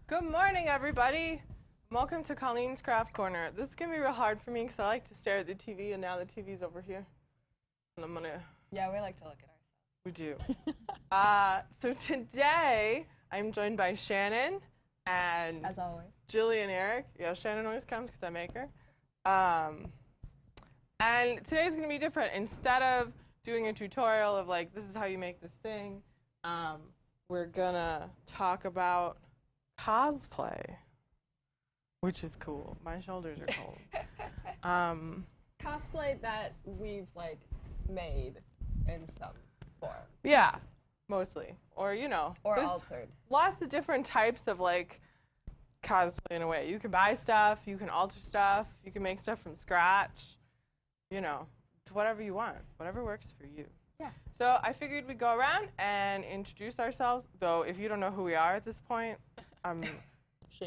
Good morning, everybody. Welcome to Colleen's Craft Corner. This is going to be real hard for me because I like to stare at the TV, and now the TV's over here. And I'm going to... Yeah, we like to look at ourselves. We do. So today, I'm joined by Shannen and... As always. Jilly and Eric. Yeah, Shannen always comes because I make her. And today's going to be different. Instead of doing a tutorial of, like, this is how you make this thing, we're going to talk about cosplay, which is cool. My shoulders are cold. Cosplay that we've, like, made in some form. Yeah, mostly. Or, you know. Or there's altered. Lots of different types of, like, cosplay in a way. You can buy stuff, you can alter stuff, you can make stuff from scratch. You know, it's whatever you want, whatever works for you. Yeah. So I figured we'd go around and introduce ourselves, though if you don't know who we are at this point, I'm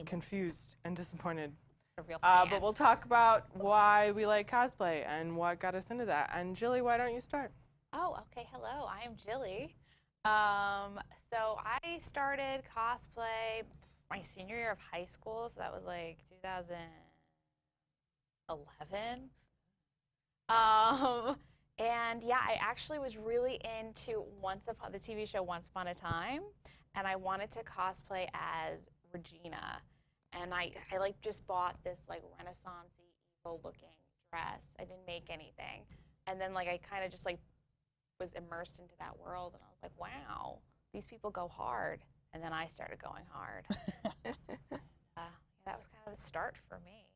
confused and disappointed. A real fan. But we'll talk about why we like cosplay and what got us into that. And Jilly, why don't you start? Oh, okay. Hello, I am Jilly. So I started cosplay my senior year of high school, so that was like 2011. And yeah, I actually was really into the TV show Once Upon a Time, and I wanted to cosplay as Regina. And I like just bought this like Renaissance-y, evil-looking dress. I didn't make anything. And then like I kind of just like was immersed into that world, and I was like, wow, these people go hard. And then I started going hard. That was kind of the start for me.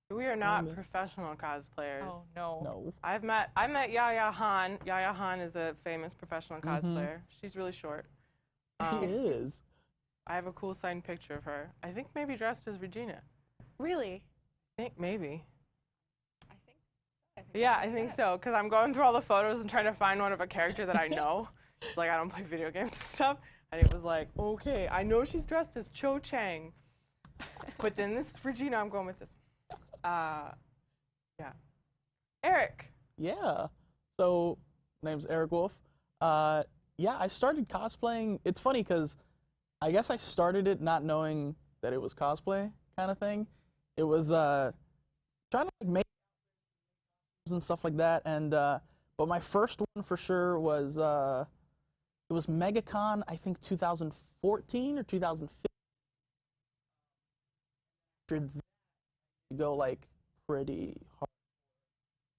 We are not professional cosplayers. Oh, no. No. I met Yaya Han. Yaya Han is a famous professional cosplayer. She's really short. She is. I have a cool signed picture of her. I think maybe dressed as Regina. Really? I think maybe. I think I think so, because I'm going through all the photos and trying to find one of a character that I know. Like, I don't play video games and stuff. And it was like, okay, I know she's dressed as Cho Chang. But then this is Regina, I'm going with this. Yeah. Eric. Yeah. So, name's Eric Wolfe. Yeah, I started cosplaying. It's funny because I guess I started it not knowing that it was cosplay kind of thing. It was trying to like, make and stuff like that. And but my first one for sure was it was MegaCon, I think 2014 or 2015. After that, you go like pretty hard.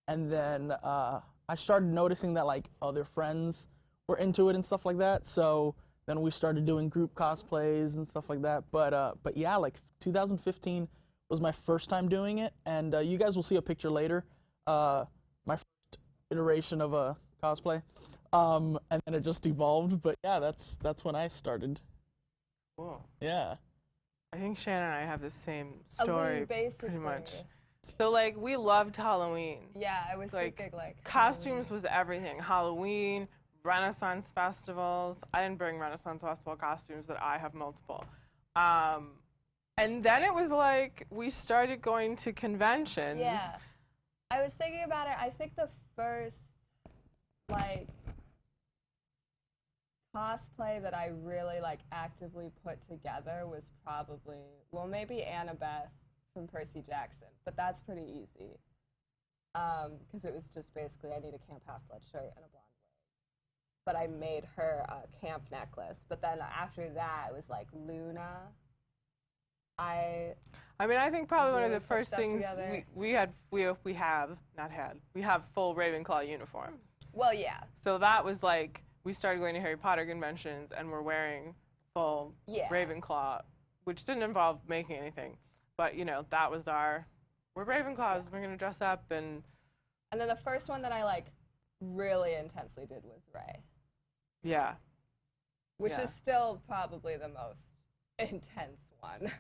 And then I started noticing that like other friends were into it and stuff like that. So then we started doing group cosplays and stuff like that. But yeah, like 2015 was my first time doing it, and you guys will see a picture later. My first iteration of a cosplay, and then it just evolved. But yeah, that's when I started. Cool. Yeah. I think Shannen and I have the same story, basically. pretty much. So, like, we loved Halloween. Yeah, I was like, thinking, like... costumes was everything. Halloween, Renaissance festivals. I didn't bring Renaissance festival costumes, but I have multiple. And then it was like, we started going to conventions. Yeah. I was thinking about it. I think the first, like, cosplay that I really, like, actively put together was probably, well, maybe Annabeth from Percy Jackson, but that's pretty easy. Because it was just basically, I need a Camp Half-Blood shirt and a blonde wig. But I made her a camp necklace. But then after that, it was, like, Luna. I mean, I think probably one of really the first things we have full Ravenclaw uniforms. Well, yeah. So that was like, we started going to Harry Potter conventions and we're wearing full Ravenclaw, which didn't involve making anything. But, you know, that was we're Ravenclaws, we're going to dress up and... And then the first one that I, like, really intensely did was Rey. Yeah. Which is still probably the most intense one.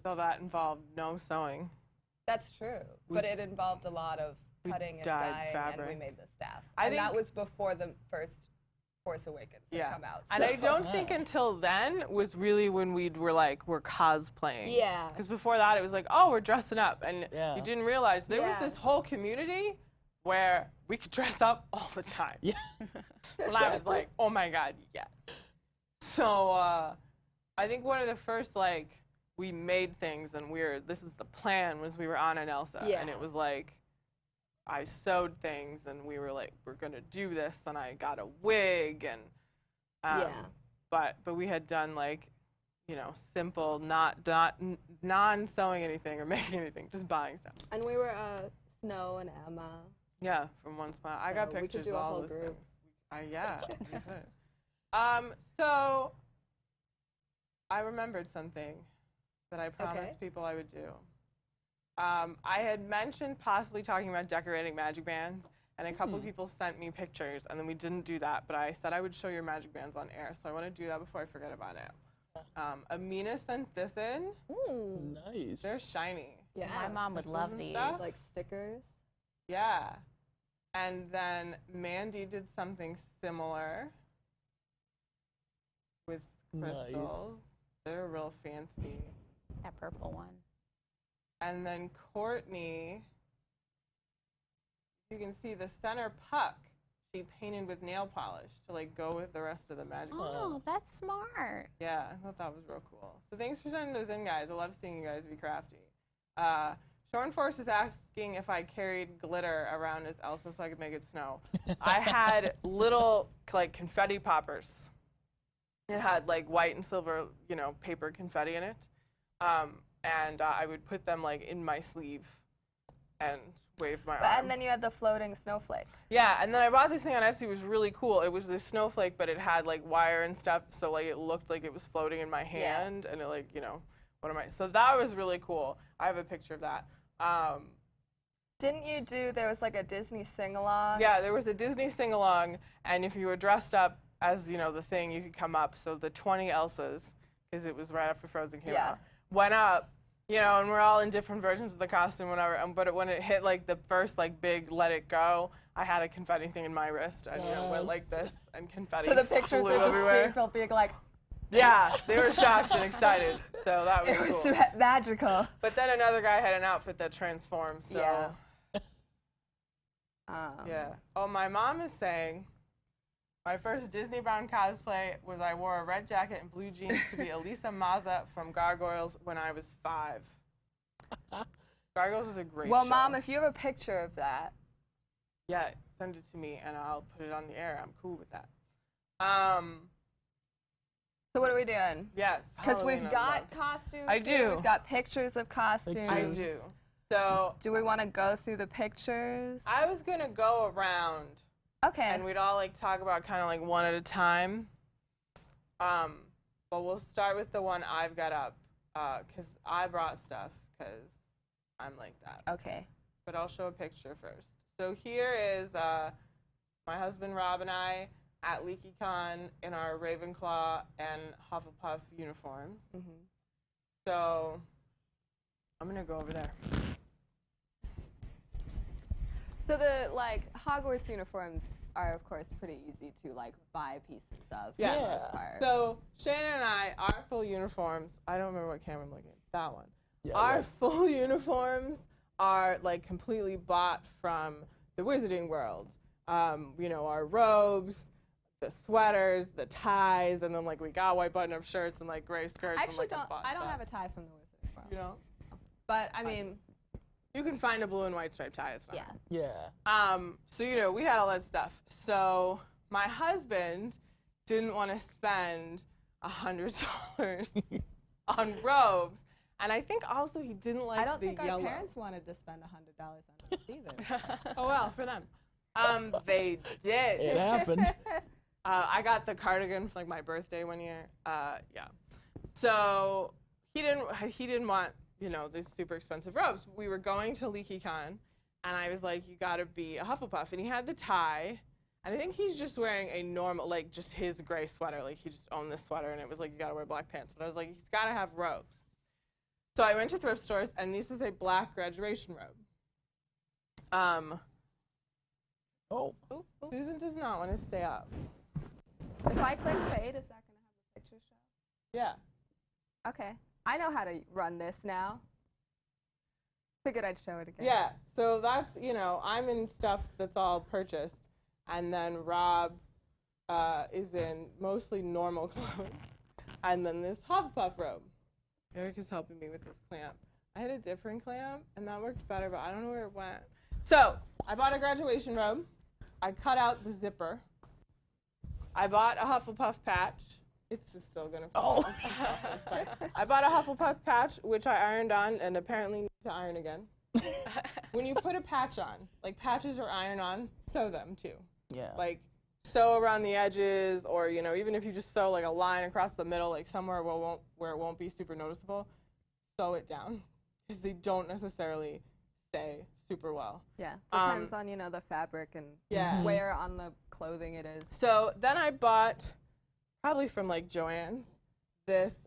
So that involved no sewing. That's true. But it involved a lot of cutting and dyeing, fabric. and we made the staff. And that was before the first Force Awakens had come out. And I don't think until then was really when we're cosplaying. Yeah. Because before that it was like, oh, we're dressing up. And Yeah. you didn't realize there was this whole community where we could dress up all the time. Yeah. And I was like, oh my God, yes. So I think one of the first, like, we made things and this is the plan, was we were on an Elsa. Yeah. And it was like, I sewed things and we were like, we're going to do this. And I got a wig and, but we had done like, you know, simple, not non-sewing anything or making anything, just buying stuff. And we were Snow and Emma. Yeah, from one spot. I got So we could pictures do of a all whole those group. things. Yeah, we could. So I remembered something that I promised people I would do. I had mentioned possibly talking about decorating magic bands, and a couple people sent me pictures, and then we didn't do that, but I said I would show your magic bands on air, so I want to do that before I forget about it. Amina sent this in. Ooh. Nice. They're shiny. Yeah. My mom would Crystals love and these. stuff. Like stickers. Yeah. And then Mandy did something similar with crystals. They're real fancy. That purple one. And then Courtney, you can see the center puck she painted with nail polish to like go with the rest of the magic. Oh, that's smart. Yeah, I thought that was real cool. So thanks for sending those in, guys. I love seeing you guys be crafty. Shorn Force is asking if I carried glitter around as Elsa so I could make it snow. I had little like confetti poppers. It had like white and silver, you know, paper confetti in it. And I would put them like in my sleeve and wave my arm. And then you had the floating snowflake. Yeah, and then I bought this thing on Etsy. It was really cool. It was this snowflake, but it had like wire and stuff, so like it looked like it was floating in my hand, and it like, you know, so that was really cool. I have a picture of that. Didn't you do, there was like a Disney sing-along? Yeah, there was a Disney sing-along, and if you were dressed up as, you know, the thing, you could come up. So the 20 Elsas, because it was right after Frozen came out, went up, you know, and we're all in different versions of the costume, whatever. But when it hit like the first like big Let It Go, I had a confetti thing in my wrist, and you know, went like this, and confetti So the pictures flew are just everywhere. people being like, Yeah, they were shocked and excited, so that was it was cool. magical. But then another guy had an outfit that transformed, so Yeah. Oh, my mom is saying, my first Disneybound cosplay was I wore a red jacket and blue jeans to be Elisa Mazza from Gargoyles when I was 5. Gargoyles is a great Well, show. Mom, if you have a picture of that. Yeah, send it to me and I'll put it on the air. I'm cool with that. So what are we doing? Yes. Because we've Halloween, got costumes. I here. do. We've got pictures of costumes. I do. So Do we want to go through the pictures? I was going to go around Okay. and we'd all like talk about kind of like one at a time. But we'll start with the one I've got up because I brought stuff because I'm like that. Okay. But I'll show a picture first. So here is my husband Rob and I at LeakyCon in our Ravenclaw and Hufflepuff uniforms. So I'm gonna go over there. So the like Hogwarts uniforms are of course pretty easy to like buy pieces of for the most part. So Shannen and I, our full uniforms, I don't remember what camera I'm looking at, that one. Yeah, Our right. full uniforms are like completely bought from the Wizarding World. You know, our robes, the sweaters, the ties, and then like we got white button-up shirts and like gray skirts. I actually and, like, I don't have a tie from the Wizarding World. You know? But I mean, You can find a blue and white striped tie. It's not hard. Yeah. So, you know, we had all that stuff. So my husband didn't want to spend $100 on robes. And I think also he didn't like I don't the think yellow. our parents wanted to spend $100 on robes either. Oh, well, for them. They did. It happened. I got the cardigan for like my birthday one year. Yeah. So he didn't want, you know, these super expensive robes. We were going to LeakyCon, and I was like, you gotta be a Hufflepuff. And he had the tie, and I think he's just wearing a normal, like just his gray sweater. Like he just owned this sweater, and it was like, you gotta wear black pants. But I was like, he's gotta have robes. So I went to thrift stores, and this is a black graduation robe. Oh. Susan does not want to stay up. If I click fade, is that going to have the picture show? Yeah. Okay. I know how to run this now. Figured I'd show it again. Yeah, so that's, you know, I'm in stuff that's all purchased, and then Rob is in mostly normal clothes. And then this Hufflepuff robe. Eric is helping me with this clamp. I had a different clamp, and that worked better, but I don't know where it went. So I bought a graduation robe. I cut out the zipper. I bought a Hufflepuff patch. It's just still gonna fall. Oh. It's fine. I bought a Hufflepuff patch, which I ironed on, and apparently need to iron again. When you put a patch on, like patches are iron on, sew them too. Yeah. Like sew around the edges, or you know, even if you just sew like a line across the middle, like somewhere where it won't be super noticeable, sew it down, because they don't necessarily stay super well. Yeah, depends on, you know, the fabric and where on the clothing it is. So then I bought, probably from like Joann's, this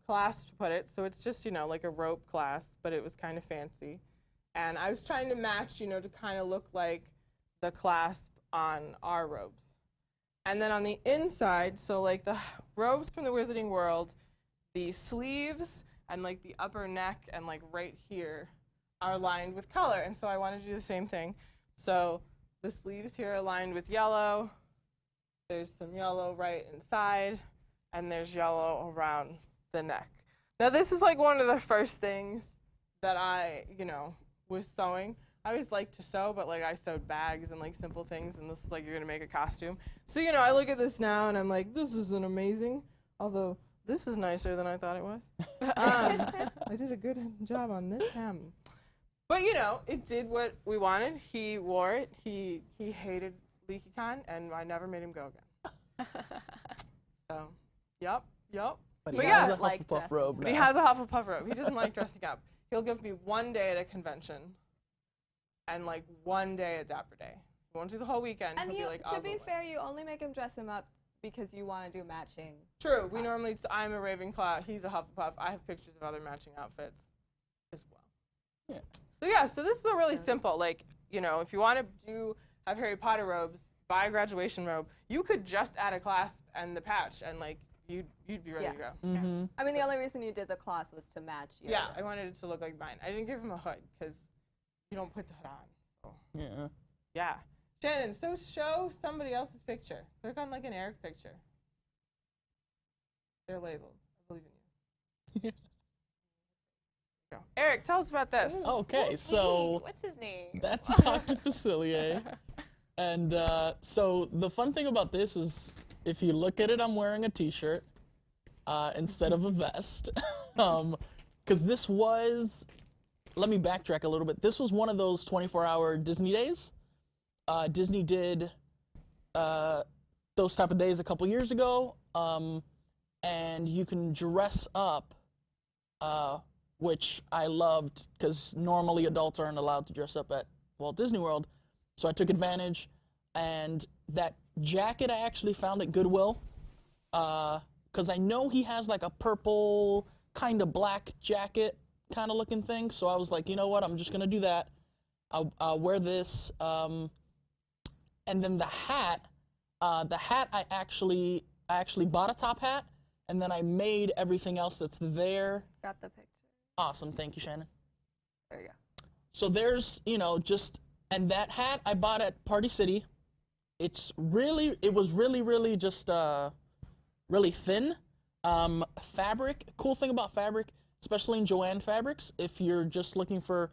clasp to put it. So it's just, you know, like a rope clasp, but it was kind of fancy. And I was trying to match, you know, to kind of look like the clasp on our robes. And then on the inside, so like the robes from the Wizarding World, the sleeves and like the upper neck and like right here are lined with color. And so I wanted to do the same thing. So the sleeves here are lined with yellow. There's some yellow right inside, and there's yellow around the neck. Now this is like one of the first things that I, you know, was sewing. I always like to sew, but like I sewed bags and like simple things, and this is like you're gonna make a costume. So, you know, I look at this now and I'm like, this isn't amazing, although this is nicer than I thought it was. I did a good job on this hem. But, you know, it did what we wanted. He wore it. He hated LeakyCon, and I never made him go again. So, yep. But But he yeah, has a Hufflepuff robe now. He has a Hufflepuff robe. He doesn't like dressing up. He'll give me one day at a convention and like one day at Dapper Day. He won't do the whole weekend. And He'll you, be like, to be fair, you only make him dress him up because you want to do matching. True. We normally, I'm a Ravenclaw. He's a Hufflepuff. I have pictures of other matching outfits as well. Yeah. So yeah, so this is a really simple, like, you know, if you want to have Harry Potter robes, buy a graduation robe. You could just add a clasp and the patch, and like you'd be ready to go. Mm-hmm. I mean, the only reason you did the cloth was to match you. Yeah, I wanted it to look like mine. I didn't give him a hood because you don't put the hood on. So Yeah. yeah, Shannon. So show somebody else's picture. Click on like an Eric picture. They're labeled. I believe in you. Go. Eric, tell us about this. Okay, so What's his name? that's Dr. Facilier. And so the fun thing about this is, if you look at it, I'm wearing a t-shirt instead of a vest. Because this was, let me backtrack a little bit. This was one of those 24-hour Disney days. Disney did those type of days a couple years ago. And you can dress up, which I loved, because normally adults aren't allowed to dress up at Walt Disney World. So I took advantage, and that jacket I actually found at Goodwill, because I know he has like a purple kind of black jacket kind of looking thing. So I was like, you know what, I'm just gonna do that. I'll wear this, and then the hat I actually bought a top hat, and then I made everything else that's there. Got the picture. Awesome, thank you, Shannon. There you go. So there's, you know, just, and that hat I bought at Party City. It was really just really thin. Fabric, cool thing about fabric, especially in Joann Fabrics, if you're just looking for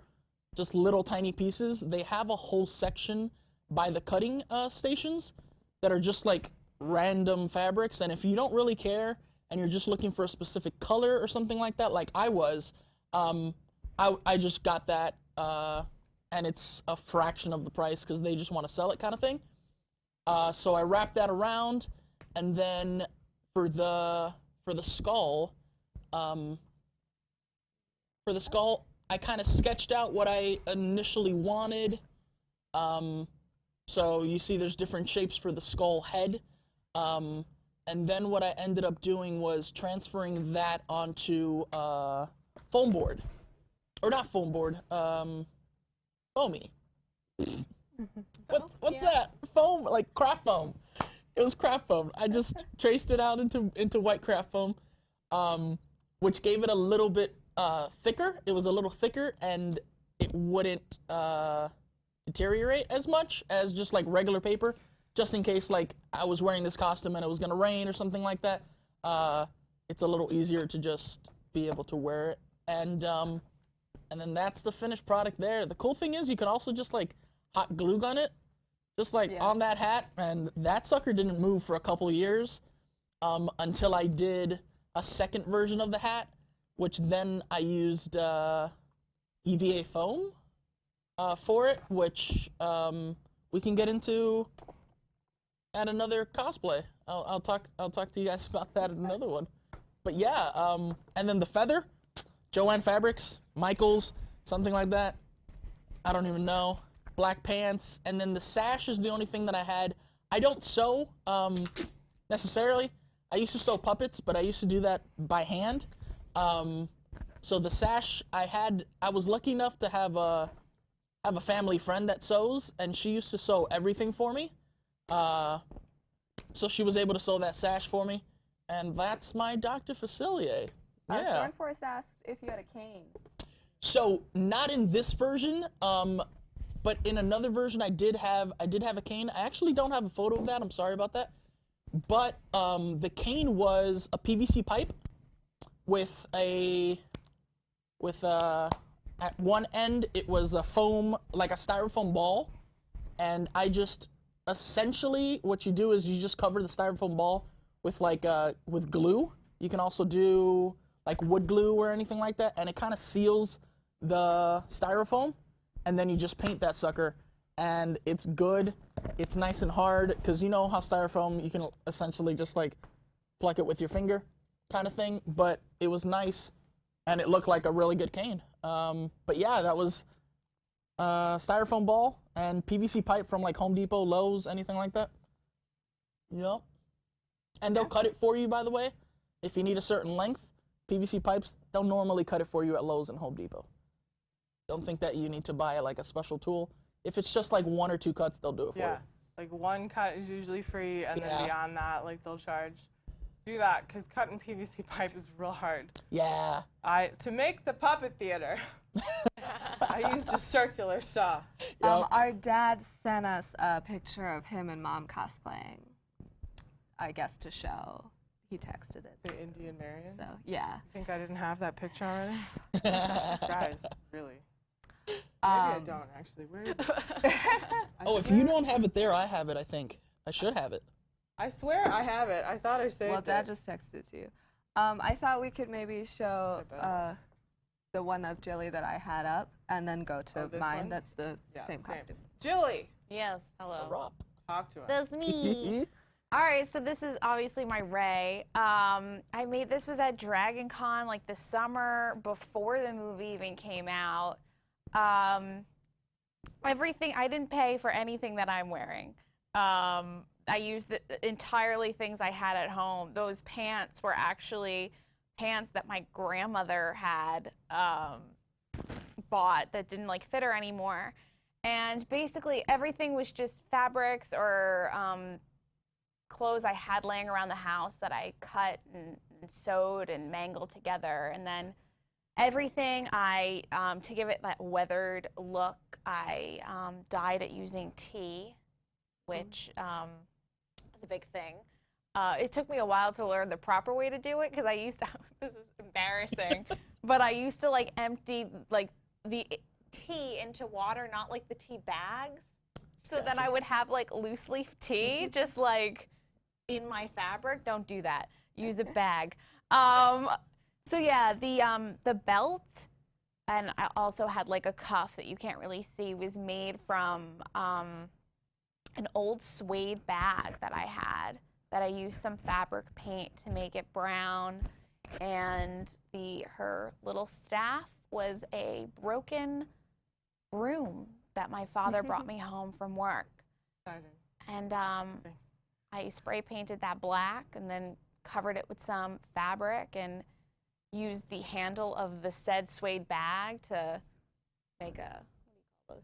just little tiny pieces, they have a whole section by the cutting stations that are just like random fabrics. And if you don't really care and you're just looking for a specific color or something like that, like I was, I just got that, and it's a fraction of the price because they just want to sell it kind of thing. So I wrapped that around, and then for the skull, I kind of sketched out what I initially wanted. So you see there's different shapes for the skull head. And then what I ended up doing was transferring that onto foam board. Or not foam board, foamy. What's that? Foam, like craft foam. It was craft foam. I just traced it out into white craft foam, which gave it a little bit thicker. It was a little thicker, and it wouldn't deteriorate as much as just like regular paper. Just in case like I was wearing this costume and it was gonna rain or something like that, it's a little easier to just be able to wear it. And then that's the finished product there. The cool thing is you can also just like hot glue gun it, just like on that hat, and that sucker didn't move for a couple years until I did a second version of the hat, which then I used EVA foam for it, which we can get into at another cosplay. I'll talk to you guys about that at another one. But yeah, and then the feather, Joanne Fabrics, Michaels, something like that. I don't even know. Black pants, and then the sash is the only thing that I had. I don't sew necessarily. I used to sew puppets, but I used to do that by hand. So the sash I was lucky enough to have a family friend that sews, and she used to sew everything for me. So she was able to sew that sash for me, and that's my Dr. Facilier. Yeah. Storm Force asked if you had a cane. So not in this version, but in another version I did have a cane. I actually don't have a photo of that. I'm sorry about that. But the cane was a PVC pipe with at one end it was a foam, like a styrofoam ball, and I just essentially what you do is you just cover the styrofoam ball with with glue. You can also do like wood glue or anything like that, and it kind of seals the styrofoam, and then you just paint that sucker, and it's good. It's nice and hard, because you know how styrofoam, you can essentially just like pluck it with your finger kind of thing, but it was nice, and it looked like a really good cane. But yeah, that was styrofoam ball and PVC pipe from like Home Depot, Lowe's, anything like that. Yep. And they'll cut it for you, by the way, if you need a certain length. PVC pipes, they'll normally cut it for you at Lowe's and Home Depot. Don't think that you need to buy like a special tool. If it's just like 1 or 2 cuts, they'll do it for you. Yeah, like 1 cut is usually free, and then beyond that, like they'll charge. Do that, because cutting PVC pipe is real hard. Yeah. To make the puppet theater, I used a circular saw. Yep. Our dad sent us a picture of him and Mom cosplaying, I guess to show. He texted it. The Indian Marion? So, yeah. You think I didn't have that picture already? Guys, really. Maybe I don't, actually. Where is it? Oh, if you don't have it there, I have it, I think. I should have it. I swear I have it. I thought I saved it. Well, Dad just texted it to you. I thought we could maybe show the one of Jilly that I had up, and then go to mine. One? That's the same costume. Jilly! Yes, hello. Talk to us. That's me. All right, so this is obviously my Ray. I made this was at Dragon Con like the summer before the movie even came out. Everything, I didn't pay for anything that I'm wearing. I used entirely things I had at home. Those pants were actually pants that my grandmother had bought that didn't like fit her anymore. And basically everything was just fabrics or clothes I had laying around the house that I cut and sewed and mangled together. And then everything to give it that weathered look, I dyed it using tea, which is a big thing. It took me a while to learn the proper way to do it, because I used to, this is embarrassing, but I used to like empty like the tea into water, not like the tea bags. So then I would have like loose leaf tea just like in my fabric. Don't do that. Use a bag. So yeah, the belt, and I also had like a cuff that you can't really see, was made from an old suede bag that I had that I used some fabric paint to make it brown, and her little staff was a broken broom that my father brought me home from work. And I spray painted that black and then covered it with some fabric and used the handle of the said suede bag to make a, what do you call those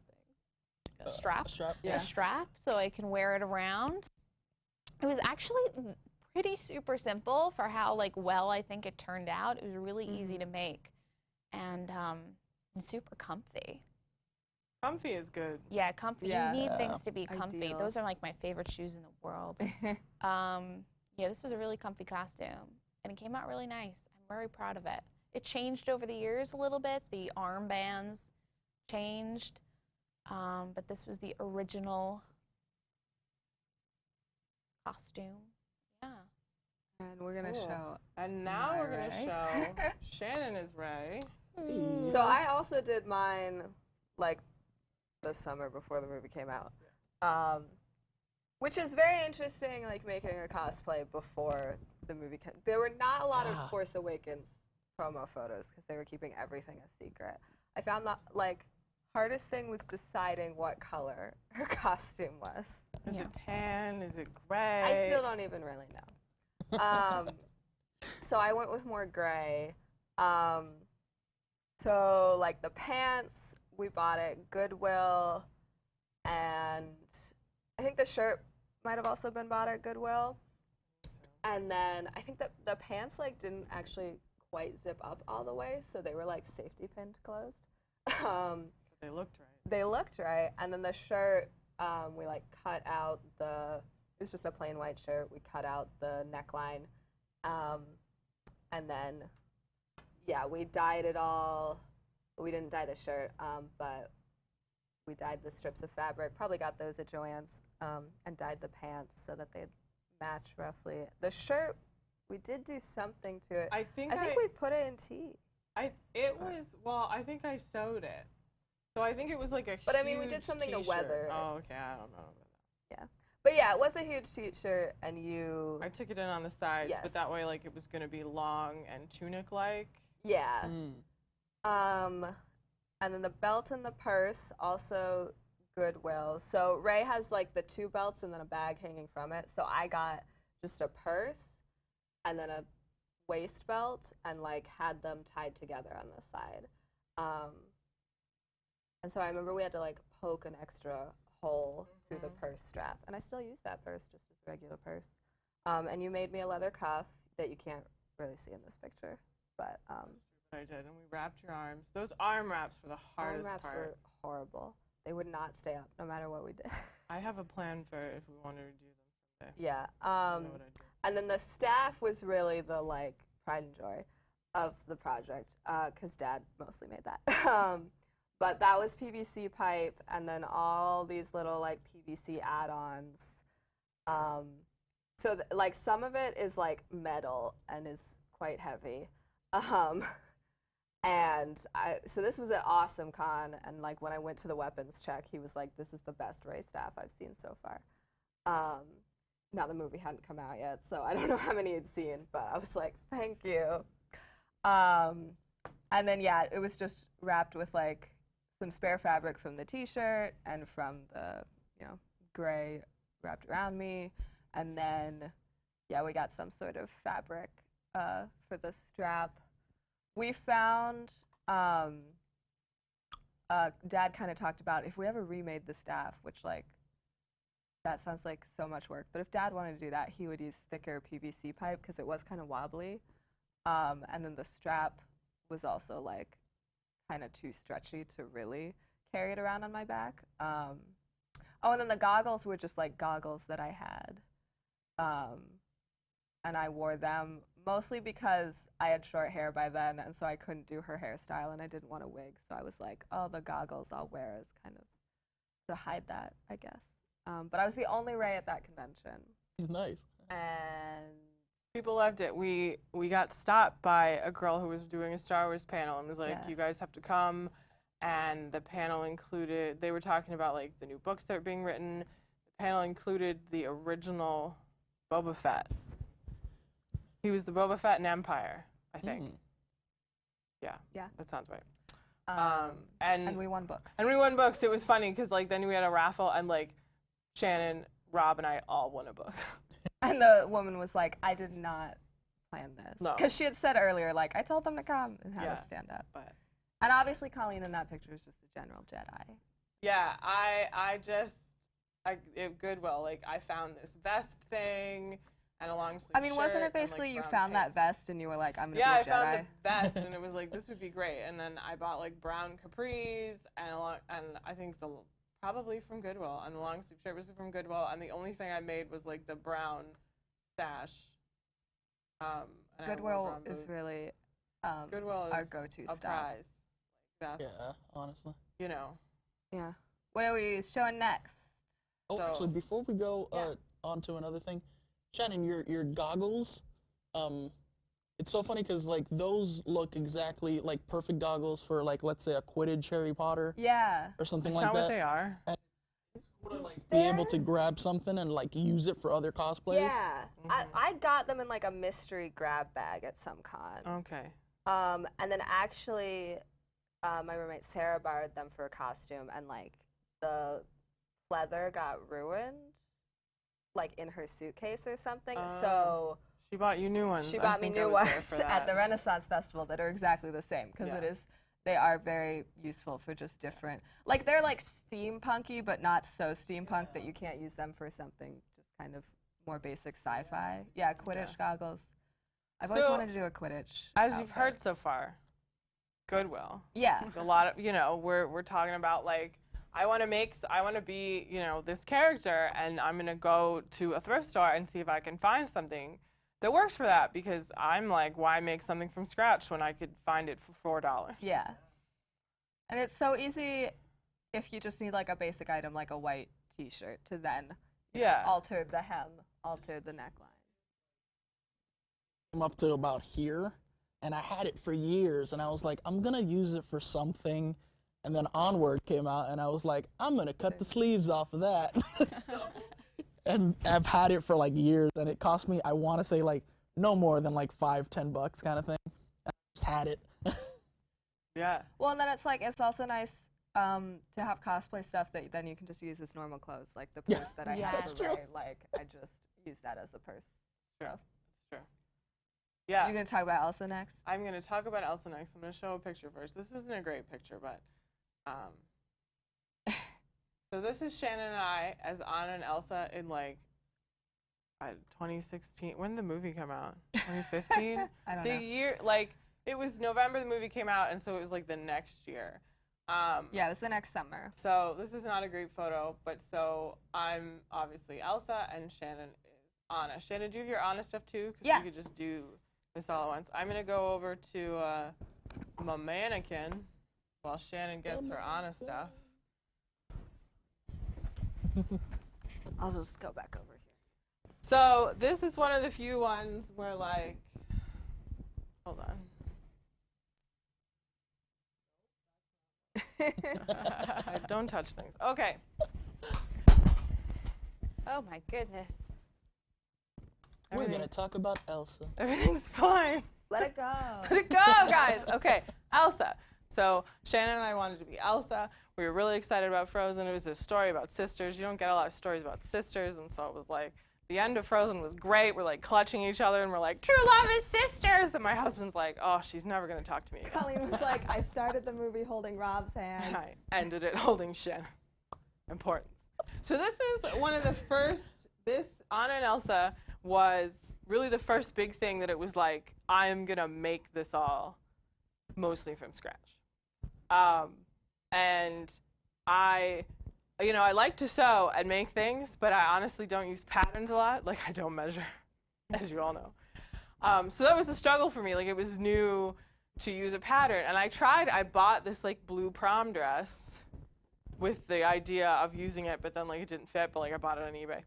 things? A strap? A strap, A strap, so I can wear it around. It was actually pretty super simple for how like well I think it turned out. It was really easy to make and super comfy. Comfy is good. Yeah, comfy. Yeah. You need things to be comfy. Ideal. Those are like my favorite shoes in the world. Yeah, this was a really comfy costume. and it came out really nice. I'm very proud of it. It changed over the years a little bit. The armbands changed, but this was the original costume. Yeah. And we're gonna show. And now my we're gonna Ray. show Shannen is Ray. So I also did mine like the summer before the movie came out, which is very interesting. Like making a cosplay before the movie came. There were not a lot of Force Awakens promo photos because they were keeping everything a secret. I found that like hardest thing was deciding what color her costume was. Is it tan? Is it gray? I still don't even really know. So I went with more gray. So like the pants, we bought at Goodwill, and I think the shirt might have also been bought at Goodwill. And then I think that the pants like didn't actually quite zip up all the way, so they were like safety pinned closed. They looked right. They looked right, and then the shirt, we like cut out the. It was just a plain white shirt. We cut out the neckline, and then, yeah, we dyed it all. We didn't dye the shirt, but we dyed the strips of fabric. Probably got those at Joann's, and dyed the pants so that they'd match roughly. The shirt, we did do something to it. I think we put it in tea. I think I sewed it. So I think it was like a But I mean, we did something to t-shirt. weather it. Oh, okay, I don't know. Yeah. But yeah, it was a huge t-shirt, and you. I took it in on the sides, Yes. but that way, like, it was gonna be long and tunic-like. Yeah. And then the belt and the purse, also Goodwill. So Ray has like the two belts and then a bag hanging from it. So I got just a purse and then a waist belt and like had them tied together on the side. And so I remember we had to like poke an extra hole through the purse strap. And I still use that purse just as a regular purse. And you made me a leather cuff that you can't really see in this picture. But I did, and we wrapped your arms. Those arm wraps were the hardest arm wraps part. were horrible. They would not stay up no matter what we did. I have a plan for if we wanted to do them someday. Yeah. I know what I'd do. And then the staff was really the like pride and joy of the project because Dad mostly made that. But that was PVC pipe, and then all these little like PVC add-ons. So like some of it is like metal and is quite heavy. And so this was an awesome con, and like when I went to the weapons check, he was like, "This is the best Ray staff I've seen so far." Now the movie hadn't come out yet, so I don't know how many he'd seen, but I was like, "Thank you." And then yeah, it was just wrapped with like some spare fabric from the T-shirt and from the gray wrapped around me, and then yeah, we got some sort of fabric for the strap. We found, Dad kind of talked about if we ever remade the staff, which like, that sounds like so much work, but if Dad wanted to do that, he would use thicker PVC pipe because it was kind of wobbly. And then the strap was also like kind of too stretchy to really carry it around on my back. Oh, and then the goggles were just like goggles that I had. And I wore them mostly because I had short hair by then, and so I couldn't do her hairstyle, and I didn't want a wig. So I was like, oh, the goggles I'll wear as kind of to hide that, I guess. But I was the only Ray at that convention. He's nice. And People loved it. We got stopped by a girl who was doing a Star Wars panel and was like, Yeah. "You guys have to come." And the panel included, they were talking about like the new books that were being written. The panel included the original Boba Fett. He was the Boba Fett in Empire, I think. Yeah. Yeah. That sounds right. and we won books. And we won books. It was funny because like then we had a raffle and like Shannen, Rob, and I all won a book. And the woman was like, I did not plan this. No. Because she had said earlier, like, I told them to come and have Yeah. us stand up. But And obviously Colleen in that picture is just a general Jedi. yeah, at Goodwill, like I found this vest thing and a long sleeve I mean, wasn't shirt it and, basically like, you brown found pants. that vest and you were like, I'm going to Yeah, I be a found Jedi? the vest and it was like, this would be great. And then I bought like brown capris and I think probably from Goodwill, and the long sleeve shirt was from Goodwill, and the only thing I made was like the brown sash. and I wore Goodwill brown is boots. really Goodwill is our go-to a stuff. prize. That's, Yeah, honestly. you know. Yeah. What are we showing next? Oh, So- actually, before we go Yeah. on to another thing, Shannon, your goggles, it's so funny because like those look exactly like perfect goggles for like let's say a Quidditch Harry Potter Yeah. or something That's like not that. what they are. To like be able to grab something and like use it for other cosplays. Yeah. I got them in like a mystery grab bag at some con. Okay. And then actually, my roommate Sarah borrowed them for a costume, and like the leather got ruined, like in her suitcase or something. So She bought you new ones. she I bought me think I new was there ones for at the that. Renaissance Festival that are exactly the same because Yeah. they are very useful for just different, like they're like steampunky, but not so steampunk that you can't use them for something just kind of more basic sci-fi. Yeah, Quidditch goggles. I've always So, wanted to do a Quidditch. As you've outfit. heard so far, Goodwill. Yeah. A lot of, we're talking about like, I want to be, this character, and I'm going to go to a thrift store and see if I can find something that works for that, because I'm like, why make something from scratch when I could find it for $4? Yeah. And it's so easy if you just need like a basic item like a white t-shirt to then alter the hem, alter the neckline. I'm up to about here, and I had it for years, and I was like, I'm gonna use it for something, and then Onward came out, and I was like, I'm gonna cut the sleeves off of that. And I've had it for like years, and it cost me, I want to say like no more than like $5-10 kind of thing. I just had it. Yeah. Well, and then it's also nice to have cosplay stuff that then you can just use as normal clothes, like the purse that I Yeah, have that's for Ray. Like I just use that as a purse. Sure. So. Sure. Yeah. You're gonna talk about Elsa next? I'm going to talk about Elsa next. I'm going to show a picture first. This isn't a great picture, but so this is Shannen and I as Anna and Elsa in like 2016. When did the movie come out? 2015? I don't The know. year, like, it was November the movie came out, and so it was like the next year. Yeah, it was the next summer. So this is not a great photo, but so I'm obviously Elsa and Shannen is Anna. Shannen, do you have your Anna stuff too? Because Yeah. we could just do this all at once. I'm going to go over to my mannequin while Shannen gets her Anna stuff. I'll just go back over here. So this is one of the few ones where like, hold on. Don't touch things. Okay. Oh my goodness. We're Everything- gonna talk about Elsa. Everything's fine. Let it go. Let it go, guys. Okay, Elsa. So Shannen and I wanted to be Elsa. We were really excited about Frozen. It was a story about sisters. You don't get a lot of stories about sisters, and so it was like, the end of Frozen was great. We're like clutching each other, and we're like, true love is sisters. And my husband's like, oh, she's never gonna talk to me again. Colleen was like, I started the movie holding Rob's hand. And I ended it holding Shannen. Importance. So this is one of the first, this Anna and Elsa was really the first big thing that it was like, I'm gonna make this all mostly from scratch. And I like to sew and make things, but I honestly don't use patterns a lot. Like, I don't measure, as you all know. So that was a struggle for me. Like, it was new to use a pattern. And I bought this like blue prom dress with the idea of using it, but then like it didn't fit, but like I bought it on eBay.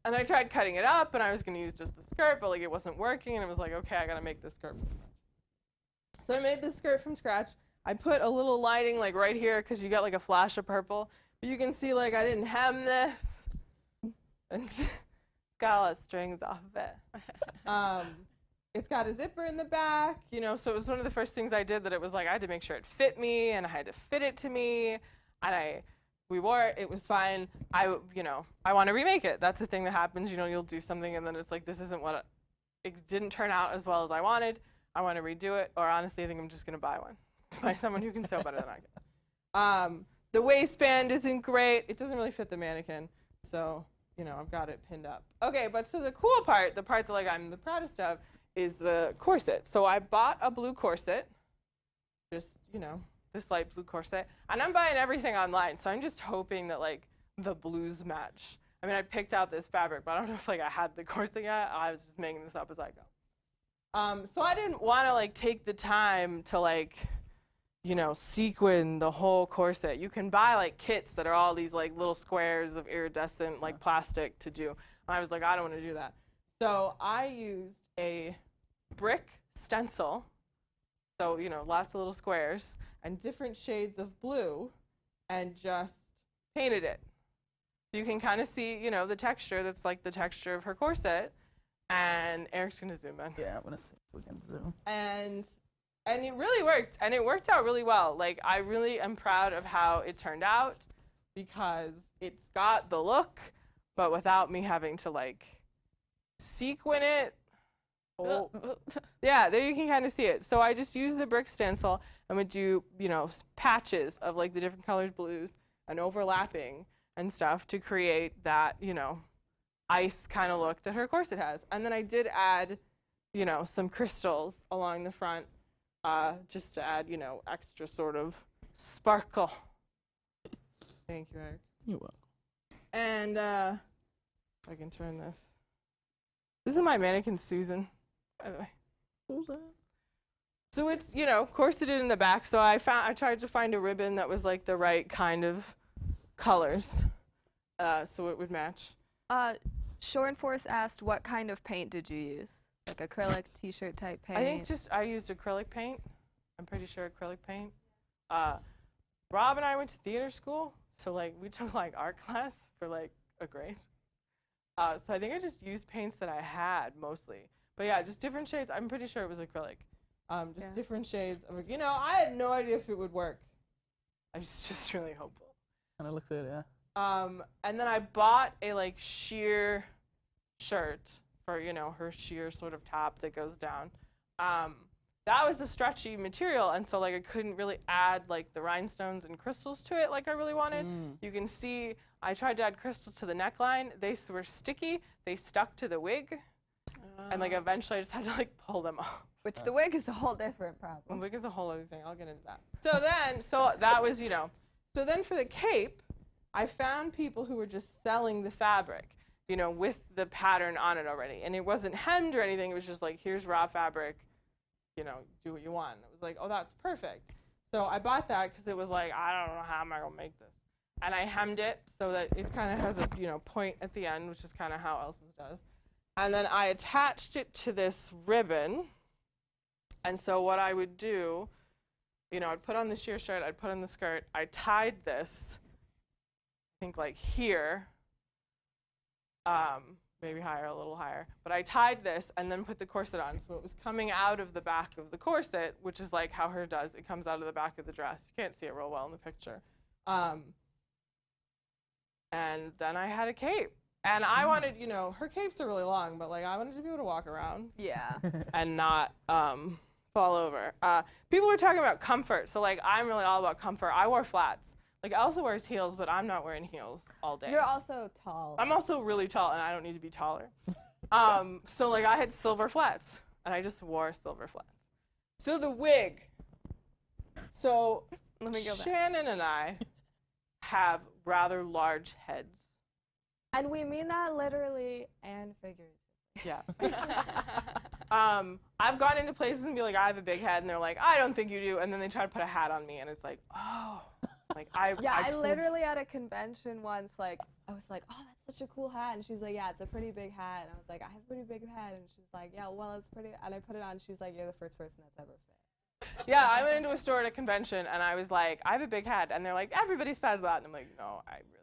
And I tried cutting it up, and I was gonna use just the skirt, but like it wasn't working, and it was like, okay, I gotta make this skirt. So I made this skirt from scratch. I put a little lining like right here, because you got like a flash of purple. But you can see like I didn't hem this. And it's got a lot of strings off of it. It's got a zipper in the back, so it was one of the first things I did that it was like I had to make sure it fit me, and I had to fit it to me, and we wore it, it was fine. I want to remake it. That's the thing that happens, you'll do something and then it's like, this isn't what, it didn't turn out as well as I wanted. I want to redo it, or honestly, I think I'm just going to buy one. By someone who can sew better than I can. The waistband isn't great. It doesn't really fit the mannequin, so, I've got it pinned up. Okay, but so the cool part, the part that like I'm the proudest of, is the corset. So I bought a blue corset, just, this light blue corset, and I'm buying everything online, so I'm just hoping that like the blues match. I mean, I picked out this fabric, but I don't know if like I had the corset yet. I was just making this up as I go. So I didn't want to like take the time to like, you know, sequin the whole corset. You can buy like kits that are all these like little squares of iridescent like plastic to do. And I was like, I don't want to do that. So I used a brick stencil. So, you know, lots of little squares and different shades of blue and just painted it. You can kind of see, you know, the texture that's like the texture of her corset. And Eric's going to zoom in. Yeah, I'm going to see if we can zoom. And it really worked. And it worked out really well. Like, I really am proud of how it turned out because it's got the look, but without me having to, like, sequin it. Oh. Yeah, there you can kind of see it. So I just used the brick stencil and would do, you know, patches of, like, the different colors blues and overlapping and stuff to create that, you know, ice kind of look that her corset has. And then I did add, you know, some crystals along the front just to add, you know, extra sort of sparkle. Thank you, Eric. You're welcome. And if I can turn this. This is my mannequin Susan, by the way. Who's that? So it's, you know, corseted in the back. So I tried to find a ribbon that was like the right kind of colors so it would match. Shore and Force asked, what kind of paint did you use? Like acrylic t-shirt type paint? I think I used acrylic paint. I'm pretty sure acrylic paint. Rob and I went to theater school, so like we took like art class for like a grade. So I think I just used paints that I had mostly. But yeah, just different shades. I'm pretty sure it was acrylic. Just different shades of, you know, I had no idea if it would work. I was just really hopeful. And it looks good, yeah. And then I bought a like sheer shirt for, you know, her sheer sort of top that goes down. That was the stretchy material, and so like I couldn't really add like the rhinestones and crystals to it like I really wanted. You can see I tried to add crystals to the neckline. They were sticky. They stuck to the wig, and like eventually I just had to like pull them off. Which the wig is a whole different problem. The wig is a whole other thing. I'll get into that. So that was, you know. So then for the cape, I found people who were just selling the fabric, you know, with the pattern on it already. And it wasn't hemmed or anything. It was just like, here's raw fabric, you know, do what you want. And it was like, oh, that's perfect. So I bought that because it was like, I don't know how am I going to make this. And I hemmed it so that it kind of has a, you know, point at the end, which is kind of how Elsa's does. And then I attached it to this ribbon. And so what I would do, you know, I'd put on the sheer shirt, I'd put on the skirt, I tied this, I think like here, maybe higher, a little higher, but I tied this and then put the corset on, so it was coming out of the back of the corset, which is like how her does, it comes out of the back of the dress. You can't see it real well in the picture. And then I had a cape. And I wanted, you know, her capes are really long, but like I wanted to be able to walk around. Yeah. And not fall over. People were talking about comfort, so like I'm really all about comfort. I wore flats. Like Elsa wears heels, but I'm not wearing heels all day. You're also tall. I'm also really tall, and I don't need to be taller. So like I had silver flats, and I just wore silver flats. So the wig. So Let me go back. Shannen and I have rather large heads. And we mean that literally and figuratively. Yeah. I've gone into places and be like, I have a big head, and they're like, I don't think you do, and then they try to put a hat on me, and it's like, oh, like I literally at a convention once, like, I was like, oh, that's such a cool hat, and she's like, yeah, it's a pretty big hat, and I was like, I have a pretty big head, and she's like, yeah, well, it's pretty, and I put it on, and she's like, you're the first person that's ever fit. Yeah, I went into a store at a convention, and I was like, I have a big head, and they're like, everybody says that, and I'm like, no, I really.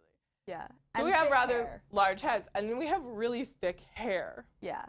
Yeah. So we have rather large heads, and then we have really thick hair. Yeah.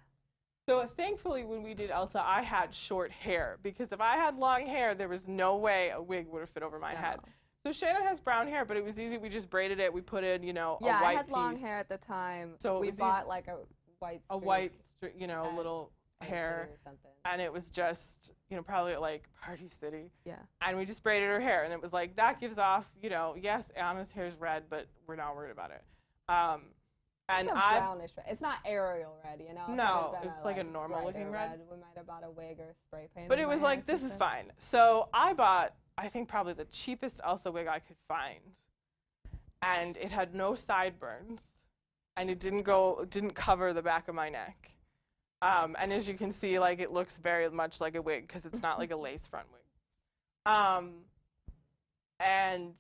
So thankfully, when we did Elsa, I had short hair, because if I had long hair, there was no way a wig would have fit over my head. So Shannen has brown hair, but it was easy. We just braided it. We put in, you know, a white piece. Yeah, I had long hair at the time. So we bought like a white streak. A white, you know, little hair. Or something. And it was just, you know, probably at like Party City. Yeah. And we just braided her hair, and it was like, that gives off, you know, yes, Anna's hair is red, but we're not worried about it. And it's a brownish red. It's not Ariel red, you know? No, it's like a normal looking red. We might have bought a wig or spray paint. But it was like, this is fine. So I bought, I think probably the cheapest Elsa wig I could find. And it had no sideburns. And it didn't cover the back of my neck. And as you can see, like it looks very much like a wig because it's not like a lace front wig. And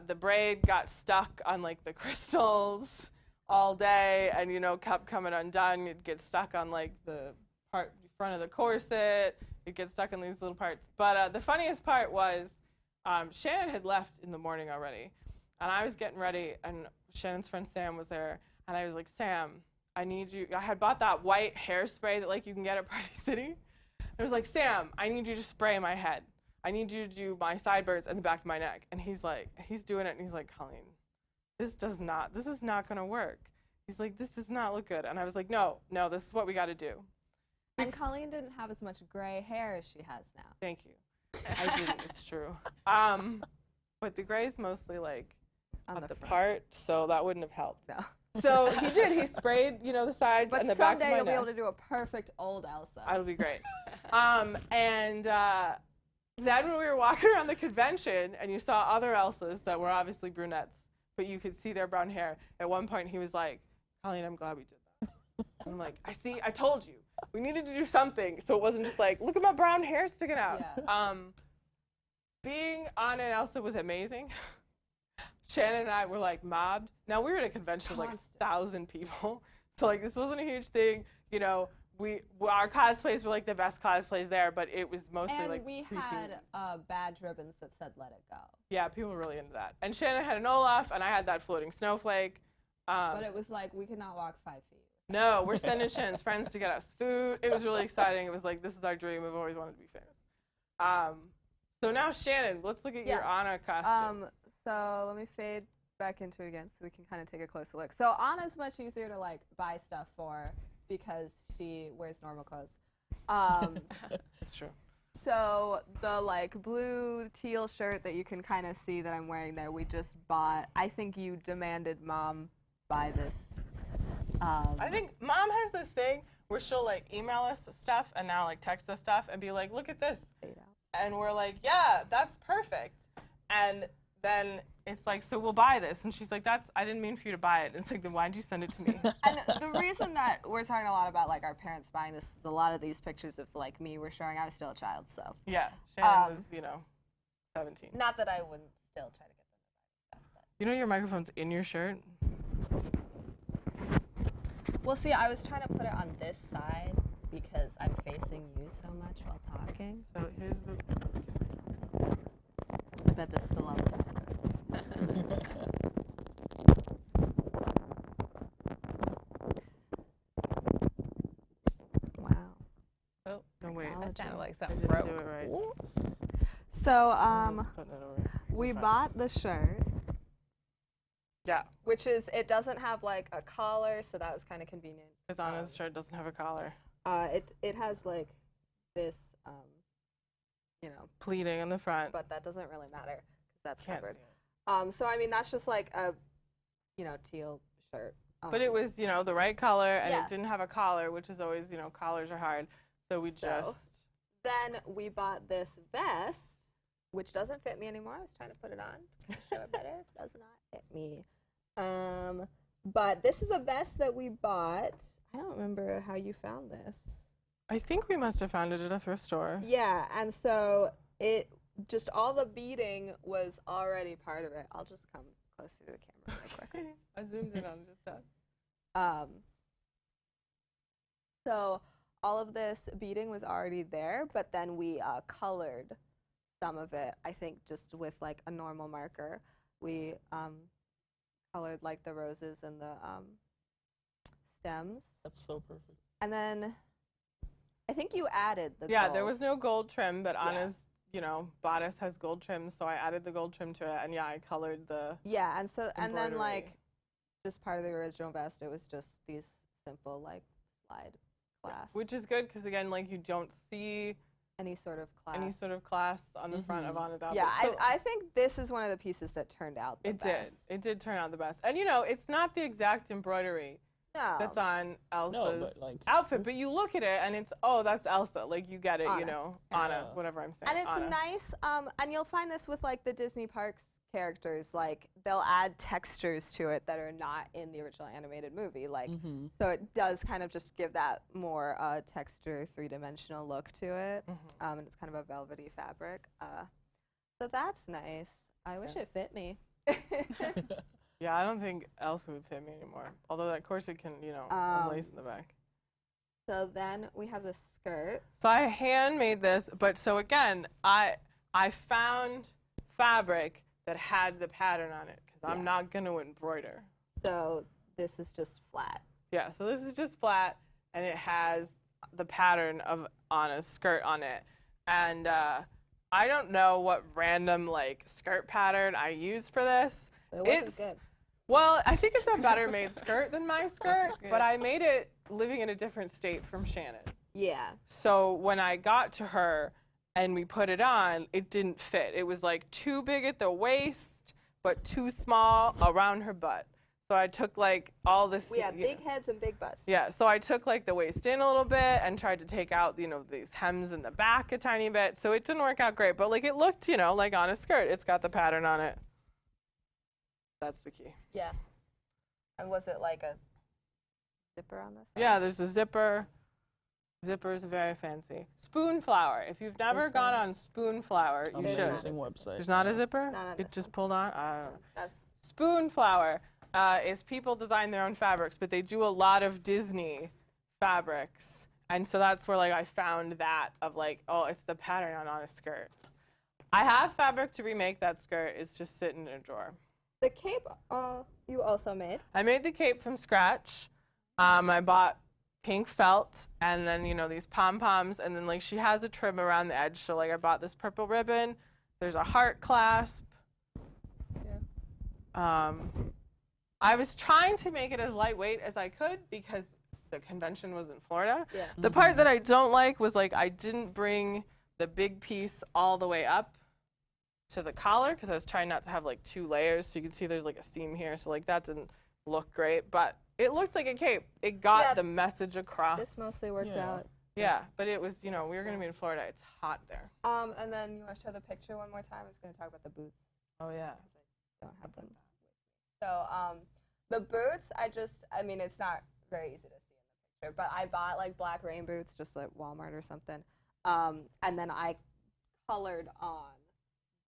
the braid got stuck on like the crystals all day, and you know kept coming undone. It'd get stuck on like the front of the corset. It gets stuck in these little parts. But the funniest part was Shannen had left in the morning already, and I was getting ready, and Shannon's friend Sam was there, and I was like, Sam, I need you. I had bought that white hairspray that like you can get at Party City. I was like, Sam, I need you to spray my head. I need you to do my sideburns and the back of my neck. And he's doing it, and he's like, Colleen, this is not gonna work. He's like, this does not look good. And I was like, no, this is what we gotta do. And Colleen didn't have as much gray hair as she has now. Thank you. I didn't, it's true. But the gray's mostly like On at the front. part, so that wouldn't have helped. No. So he did, he sprayed, you know, the sides But and the back of my someday you'll be neck. able to do a perfect old Elsa. That'll be great. Then when we were walking around the convention and you saw other Elsas that were obviously brunettes, but you could see their brown hair, at one point he was like, Colleen, I'm glad we did that. I'm like, I told you. We needed to do something so it wasn't just like, look at my brown hair sticking out. Yeah. Being on an Elsa was amazing. Shannen and I were like mobbed. Now we were at a convention of like 1,000 people. So like this wasn't a huge thing. You know, our cosplays were like the best cosplays there, but it was mostly And like we preteens. had badge ribbons that said "Let it go." Yeah, people were really into that. And Shannen had an Olaf, and I had that floating snowflake. But it was like we could not walk 5 feet. No, we're sending Shannen's friends to get us food. It was really exciting. It was like, this is our dream. We've always wanted to be famous. So now, Shannen, let's look at your Anna costume. So let me fade back into it again so we can kind of take a closer look. So Anna's much easier to like buy stuff for because she wears normal clothes. It's true. So the like blue teal shirt that you can kind of see that I'm wearing there, we just bought. I think you demanded Mom buy this. I think Mom has this thing where she'll like email us stuff and now like text us stuff and be like, look at this. And we're like, yeah, that's perfect. And then it's like, so we'll buy this. And she's like, I didn't mean for you to buy it. And it's like, then why'd you send it to me? And the reason that we're talking a lot about like our parents buying this is a lot of these pictures of like me were showing I was still a child, so. Yeah, Shannen was, 17. Not that I wouldn't still try to get them to buy stuff. But. You know your microphone's in your shirt? Well, see, I was trying to put it on this side because I'm facing you so much while talking. So here's what. I bet this salon kind of goes. Wow. Oh, No, wait. that sounded like I something didn't broke. do it right. So, I'm just putting it over. we Fine. bought the shirt, Yeah, which is, it doesn't have like a collar, so that was kind of convenient. because Anna's shirt doesn't have a collar. It has like this, Pleating in the front. but that doesn't really matter because that's Can't covered. see it. So I mean, that's just like a, teal shirt. But it was, the right color, and Yeah. it didn't have a collar, which is always, collars are hard. So we just. Then we bought this vest, which doesn't fit me anymore. I was trying to put it on to show it better. It does not fit me. But this is a vest that we bought. I don't remember how you found this. I think we must have found it at a thrift store. Yeah, and so it just all the beading was already part of it. I'll just come closer to the camera real quick. I zoomed in on just that. So all of this beading was already there, but then we colored some of it, I think, just with like a normal marker. We colored like the roses and the stems. That's so perfect. And then I think you added the Yeah, gold. there was no gold trim, but Yeah. Anna's, bodice has gold trim, so I added the gold trim to it, and yeah, I colored the. Yeah, and so and then embroidery. like just part of the original vest, it was just these simple like slide clasps. Which is good because again, like you don't see Any sort of clasp. any sort of clasp on the front of Anna's outfit. Yeah, So I think this is one of the pieces that turned out the it best. did. It did turn out the best, and it's not the exact embroidery No. that's on Elsa's but, like, outfit, but you look at it and it's that's Elsa. Like you get it, Anna. Anna, whatever I'm saying. And it's Anna. nice, and you'll find this with like the Disney parks characters, like they'll add textures to it that are not in the original animated movie, like so it does kind of just give that more texture, three-dimensional look to it, and it's kind of a velvety fabric. So that's nice. I wish it fit me. Yeah, I don't think Elsa would fit me anymore. Although that corset can, you know, unlace in the back. So then we have the skirt. So I handmade this, but so again, I found fabric that had the pattern on it because I'm not gonna embroider. So this is just flat. Yeah, so this is just flat, and it has the pattern on a skirt on it, and I don't know what random like skirt pattern I used for this. But it wasn't good. Well, I think it's a better made skirt than my skirt, but I made it living in a different state from Shannen. Yeah. So when I got to her and we put it on, it didn't fit. It was like too big at the waist, but too small around her butt. So I took like all this. We have big heads and big butts. Yeah, so I took like the waist in a little bit and tried to take out, you know, these hems in the back a tiny bit. So it didn't work out great, but like it looked, you know, like on a skirt. It's got the pattern on it. That's the key. Yeah. And was it like a zipper on this side? Yeah, there's a zipper. Zipper's very fancy. Spoonflower. If you've never gone on Spoonflower, you should. Amazing website. There's not a zipper? Not on It this just pulled on? I don't know. That's Spoonflower is people design their own fabrics, but they do a lot of Disney fabrics. And so that's where like I found that of like, oh, it's the pattern on a skirt. I have fabric to remake that skirt. It's just sitting in a drawer. the cape. You also made. I made the cape from scratch. I bought pink felt and then, you know, these pom-poms, and then like she has a trim around the edge, so like I bought this purple ribbon. There's a heart clasp. Yeah. I was trying to make it as lightweight as I could because the convention was in Florida. Yeah. The part that I don't like was like I didn't bring the big piece all the way up to the collar because I was trying not to have like 2 layers, so you can see there's like a seam here, so like that didn't look great, but it looked like a cape. It got the message across. This mostly worked out. Yeah, but it was, you know, we were going to be in Florida. It's hot there. And then you want to show the picture one more time? I was going to talk about the boots. Oh, yeah. I don't have them. So, the boots, I mean, it's not very easy to see in the picture, but I bought like black rain boots, just like Walmart or something. And then I colored on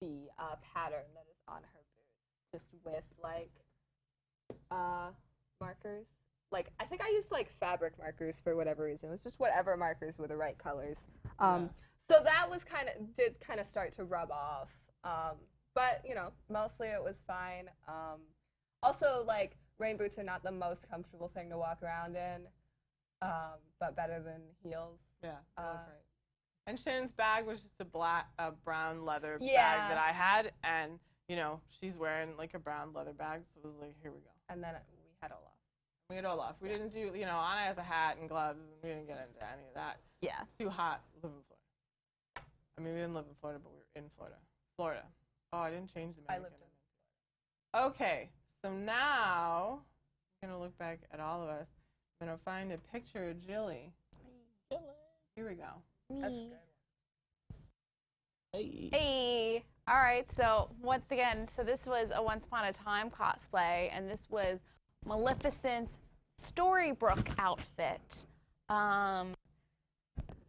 the pattern that is on her boots, just with like markers. Like, I think I used like fabric markers for whatever reason. It was just whatever markers were the right colors. So that was did kind of start to rub off. But, you know, mostly it was fine. Also, like, rain boots are not the most comfortable thing to walk around in, but better than heels. Yeah, they look great. And Shannon's bag was just a brown leather bag that I had, and, you know, she's wearing, like, a brown leather bag, so it was like, here we go. And then we had Olaf. We had Olaf. We didn't do, you know, Anna has a hat and gloves, and we didn't get into any of that. Yeah. It's too hot to live in Florida. I mean, we didn't live in Florida, but we were in Florida. Florida. Oh, I didn't change the I mannequin. lived in Florida. Okay, so now I'm going to look back at all of us. I'm going to find a picture of Jilly. Here we go. That's good. Hey. All right, so once again, so this was a Once Upon a Time cosplay, and this was Maleficent's Storybrooke outfit.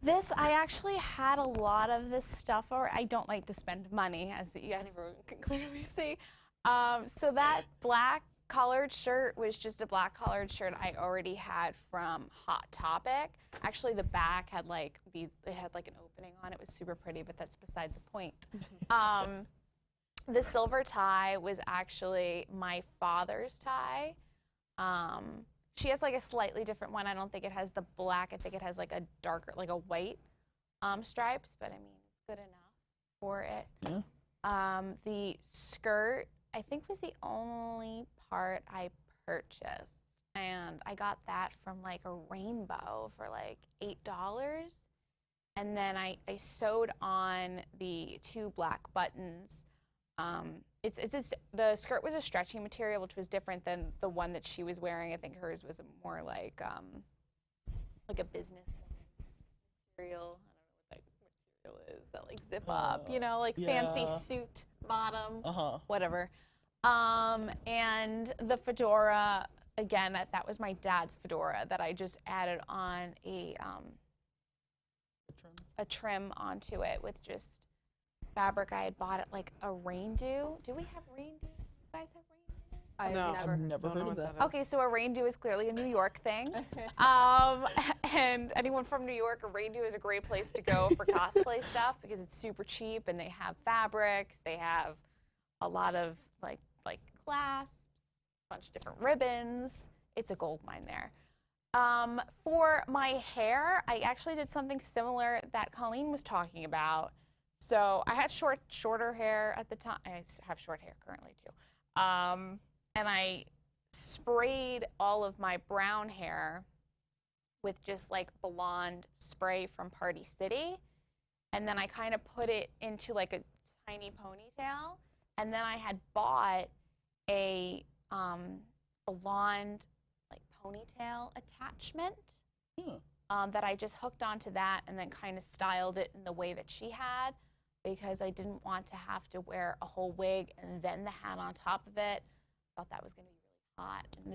This, I actually had a lot of this stuff, or I don't like to spend money, as everyone can clearly see. So that black collared shirt was just a black collared shirt I already had from Hot Topic. Actually, the back had like it had like an opening on it. It was super pretty, but that's beside the point. The silver tie was actually my father's tie. She has like a slightly different one. I don't think it has the black. I think it has like a darker, like a white stripes, but I mean, it's good enough for it. Yeah. The skirt, I think, was the only part I purchased. And I got that from like a Rainbow for like $8. And then I sewed on the 2 black buttons. The skirt was a stretchy material, which was different than the one that she was wearing. I think hers was more like a business material. I don't know what that material is. that like zip up, you know, like fancy yeah. suit bottom, Uh-huh. whatever. And the fedora, again, that was my dad's fedora that I just added on a trim onto it with just fabric I had bought at like a rain dew. Do we have rain dew? You guys have rain dew? I've No. never I've never heard of that. Okay, so a rain dew is clearly a New York thing. And anyone from New York, a rain dew is a great place to go for cosplay stuff because it's super cheap and they have fabrics, they have a lot of like clasps, a bunch of different ribbons. It's a gold mine there. For my hair, I actually did something similar that Colleen was talking about. So I had shorter hair at the time. I have short hair currently too. And I sprayed all of my brown hair with just like blonde spray from Party City. And then I kind of put it into like a tiny ponytail. And then I had bought a blonde like ponytail attachment that I just hooked onto that and then kind of styled it in the way that she had because I didn't want to have to wear a whole wig and then the hat on top of it. I thought that was going to be really hot. And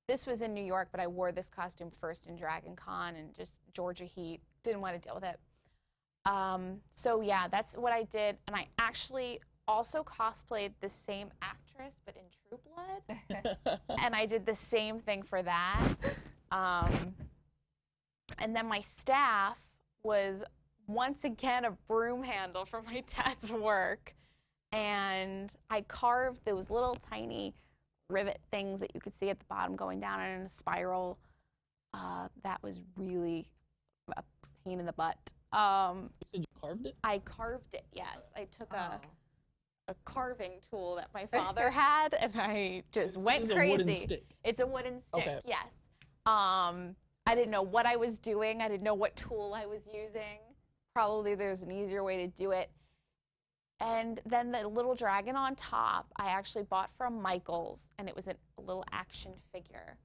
this was in New York, but I wore this costume first in Dragon Con and just Georgia heat. Didn't want to deal with it. So yeah, that's what I did. And I actually also cosplayed the same actress, but in True Blood. And I did the same thing for that. And then my staff was once again a broom handle from my dad's work. And I carved those little tiny rivet things that you could see at the bottom going down in a spiral. That was really a pain in the butt. You said you carved it? I carved it, yes. I took a carving tool that my father had, and I just went crazy. It's a wooden stick. It's a wooden stick, Okay. yes. I didn't know what I was doing. I didn't know what tool I was using. Probably there's an easier way to do it. And then the little dragon on top, I actually bought from Michael's, and it was a little action figure.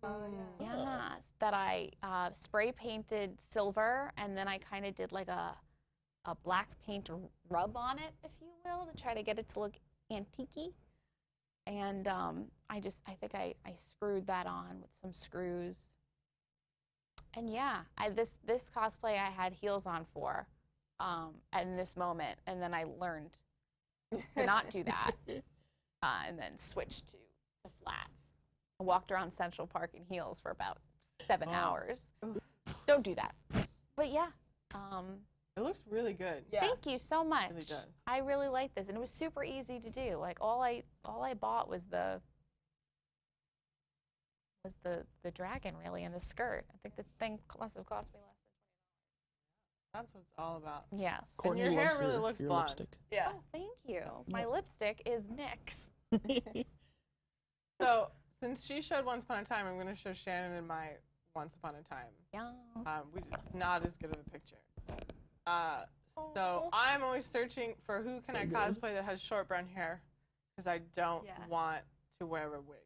Oh, yeah. Yes, that I spray painted silver, and then I kind of did like a black paint rub on it, if you will, to try to get it to look antique-y. And I think I screwed that on with some screws. And yeah, this cosplay I had heels on for in this moment, and then I learned to not do that, and then switched to flats. I walked around Central Park in heels for about 7 hours. Don't do that. But yeah. It looks really good. Yeah. Thank you so much. It really does. I really like this, and it was super easy to do. Like all I bought was the dragon really and the skirt. I think this thing must have cost me less than That's what it's all about. $20. Yes. Courtney your hair loves really looks your blonde. lipstick. Yeah. Oh, thank you. My lipstick is NYX. So since she showed Once Upon a Time, I'm going to show Shannon and my Once Upon a Time. Yeah. We not as good of a picture. So I'm always searching for who can I cosplay that has short brown hair, because I don't want to wear a wig.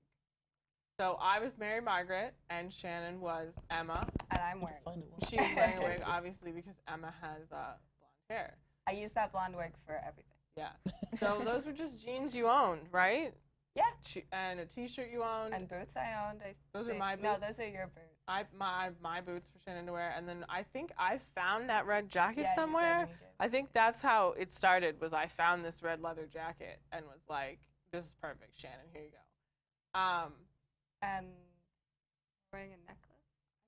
So I was Mary Margaret, and Shannon was Emma. And I'm wearing She was wearing a wig, obviously, because Emma has blonde hair. I use that blonde wig for everything. Yeah. So those were just jeans you owned, right? Yeah. And a T-shirt you owned. And boots I owned. Those are my boots? No, those are your boots. My boots for Shannon to wear, and then I think I found that red jacket Yeah, somewhere. you did. I think that's how it started. Was I found this red leather jacket and was like, "This is perfect, Shannon. Here you go." And wearing a necklace.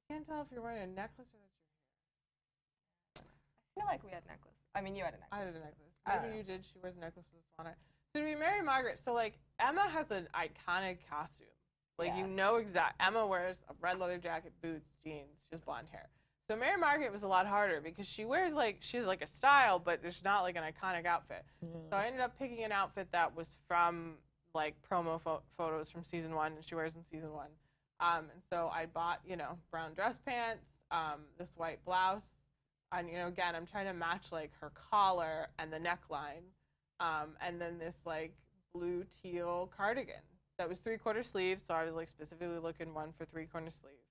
I can't tell if you're wearing a necklace or that's your hair. I feel like we had a necklace. I mean, you had a necklace. I had a necklace. I don't Maybe know. you did. She wears a necklace with a swan eye. So to be Mary Margaret, so like Emma has an iconic costume. Like Yeah. you know Emma wears a red leather jacket, boots, jeans, she has blonde hair. So Mary Margaret was a lot harder because she wears she's like a style, but there's not like an iconic outfit. So I ended up picking an outfit that was from like promo photos from season 1, and she wears in season 1. And so I bought, brown dress pants, this white blouse, and again, I'm trying to match like her collar and the neckline, and then this like blue teal cardigan that was 3/4 sleeve. So I was like specifically looking one for 3/4 sleeve.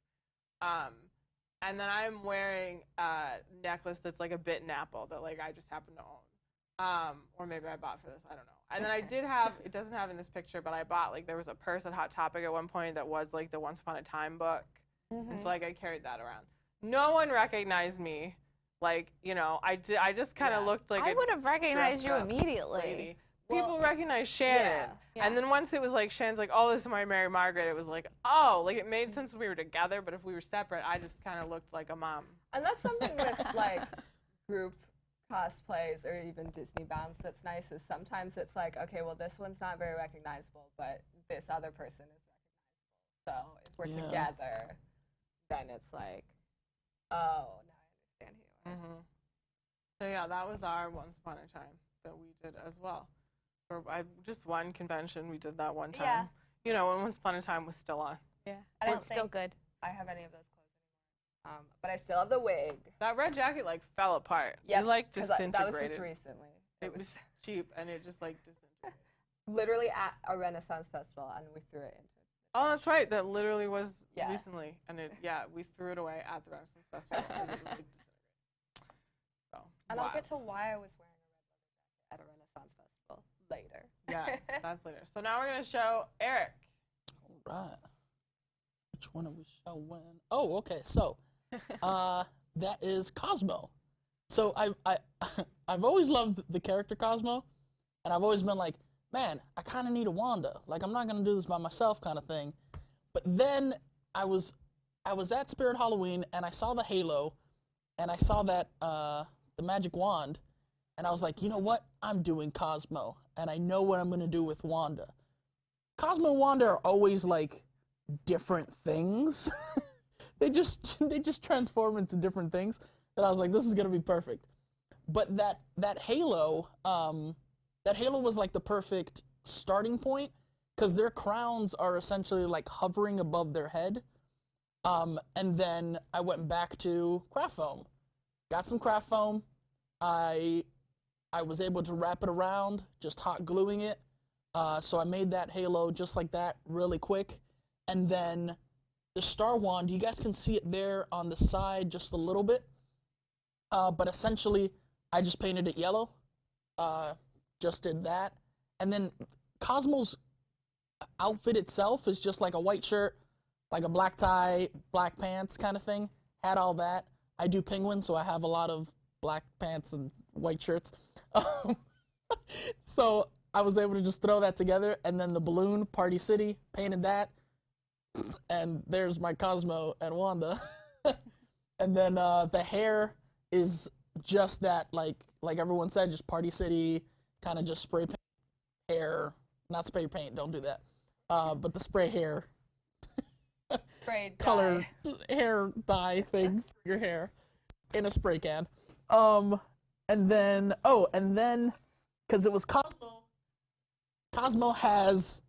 And then I'm wearing a necklace that's like a bitten apple that like I just happen to own. Or maybe I bought for this, I don't know. And then I did have, it doesn't have in this picture, but I bought like, there was a purse at Hot Topic at one point that was like the Once Upon a Time book. And so like I carried that around. No one recognized me. Like, you know, I just kind of looked like I would have recognized you dressed up immediately. lady. People recognize Shannen. Yeah. And then once it was like, Shannon's like, oh, this is my Mary Margaret, it was like, oh, like it made sense when we were together, but if we were separate, I just kind of looked like a mom. And that's something with like group cosplays or even Disneybounds that's nice is sometimes it's like, okay, well, this one's not very recognizable, but this other person is recognizable. So if we're together, then it's like, oh, now I understand who you are. So yeah, that was our Once Upon a Time that we did as well. For just one convention, we did that one time. Yeah. You know, when Once Upon a Time was still on. Yeah. I don't It's still think good. I have any of those clothes anymore. But I still have the wig. That red jacket like fell apart. Yeah, it like disintegrated. that was just recently. It was cheap and it just like disintegrated. Literally at a Renaissance festival, and we threw it into it. Oh, that's right. That literally was recently, and we threw it away at the Renaissance Festival because it was like disintegrated. So, and I'll get to why I was wearing a red leather jacket at a Renaissance festival later. Yeah, that's later. So now we're gonna show Eric. All right. Which one are we showing? Oh, okay. So, that is Cosmo. So I've always loved the character Cosmo, and I've always been like, man, I kind of need a Wanda. Like, I'm not gonna do this by myself, kind of thing. But then I was at Spirit Halloween, and I saw the halo, and I saw that the magic wand, and I was like, you know what? I'm doing Cosmo, and I know what I'm gonna do with Wanda. Cosmo and Wanda are always like different things. they just transform into different things. And I was like, this is gonna be perfect. But that halo, that halo was like the perfect starting point because their crowns are essentially like hovering above their head. And then I went back to craft foam, got some craft foam. I was able to wrap it around, just hot gluing it. So I made that halo just like that really quick. And then the star wand, you guys can see it there on the side just a little bit. But essentially, I just painted it yellow. Just did that. And then Cosmo's outfit itself is just like a white shirt, like a black tie, black pants kind of thing. Had all that. I do penguin, so I have a lot of black pants and white shirts. So I was able to just throw that together. And then the balloon, Party City, painted that. And there's my Cosmo and Wanda. And then the hair is just that, like everyone said, just Party City, kind of just spray paint hair. Not spray paint, don't do that. But the spray hair. Spray color hair dye thing for your hair in a spray can. And then, because it was Cosmo has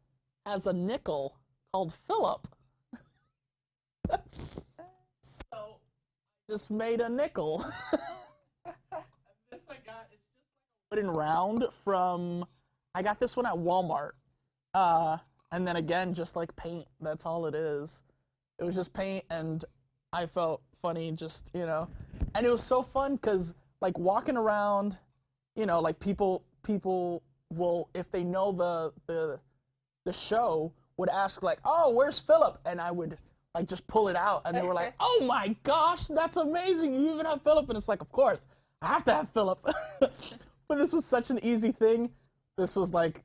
a nickel called Philip. So just made a nickel. This I got is just like a wooden round from, I got this one at Walmart. And then again, just like paint, that's all it is. It was just paint, and I felt funny just, and it was so fun because like walking around, like people will, if they know the show, would ask like, oh, where's Philip? And I would like just pull it out, and they were like, oh my gosh, that's amazing, you even have Philip. And it's like, of course, I have to have Philip. But this was such an easy thing. This was like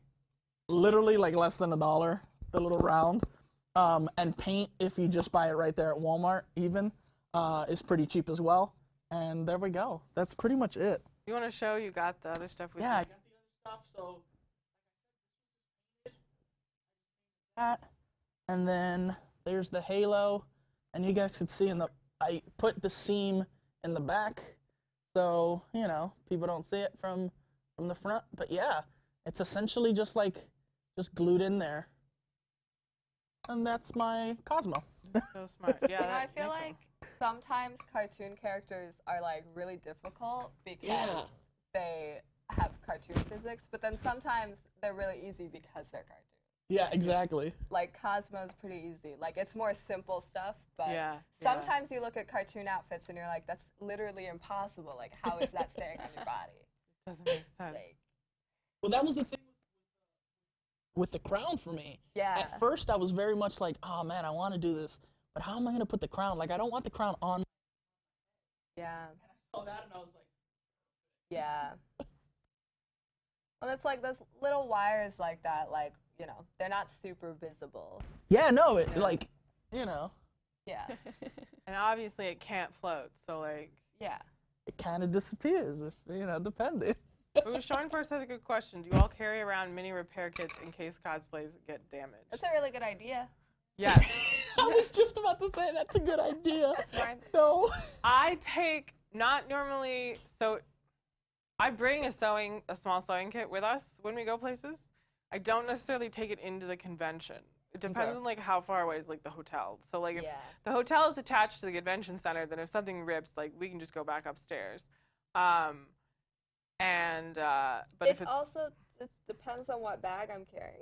literally like less than $1, the little round. And paint, if you just buy it right there at Walmart even, is pretty cheap as well. And there we go. That's pretty much it. You want to show you got the other stuff with Yeah, you? I got the other stuff, so that, and then there's the halo, and you guys could see I put the seam in the back, so, people don't see it from the front, but yeah, it's essentially just glued in there. And that's my Cosmo. So smart. Yeah. I feel like sometimes cartoon characters are like really difficult because they have cartoon physics, but then sometimes they're really easy because they're cartoons. Yeah, exactly. Like Cosmo's pretty easy. Like it's more simple stuff, but Yeah, sometimes you look at cartoon outfits and you're like, that's literally impossible. Like how is that staying on your body? Doesn't make sense. Like, Well, that was the thing with the crown for me. yeah. At first, I was very much like, oh man, I want to do this, but how am I gonna put the crown? Like, I don't want the crown on. Yeah. And I saw that and I was like, Yeah. And it's like those little wires like that, like, you know, they're not super visible. yeah, no, it like, you know, Yeah. And obviously it can't float, so like. Yeah. it kind of disappears if depending. Ooh, Sean first has a good question. Do you all carry around mini repair kits in case cosplays get damaged? That's a really good idea. Yes. I was just about to say that's a good idea. Smart. No. I take, not normally, so I bring a small sewing kit with us when we go places. I don't necessarily take it into the convention. It depends Okay. on like how far away is like the hotel. So like if Yeah. the hotel is attached to the convention center, then if something rips, like we can just go back upstairs. But if it's also just depends on what bag I'm carrying.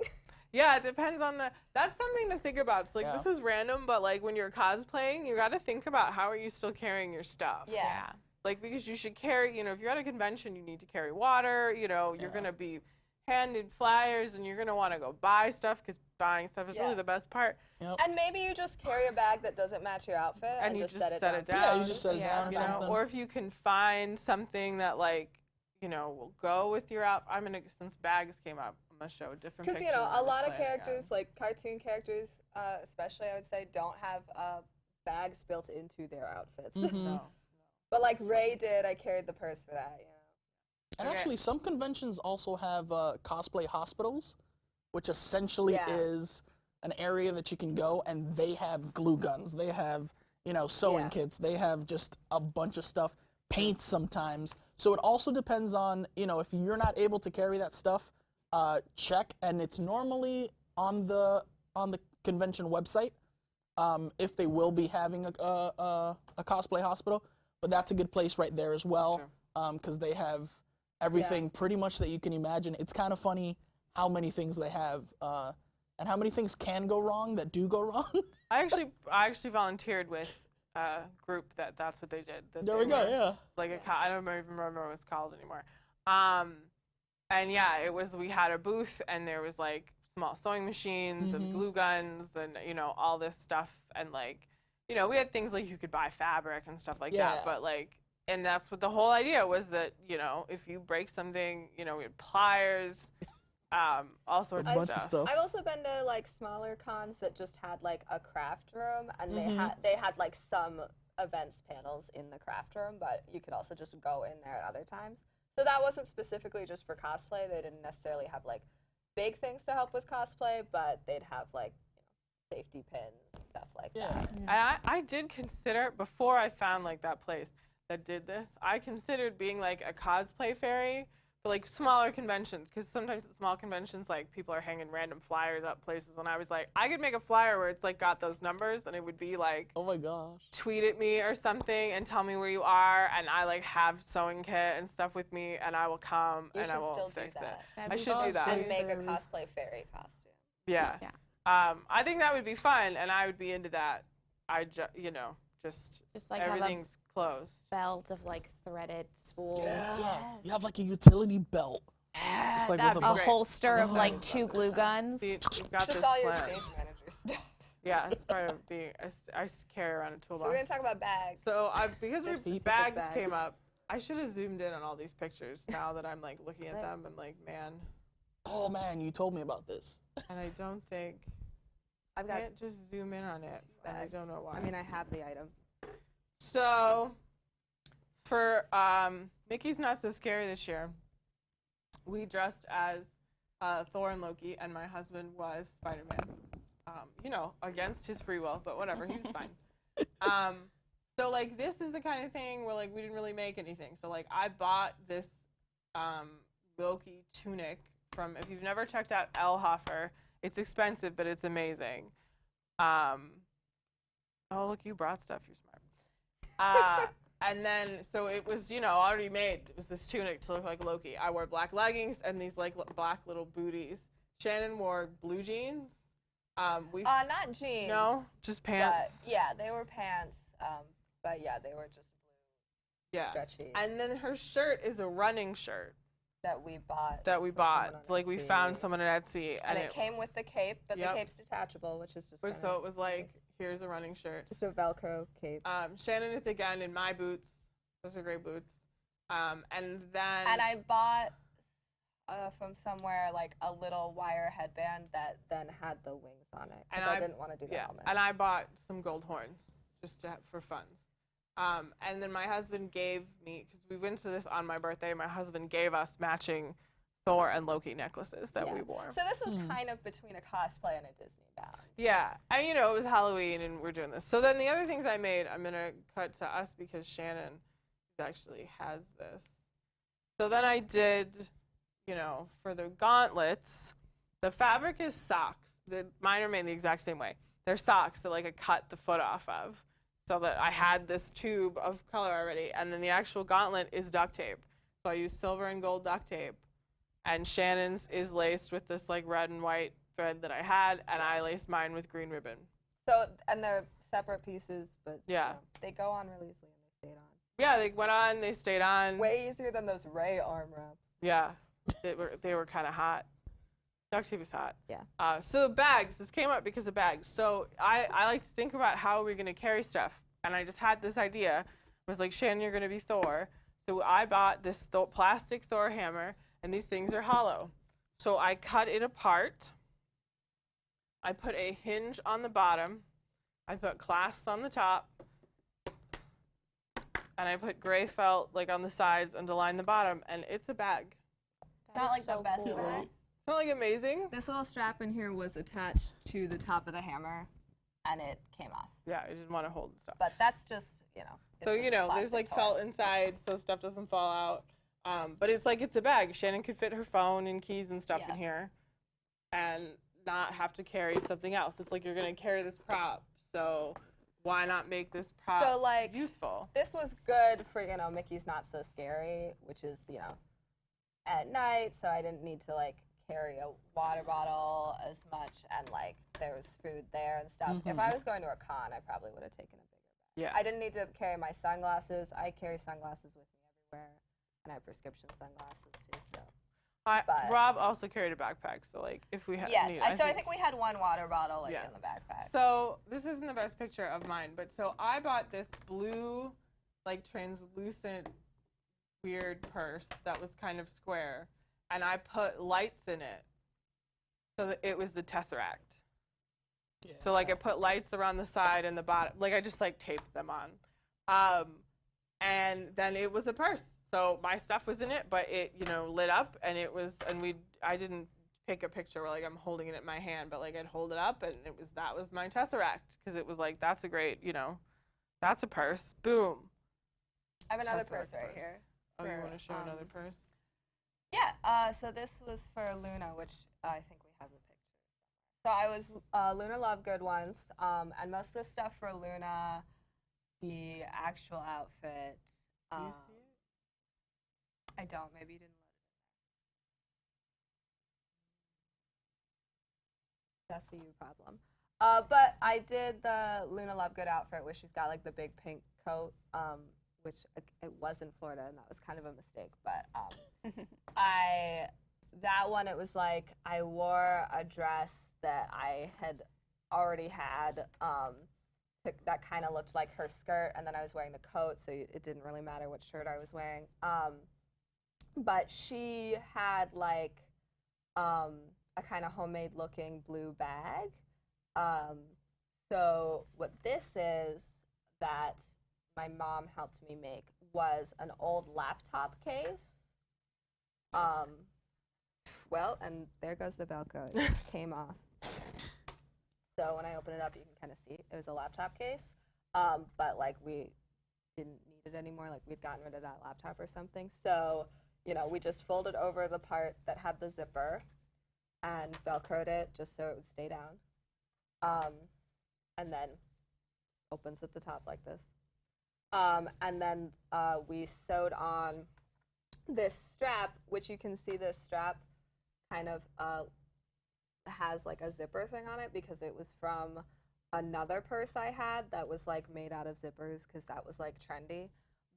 yeah, it depends on that's something to think about. So like Yeah. this is random, but like when you're cosplaying, you got to think about how are you still carrying your stuff. Yeah. Like because you should carry, if you're at a convention, you need to carry water, you're Yeah. going to be handed flyers and you're going to want to go buy stuff because buying stuff is really Yeah. the best part. And maybe you just carry a bag that doesn't match your outfit And you just just set set it it down. down. Yeah, you just set it down or something. Or if you can find something that like, will go with your outfit. Since bags came up, I'm going to show different Because, pictures. a of lot of displaying characters, like cartoon characters, especially I would say, don't have bags built into their outfits. No. But like Ray did, I carried the purse for that, And Okay. actually, some conventions also have cosplay hospitals, which essentially Yeah. is an area that you can go and they have glue guns, they have sewing Yeah. kits, they have just a bunch of stuff, paint sometimes. So it also depends on if you're not able to carry that stuff, check, and it's normally on the convention website if they will be having a cosplay hospital. But that's a good place right there as well because they have everything pretty much that you can imagine. It's kind of funny how many things they have and how many things can go wrong that do go wrong. I actually volunteered with a group that's what they did. There we go, yeah. Like I don't even remember what it's called anymore. And yeah, we had a booth and there was like small sewing machines and glue guns and all this stuff and like we had things like you could buy fabric and stuff like that, but like and that's what the whole idea was that if you break something we had pliers, all sorts A of bunch of stuff. I've also been to like smaller cons that just had like a craft room and they had like some events panels in the craft room, but you could also just go in there at other times. So that wasn't specifically just for cosplay. They didn't necessarily have like big things to help with cosplay, but they'd have like safety pins, stuff like that. I did consider before I found like that place that did this. I considered being like a cosplay fairy for like smaller conventions because sometimes at small conventions like people are hanging random flyers up places, and I was like, I could make a flyer where it's like got those numbers, and it would be like, Oh my gosh. tweet at me or something and tell me where you are, and I like have sewing kit and stuff with me, and I will come You and I should will still fix do it. that. That'd I be should do fun. that. And make a Fairy. cosplay fairy costume. Yeah. Yeah. I think that would be fun, and I would be into that. Just Just like have a everything's closed. belt of like threaded spools. Yeah. You have like a utility belt. Just like That'd with be A great. holster of like Oh. 2 glue guns. See, you've got Just this all your plan. stage manager stuff. Yeah, it's part of being. I carry around a toolbox. So we're gonna talk about bags. So because Just we keep it bags bags. came up, I should have zoomed in on all these pictures now that I'm like looking at them and like, man, Oh man, you told me about this. and I don't think I've I got. can't just zoom in on it, and I bags. don't know why. I mean, I have the item. So for Mickey's Not So Scary this year, we dressed as Thor and Loki, and my husband was Spider-Man. Against his free will, but whatever, he was fine. So like this is the kind of thing where like we didn't really make anything. So like I bought this Loki tunic from, if you've never checked out Elhofer, it's expensive, but it's amazing. Oh look, you brought stuff, you're smart. And then, so it was, already made. It was this tunic to look like Loki. I wore black leggings and these like black little booties Shannen wore blue jeans. We Not jeans. no, just pants. But, yeah, they were pants. But yeah, they were just blue, stretchy. And then her shirt is a running shirt that we bought. Like we found someone at Etsy, and it came with the cape, but the cape's detachable, which is just. So it was like, here's a running shirt. Just a Velcro cape. Shannen is again in my boots. Those are great boots. And then. And I bought from somewhere like a little wire headband that then had the wings on it because I didn't want to do the helmet. And I bought some gold horns just for funds. And then my husband gave me, because we went to this on my birthday, my husband gave us matching Thor and Loki necklaces that we wore. So this was kind of between a cosplay and a Disneybound. Yeah, and you know, it was Halloween and we're doing this. So then the other things I made, I'm gonna cut to us because Shannen actually has this. So then I did, you know, for the gauntlets, the fabric is socks. Mine are made the exact same way. They're socks that like I cut the foot off of, so that I had this tube of color already. And then the actual gauntlet is duct tape. So I use silver and gold duct tape. And Shannen's is laced with this like red and white thread that I had, and I laced mine with green ribbon. So, and they're separate pieces, but yeah, you know, they go on really easily and they stayed on. Yeah, they went on, they stayed on. Way easier than those Ray arm wraps. Yeah, they were kind of hot. Duct tape is hot. Yeah. So bags, this came up because of bags. So I like to think about how we're gonna carry stuff. And I just had this idea. I was like, Shannen, you're gonna be Thor. So I bought this plastic Thor hammer, and these things are hollow. So I cut it apart. I put a hinge on the bottom. I put clasps on the top. And I put gray felt like on the sides and to line the bottom, and it's a bag. Not like the best bag. It's not like amazing. This little strap in here was attached to the top of the hammer, and it came off. Yeah, I didn't want to hold the stuff. But that's just, you know. So, you know, there's like felt inside so stuff doesn't fall out. But it's like it's a bag. Shannen could fit her phone and keys and stuff in here and not have to carry something else. It's like you're going to carry this prop. So why not make this prop useful? This was good for, you know, Mickey's Not So Scary, which is, you know, at night. So I didn't need to, like, carry a water bottle as much, and, like, there was food there and stuff. If I was going to a con, I probably would have taken a bigger bag. Yeah. I didn't need to carry my sunglasses. I carry sunglasses with me everywhere, and I have prescription sunglasses, too, so. Rob also carried a backpack, so like if we had I think we had one water bottle in the backpack. So this isn't the best picture of mine, but so I bought this blue, like translucent, weird purse that was kind of square, and I put lights in it, so that it was the Tesseract. Yeah. So like I put lights around the side and the bottom, like I just like taped them on, and then it was a purse. So my stuff was in it, but it, you know, lit up, and it was, and I didn't take a picture where like I'm holding it in my hand, but like I'd hold it up, and that was my Tesseract, because it was like, that's a great, you know, that's a purse. Boom. I have another purse right here. Oh, you want to show another purse? Yeah. So this was for Luna, which I think we have the picture. So I was Luna Lovegood once, and most of the stuff for Luna, the actual outfit. Do you see it? I don't. Maybe you didn't let it in there. That's the you problem. But I did the Luna Lovegood outfit where she's got like the big pink coat, which it was in Florida, and that was kind of a mistake. But that one, it was like I wore a dress that I had already had that kind of looked like her skirt, and then I was wearing the coat, so it didn't really matter what shirt I was wearing. But she had like a kind of homemade looking blue bag. So what this is that my mom helped me make was an old laptop case. Well, and there goes the Velcro. It came off. So when I open it up, you can kind of see it was a laptop case. But like we didn't need it anymore. Like we'd gotten rid of that laptop or something. So, you know, we just folded over the part that had the zipper and Velcroed it just so it would stay down. And then opens at the top like this. And then we sewed on this strap, which you can see this strap kind of has like a zipper thing on it because it was from another purse I had that was like made out of zippers because that was like trendy.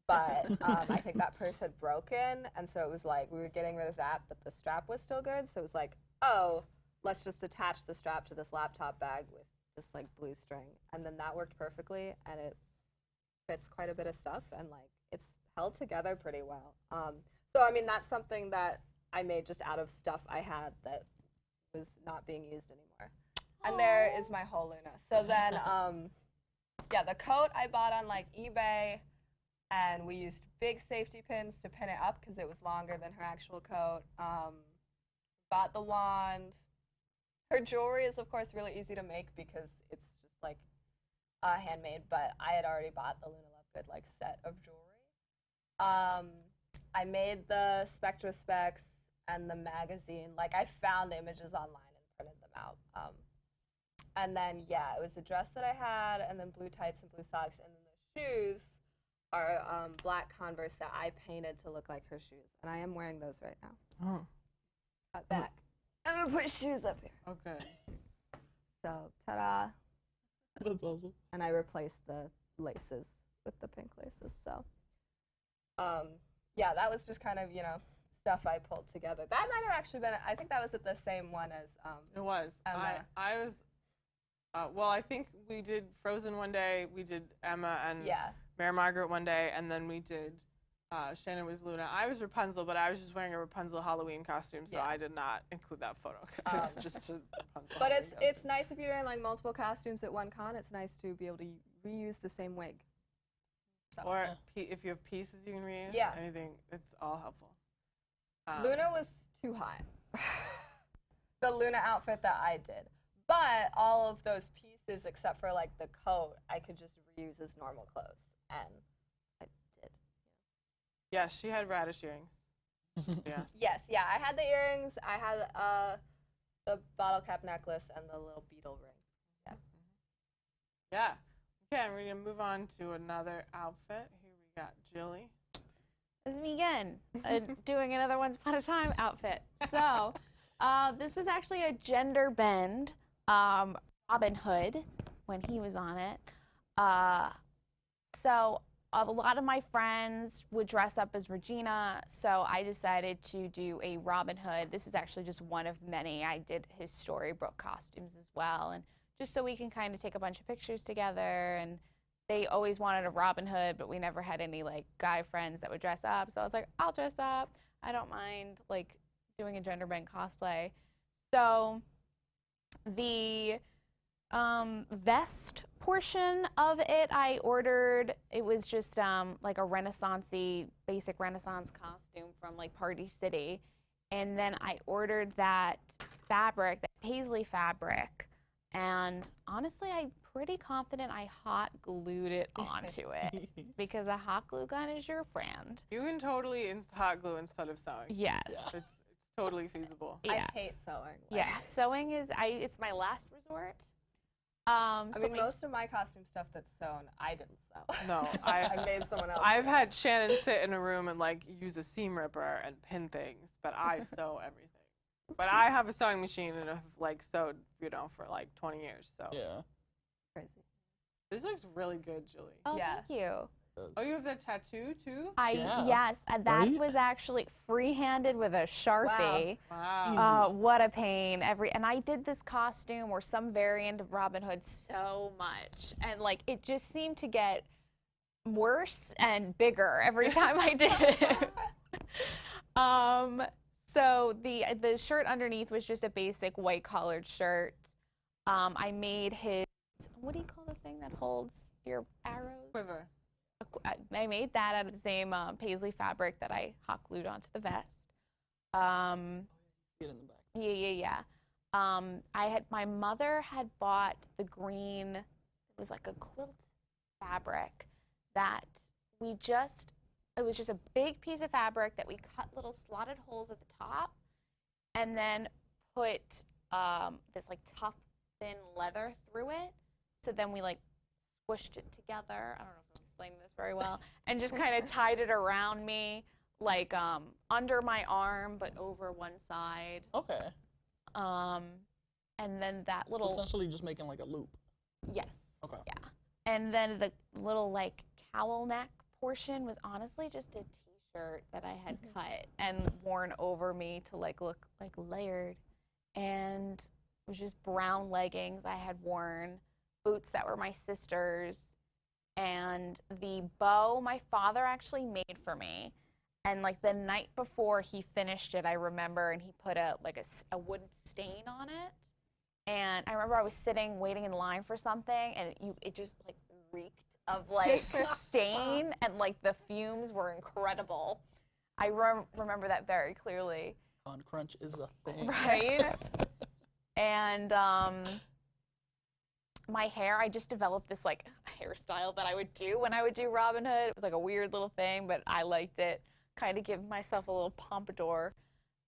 But I think that purse had broken, and so it was like we were getting rid of that, but the strap was still good. So it was like, oh, let's just attach the strap to this laptop bag with just like blue string, and then that worked perfectly, and it fits quite a bit of stuff, and like it's held together pretty well. So I mean that's something that I made just out of stuff I had that was not being used anymore. And there is my whole Luna. So then, yeah, the coat I bought on like eBay, and we used big safety pins to pin it up because it was longer than her actual coat. Bought the wand. Her jewelry is, of course, really easy to make because it's just like handmade, but I had already bought the Luna Lovegood like set of jewelry. I made the Spectra specs and the magazine. Like I found images online and printed them out. And then, yeah, it was the dress that I had, and then blue tights and blue socks, and then the shoes are black Converse that I painted to look like her shoes, and I am wearing those right now. Oh. Cut back. I'm gonna put shoes up here. Okay. So, ta-da. That's awesome. And I replaced the laces with the pink laces. So, yeah, that was just kind of, you know, stuff I pulled together. That might have actually been, I think that was at the same one as It was. Emma. I was. Well, I think we did Frozen one day. We did Emma and Mary Margaret one day, and then we did Shannen was Luna. I was Rapunzel, but I was just wearing a Rapunzel Halloween costume, so I did not include that photo because it's just a Rapunzel. But Halloween it's nice if you're doing like multiple costumes at one con. It's nice to be able to reuse the same wig. So. Or if you have pieces you can reuse. Yeah. Anything, it's all helpful. Luna was too hot. The Luna outfit that I did. But all of those pieces, except for like the coat, I could just reuse as normal clothes, and I did. Yes, she had radish earrings. Yes. Yes, yeah, I had the earrings. I had the bottle cap necklace and the little beetle ring. Yeah. Yeah. Okay, we're gonna move on to another outfit. Here we got Jilly. This is me again, doing another Once Upon a Time outfit. So, this was actually a gender bend. Robin Hood when he was on it. So a lot of my friends would dress up as Regina, so I decided to do a Robin Hood. This is actually just one of many. I did his storybook costumes as well, and just so we can kind of take a bunch of pictures together. And they always wanted a Robin Hood, but we never had any like guy friends that would dress up, so I was like, I'll dress up. I don't mind like doing a gender bend cosplay. So the vest portion of it I ordered, it was just like a Renaissance-y, basic Renaissance costume from like Party City. And then I ordered that fabric, that paisley fabric. And honestly, I'm pretty confident I hot glued it onto it because a hot glue gun is your friend. You can totally hot glue instead of sewing. Yes. Yeah. It's totally feasible. Yeah. I hate sewing. Yeah, sewing is, it's my last resort. I mean, most of my costume stuff that's sewn, I didn't sew. No, I made someone else. I've had Shannen sit in a room and like use a seam ripper and pin things, but I sew everything. But I have a sewing machine and have like sewed, you know, for like 20 years. So Yeah. Crazy. This looks really good, Jilly. Oh, Yeah. thank you. Oh, you have that tattoo too? Yeah. Yes, that Right? was actually free-handed with a Sharpie. Wow. What a pain. And I did this costume or some variant of Robin Hood so much. And like, it just seemed to get worse and bigger every time I did it. So the shirt underneath was just a basic white collared shirt. I made his, what do you call the thing that holds your arrows? Quiver. I made that out of the same paisley fabric that I hot glued onto the vest. Get in the back. Yeah. My mother had bought the green, it was like a quilt fabric that it was just a big piece of fabric that we cut little slotted holes at the top and then put this like tough, thin leather through it. So then we like squished it together. I don't know if I'm explaining this very well. And just kind of tied it around me, like under my arm, but over one side. Okay. and then that So little essentially just making like a loop. yes, Okay. yeah, and then the little like cowl neck portion was honestly just a t-shirt that I had cut and worn over me to like look like layered, and it was just brown leggings I had worn, boots that were my sister's, and the bow my father actually made for me. And like the night before he finished it, I remember, and he put a wood stain on it. And I remember I was sitting waiting in line for something, and it just like reeked of like stain, and like the fumes were incredible. I remember that very clearly. Con crunch is a thing. Right? And my hair, I just developed this like hairstyle that I would do when I would do Robin Hood. It was like a weird little thing, but I liked it. Kind of give myself a little pompadour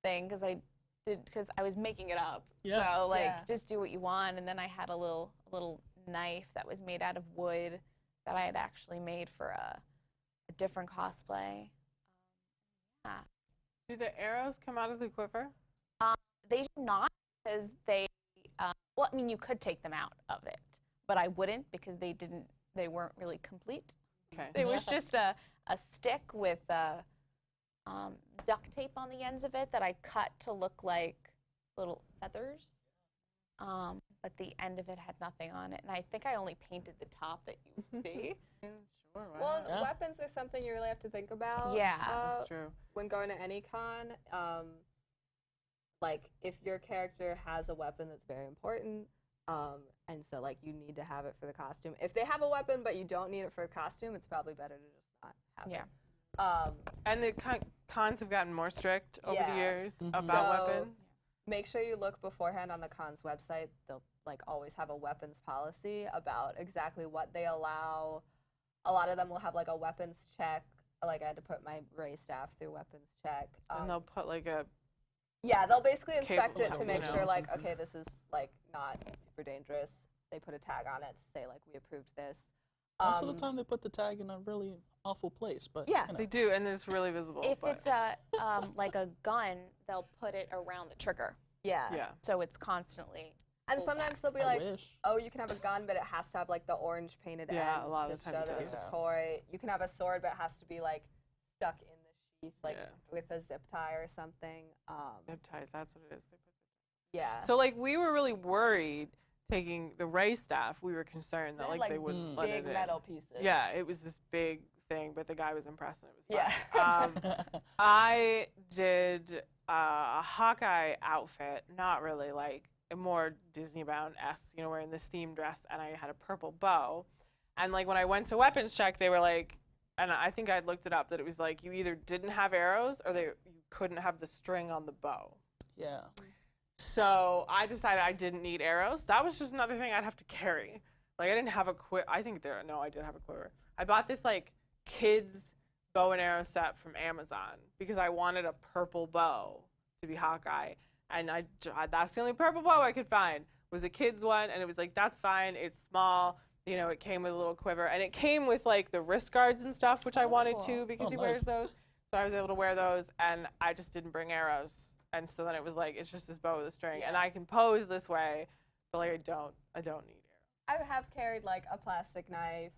thing because I was making it up. Yeah. So like just do what you want. And then I had a little knife that was made out of wood that I had actually made for a different cosplay. Yeah. Do the arrows come out of the quiver? They do not, because well, I mean, you could take them out of it, but I wouldn't because they weren't really complete. Okay. It was just a stick with duct tape on the ends of it that I cut to look like little feathers. But the end of it had nothing on it, and I think I only painted the top that you would see. Yeah, sure. Why Well, not? weapons are something you really have to think about. Yeah. That's true. When going to any con, like if your character has a weapon that's very important, and so like you need to have it for the costume. If they have a weapon but you don't need it for the costume, it's probably better to just not have it. And the cons have gotten more strict over the Yeah. years Mhm. about So- weapons. Make sure you look beforehand on the con's website. They'll like always have a weapons policy about exactly what they allow. A lot of them will have like a weapons check. Like I had to put my Ray staff through weapons check. And they'll put like a Yeah, they'll basically inspect Cable it to make towel sure or like, something. okay, this is like not super dangerous. They put a tag on it to say like we approved this. Most of the time they put the tag in a really awful place, but Yeah. you know. they do, and it's really visible. If but it's a like a gun, they'll put it around the trigger, Yeah. yeah, so it's constantly. And pulled sometimes back. they'll be I like, wish. oh, you can have a gun, but it has to have like the orange painted Yeah, end a lot of to the time show it that does. it's a toy. You can have a sword, but it has to be like stuck in the sheath, like Yeah. with a zip tie or something. zip ties. That's what it is. They put Yeah. So like we were really worried taking the Ray staff. We were concerned that They had, like they wouldn't let big it in. metal pieces. Yeah, it was this big thing, but the guy was impressed and it was Yeah. fun. I did a Hawkeye outfit, not really like a more Disneybound-esque, you know, wearing this theme dress, and I had a purple bow. And like when I went to weapons check, they were like, and I think I'd looked it up, that it was like you either didn't have arrows or you couldn't have the string on the bow. Yeah. So I decided I didn't need arrows. That was just another thing I'd have to carry. Like I didn't have a quiver. I did have a quiver. I bought this like kids bow and arrow set from Amazon because I wanted a purple bow to be Hawkeye, and that's the only purple bow I could find was a kid's one, and it was like that's fine. It's small. You know, it came with a little quiver, and it came with like the wrist guards and stuff, which I wanted cool. too because Oh, he nice. wears those. So I was able to wear those, and I just didn't bring arrows. And so then it was like it's just this bow with a string, and I can pose this way, but like I don't need arrows. I have carried like a plastic knife.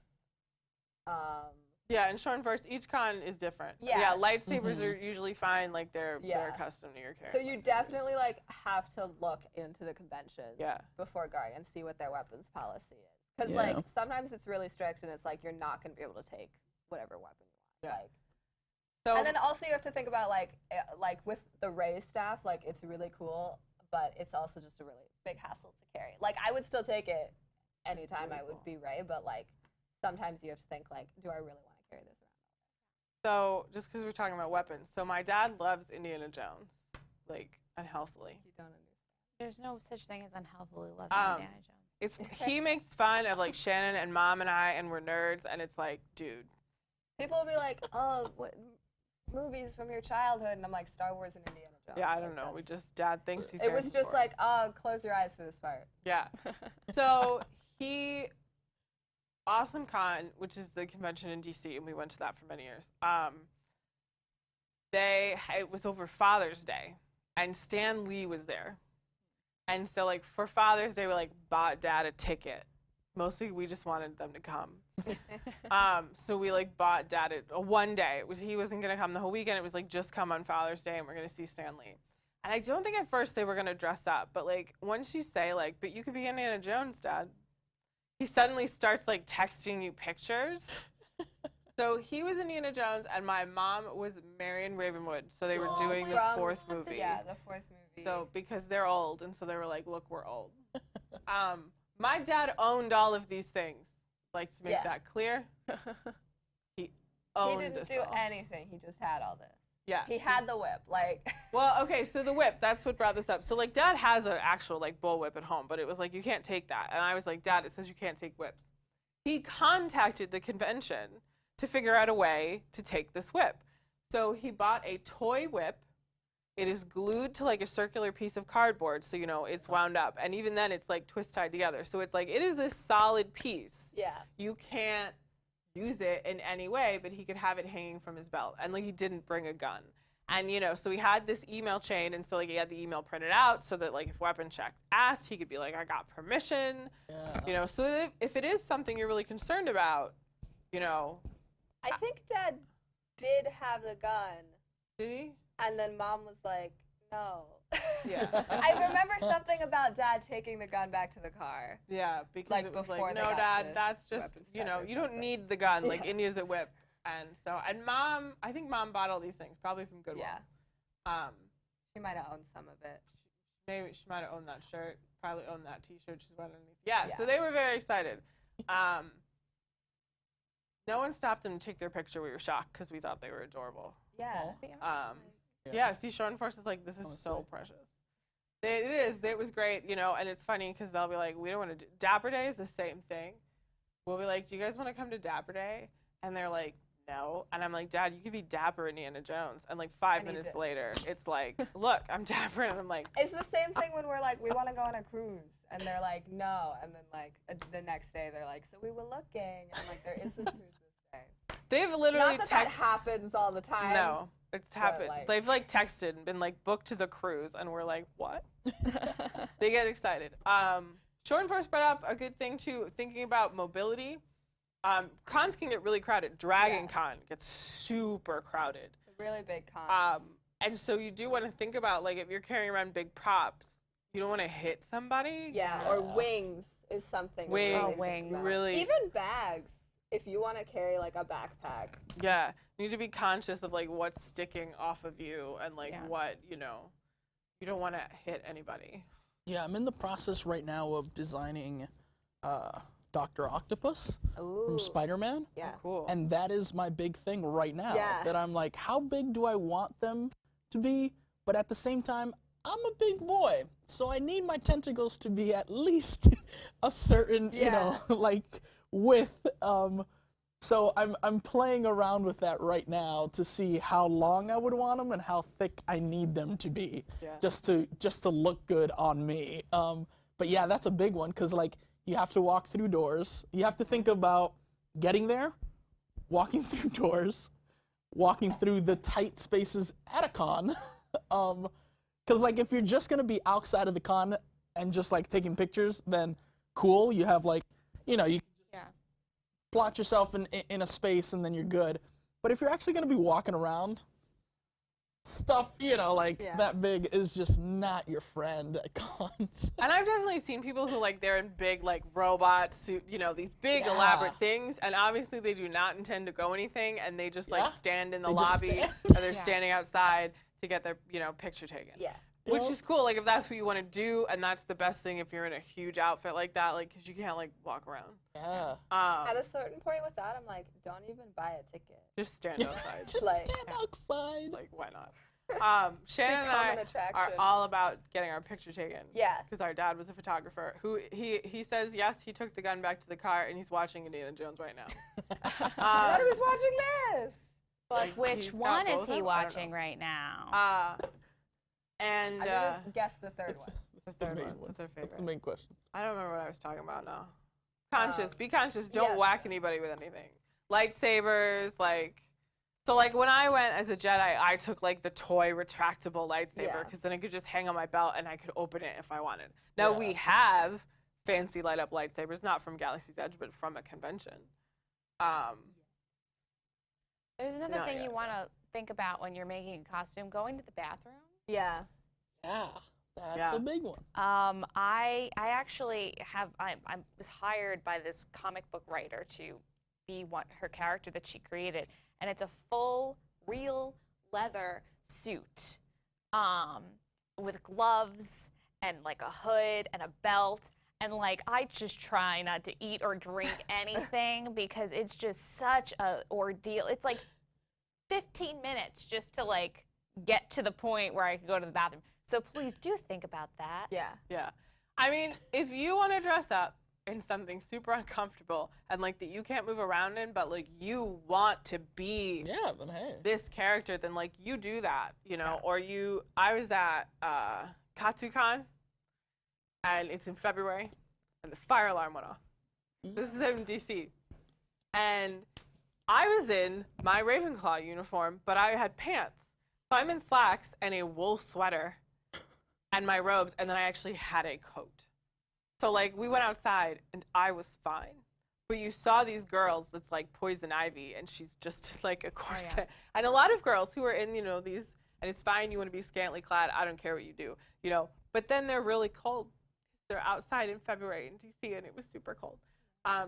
Yeah, and short and first, each con is different. Yeah. Lightsabers are usually fine, like they're Yeah. custom to your character. So you definitely like have to look into the convention Yeah. before going and see what their weapons policy is. Because Yeah. like sometimes it's really strict and it's like you're not going to be able to take whatever weapon you want. Yeah. Like, So and then also you have to think about like with the Ray staff, like it's really cool, but it's also just a really big hassle to carry. Like I would still take it anytime I would be Ray, but like sometimes you have to think like, do I really want to carry this around? So just because we're talking about weapons, so my dad loves Indiana Jones, like unhealthily. You don't understand. There's no such thing as unhealthily loving Um, Indiana Jones. He makes fun of like Shannen and Mom and I, and we're nerds, and it's like, dude, People will be like, oh, what movies from your childhood? And I'm like, Star Wars and Indiana Jones. yeah, I Like, don't know. that's- Dad thinks he's. It was Harrison just Ford. like, oh, close your eyes for this part. Yeah. So Awesome Con, which is the convention in DC, and we went to that for many years. It was over Father's Day, and Stan Lee was there, And so like for Father's Day, we like bought Dad a ticket. Mostly we just wanted them to come. So we like bought Dad a one day. He wasn't gonna come the whole weekend. It was like just come on Father's Day and we're gonna see Stan Lee. And I don't think at first they were gonna dress up, but like once you say like, but you could be Indiana Jones, Dad, he suddenly starts like texting you pictures. So he was Indiana Jones and my mom was Marion Ravenwood. So they were doing the fourth movie. Yeah, the fourth movie. So because they're old, and so they were like, look, we're old. My dad owned all of these things. Like to make that clear. He owned He didn't this do all. anything. He just had all this. Yeah. He had the whip. Like. Well, okay, so the whip, that's what brought this up. So like Dad has an actual like bull whip at home, but it was like, you can't take that. And I was like, Dad, it says you can't take whips. He contacted the convention to figure out a way to take this whip. So he bought a toy whip. It is glued to like a circular piece of cardboard, so you know it's wound up, and even then it's like twist tied together. So it's like it is this solid piece. Yeah. You can't use it in any way, but he could have it hanging from his belt, and like he didn't bring a gun, and you know, so he had this email chain, and so like he had the email printed out so that like if weapon check asked, he could be like, I got permission. Yeah. You know, so if it is something you're really concerned about, you know. I think Dad did have the gun. Did he? And then Mom was like, no. Yeah. I remember something about Dad taking the gun back to the car. Yeah, because Like it was before like, they no, got Dad, to that's just, weapons you check know, or you don't something. need the gun. Like, Yeah. India's a whip. And so, and Mom, I think Mom bought all these things, probably from Goodwill. Yeah. She might have owned some of it. Maybe she might have owned that shirt, probably owned that T-shirt she's wearing underneath. Yeah, Yeah. so they were very excited. No one stopped them to take their picture. We were shocked because we thought they were adorable. Yeah. Yeah, see, Shannen Force is like, this is so precious. It is. It was great, you know, and it's funny because they'll be like, we don't want to do. Dapper Day is the same thing. We'll be like, do you guys want to come to Dapper Day? And they're like, no. And I'm like, Dad, you could be Dapper Indiana Jones. And like 5 minutes later, it's like, look, I'm Dapper. And I'm like, It's the same thing when we're like, we want to go on a cruise. And they're like, no. And then like the next day, they're like, so we were looking. And like, there is this cruise this day. they've literally Not that happens all the time. No, it's happened. like- They've like texted and been like booked to the cruise, and we're like, what? They get excited. Shannen Force brought up a good thing too, thinking about mobility. Cons can get really crowded. Dragon Con gets super crowded. It's a really big con. And so you do want to think about, like, if you're carrying around big props, you don't want to hit somebody. Yeah, or wings is something. Wings. Oh, wings. Really. Even bags. If you want to carry like a backpack. Yeah. You need to be conscious of, like, what's sticking off of you and, like, what, you know, you don't want to hit anybody. Yeah, I'm in the process right now of designing Dr. Octopus from Spider-Man. Yeah. Oh, cool. And that is my big thing right now. Yeah. That I'm like, how big do I want them to be? But at the same time, I'm a big boy, so I need my tentacles to be at least a certain, you know, like width. So I'm playing around with that right now to see how long I would want them and how thick I need them to be, just to look good on me. But yeah, that's a big one because like you have to walk through doors. You have to think about getting there, walking through doors, walking through the tight spaces at a con. Because like if you're just gonna be outside of the con and just like taking pictures, then cool. You have like, you know, you plot yourself in a space and then you're good. But if you're actually gonna be walking around, stuff, you know, like that big is just not your friend at cons. And I've definitely seen people who, like, they're in big, like, robot suit, you know, these big elaborate things, and obviously they do not intend to go anything, and they just like stand in the lobby or they're standing outside to get their, you know, picture taken. Yeah. Which is cool, like, if that's what you want to do, and that's the best thing if you're in a huge outfit like that, like, because you can't, like, walk around. Yeah. At a certain point with that, I'm like, don't even buy a ticket. Just stand outside. Just like- stand outside. Like, why not? Shannon and Become I an attraction. are all about getting our picture taken. Yeah. Because our dad was a photographer who, he says, yes, he took the gun back to the car, and he's watching Indiana Jones right now. I thought he was watching this. But which he's got one both is of he them? I don't watching know. right now? And I'm gonna guess the third one. the the third main one. one. What's our favorite? That's the main question. I don't remember what I was talking about now. Conscious. Be conscious. Don't yes. whack anybody with anything. Lightsabers, like So like when I went as a Jedi, I took like the toy retractable lightsaber Yeah. because then it could just hang on my belt and I could open it if I wanted. Now Yeah. we have fancy light up lightsabers, not from Galaxy's Edge, but from a convention. There's another No, thing yeah, you want to think about when you're making a costume: going to the bathroom. Yeah. Yeah, that's Yeah. a big one. I actually have I was hired by this comic book writer to be her character that she created, and it's a full real leather suit, with gloves and like a hood and a belt. And like I just try not to eat or drink anything because it's just such a ordeal. It's like 15 minutes just to like get to the point where I could go to the bathroom. So please do think about that. Yeah. Yeah. I mean, if you want to dress up in something super uncomfortable and like that you can't move around in, but like you want to be Yeah, then hey. this character, then like you do that, you know, or I was at KatsuCon and it's in February and the fire alarm went off. This is in DC. And I was in my Ravenclaw uniform, but I had pants. So I'm in slacks and a wool sweater and my robes, and then I actually had a coat. So like we went outside and I was fine. But you saw these girls that's like Poison Ivy and she's just like a corset. yeah. And a lot of girls who are in, you know, these, and it's fine, you want to be scantily clad, I don't care what you do, you know. But then they're really cold. They're outside in February in DC and it was super cold.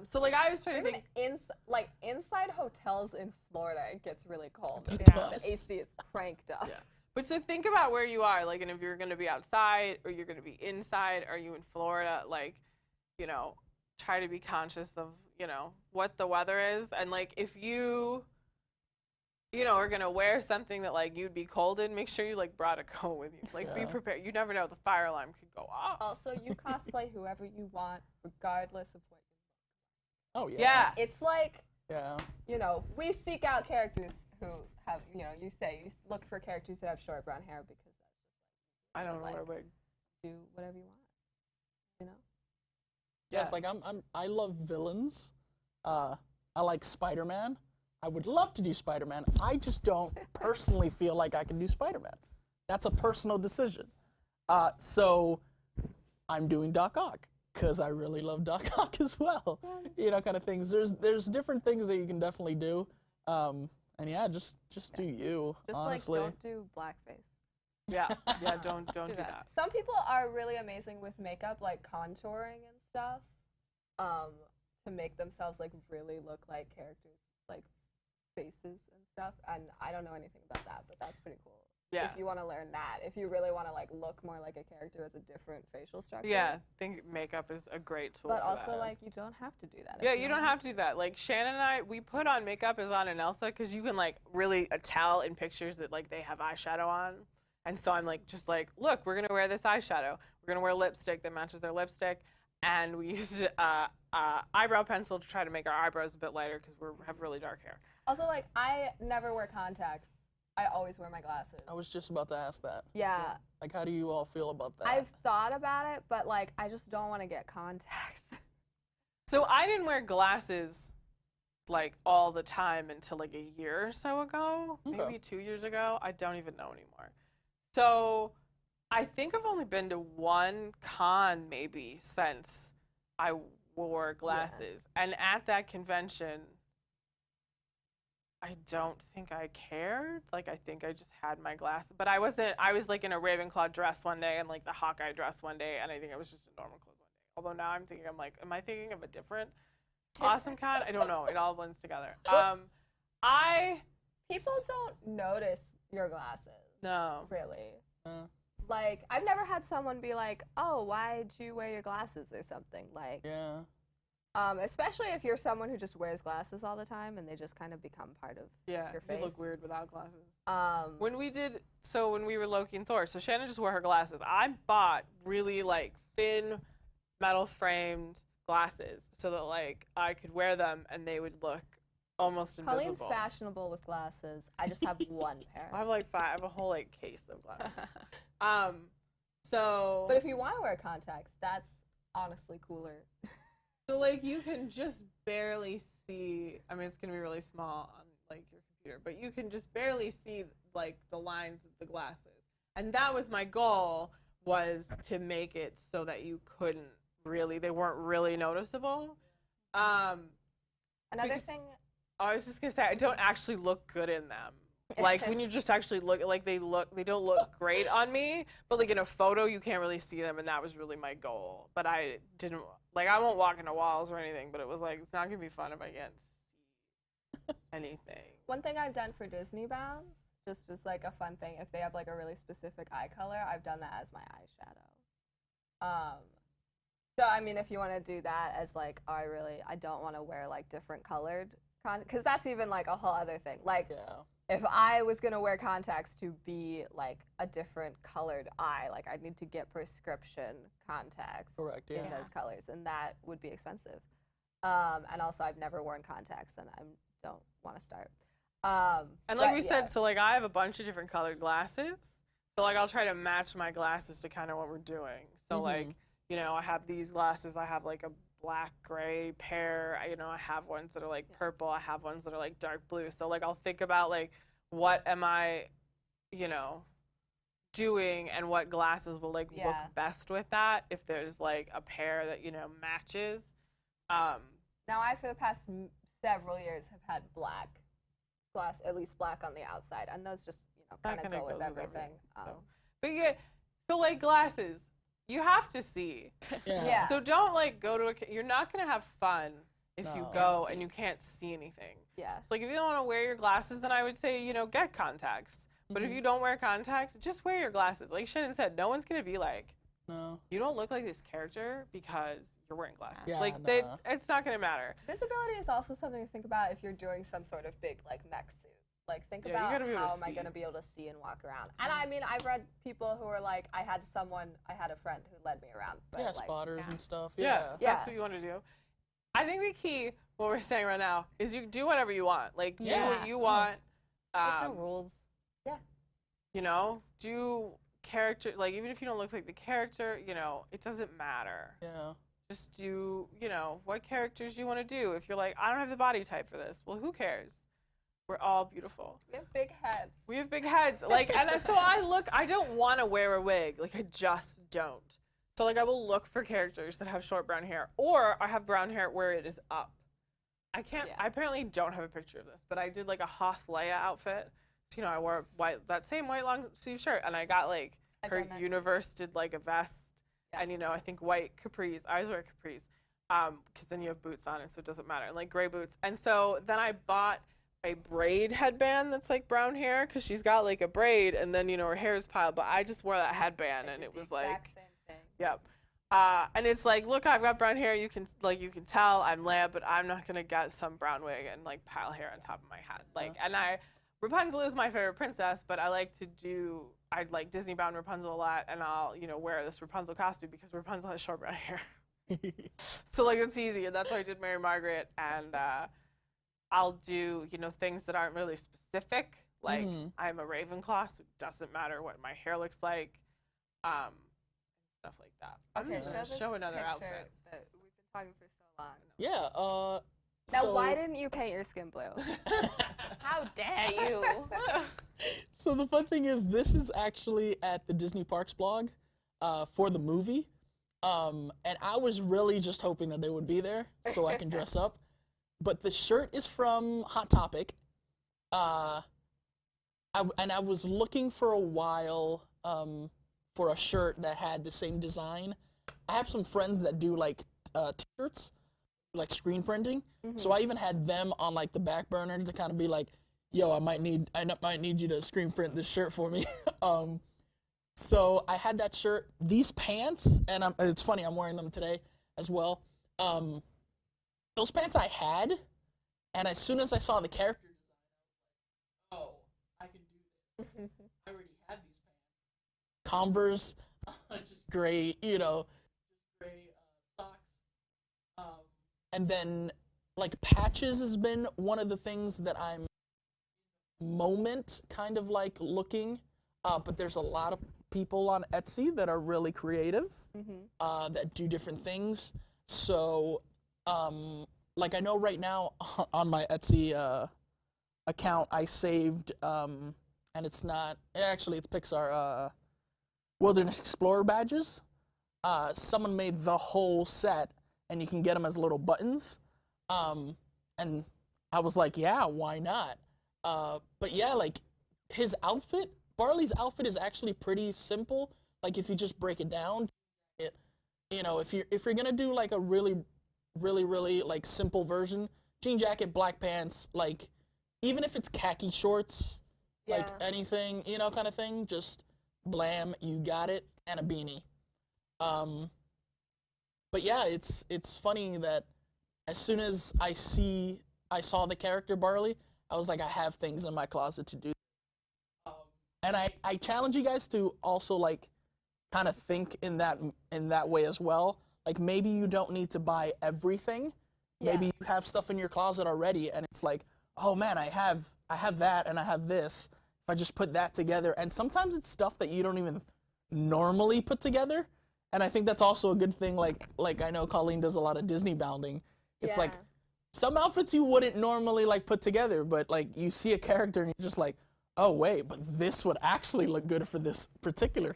So like I was trying to Even think. inside hotels in Florida, it gets really cold. It The does. AC is cranked up. Yeah. But so think about where you are, like, and if you're going to be outside or you're going to be inside, are you in Florida, like, you know, try to be conscious of, you know, what the weather is. And like, if you know, are going to wear something that like you'd be cold in, make sure you like brought a coat with you. Like be Yeah. prepared. You never know, the fire alarm could go off. Also, you cosplay whoever you want, regardless of what Oh yeah. Yeah. it's like. Yeah. You know, we seek out characters who have, you know, you look for characters who have short brown hair because that's just I don't know like- where wig. do whatever you want. You know? Yes, Yeah. like I love villains. I like Spider-Man. I would love to do Spider-Man. I just don't personally feel like I can do Spider-Man. That's a personal decision. So I'm doing Doc Ock because I really love Doc Ock as well. You know, kind of things. There's different things that you can definitely do. And yeah, just do you. Just honestly. like, don't do blackface. Yeah, don't do that. Some people are really amazing with makeup, like contouring and stuff, to make themselves like really look like characters, like faces and stuff. And I don't know anything about that, but that's pretty cool. Yeah. If you want to learn that, if you really want to like look more like a character with a different facial structure. Yeah, I think makeup is a great tool But for also, that. like, you don't have to do that. Yeah, you don't have to do that. Like Shannen and I, we put on makeup as on and Elsa because you can like really tell in pictures that like they have eyeshadow on. And so I'm like, just like, look, we're gonna wear this eyeshadow. We're gonna wear lipstick that matches their lipstick, and we used eyebrow pencil to try to make our eyebrows a bit lighter because we have really dark hair. Also, like, I never wear contacts. I always wear my glasses. I was just about to ask that. Yeah. Like, how do you all feel about that? I've thought about it, but like, I just don't want to get contacts. So I didn't wear glasses like all the time until like a year or so ago, Okay. maybe 2 years ago. I don't even know anymore. So I think I've only been to one con maybe since I wore glasses. And at that convention, I don't think I cared. Like, I think I just had my glasses. But I was like in a Ravenclaw dress one day and like the Hawkeye dress one day, and I think I was just in normal clothes one day. Although now I'm am I thinking of a different awesome con? I don't know. It all blends together. People don't notice your glasses. No. Really. Uh, Like, I've never had someone be like, "Oh, why'd you wear your glasses?" or something. Like, yeah. Especially if you're someone who just wears glasses all the time and they just kind of become part of Yeah, your you face. look weird without glasses. When When we were Loki and Thor, so Shannen just wore her glasses. I bought really like thin metal framed glasses so that like I could wear them and they would look almost invisible. Colleen's fashionable with glasses. I just have one pair. I have like five. I have a whole like case of glasses. So. But if you want to wear contacts, that's honestly cooler. So like you can just barely see. I mean, it's gonna be really small on like your computer, but you can just barely see like the lines of the glasses. And that was my goal, was to make it so that you couldn't really, they weren't really noticeable. Another thing, I was just gonna say, I don't actually look good in them. Like when you just actually look, like they don't look great on me, but like in a photo you can't really see them, and that was really my goal. But I didn't, like I won't walk into walls or anything, but it was like, it's not gonna be fun if I can't see anything. one thing I've done for Disneybound, just like a fun thing, if they have like a really specific eye color, I've done that as my eyeshadow. So I mean, if you want to do that as like, oh, I don't want to wear like different colored because that's even like a whole other thing. Like, if I was gonna wear contacts to be like a different colored eye, like I'd need to get prescription contacts in those colors, and that would be expensive. And also, I've never worn contacts, and I don't want to start. And like we said, so like I have a bunch of different colored glasses. So like I'll try to match my glasses to kind of what we're doing. So like, you know, I have these glasses. I have like a black gray pair. You know, I have ones that are like purple. I have ones that are like dark blue. So like I'll think about like, what am I, you know, doing, and what glasses will like look best with that if there's like a pair that, you know, matches. Now I, for the past several years, have had black glass, at least black on the outside, and those just, you know, kind of go with everything. But yeah, so like glasses, you have to see. So don't like go to you're not gonna have fun if you go and you can't see anything. So like if you don't want to wear your glasses, then I would say, you know, get contacts. But if you don't wear contacts, just wear your glasses. Like Shannen said, no one's gonna be like, you don't look like this character because you're wearing glasses. It's not gonna matter. Visibility is also something to think about if you're doing some sort of big like mech suit. Like think about how am I gonna be able to see and walk around. And I mean, I've read people who were like, I had a friend who led me around. But like, spotters and stuff. That's what you want to do. I think the key, what we're saying right now, is you do whatever you want. Like do what you want. There's no rules. You know, do character, like even if you don't look like the character, you know, it doesn't matter. Just do, you know, what characters you want to do. If you're like, I don't have the body type for this, well, who cares? We're all beautiful. We have big heads. We have big heads. Like, and so I don't want to wear a wig. Like, I just don't. So, like, I will look for characters that have short brown hair, or I have brown hair where it is up. I can't, I apparently don't have a picture of this, but I did like a Hoth Leia outfit. So, you know, I wore that same white long sleeve shirt, and I got like, her universe did like a vest, and, you know, I think white capris. I always wear capris, because then you have boots on it, so it doesn't matter, and like gray boots. And so then I bought a braid headband that's like brown hair, because she's got like a braid, and then, you know, her hair is piled, but I just wore that headband, and it was like, and it's like, look, I've got brown hair. You can tell I'm Leia, but I'm not gonna get some brown wig and like pile hair on top of my head. Like, and Rapunzel is my favorite princess, but I like Disneybound Rapunzel a lot, and I'll, you know, wear this Rapunzel costume because Rapunzel has short brown hair. So like it's easy, and that's why I did Mary Margaret, and I'll do, you know, things that aren't really specific. Like I'm a Ravenclaw, so it doesn't matter what my hair looks like. Stuff like that. Okay, show another outfit. That we've been talking for so long. Now, why didn't you paint your skin blue? How dare you? So the fun thing is, this is actually at the Disney Parks blog for the movie, and I was really just hoping that they would be there so I can dress up. But the shirt is from Hot Topic, and I was looking for a while for a shirt that had the same design. I have some friends that do like t-shirts, like screen printing. So I even had them on like the back burner to kind of be like, yo, I might need you to screen print this shirt for me. So I had that shirt, these pants, and it's funny, I'm wearing them today as well. Those pants I had, and as soon as I saw the character design, I was like, oh, I can do this. I already have these pants. Converse, just gray, you know, just gray socks. And then, like, patches has been one of the things that I'm kind of like looking, but there's a lot of people on Etsy that are really creative, that do different things. So, like, I know right now on my Etsy account I saved, and it's Pixar Wilderness Explorer badges. Someone made the whole set, and you can get them as little buttons. And I was like, yeah, why not? But yeah, like his outfit, Barley's outfit is actually pretty simple. Like if you just break it down, if you're gonna do like a really like simple version, jean jacket, black pants, like even if it's khaki shorts, like anything, kind of thing, just blam, you got it, and a beanie. But yeah, it's funny that as soon as I saw the character Barley, I was like, I have things in my closet to do. And I challenge you guys to also like kind of think in that way as well. Like maybe you don't need to buy everything. Yeah. Maybe you have stuff in your closet already, and it's like, oh man, I have that and I have this. If I just put that together, and sometimes it's stuff that you don't even normally put together. And I think that's also a good thing. Like I know Colleen does a lot of Disneybounding. It's like some outfits you wouldn't normally like put together, but like you see a character and you're just like, oh wait, but this would actually look good for this particular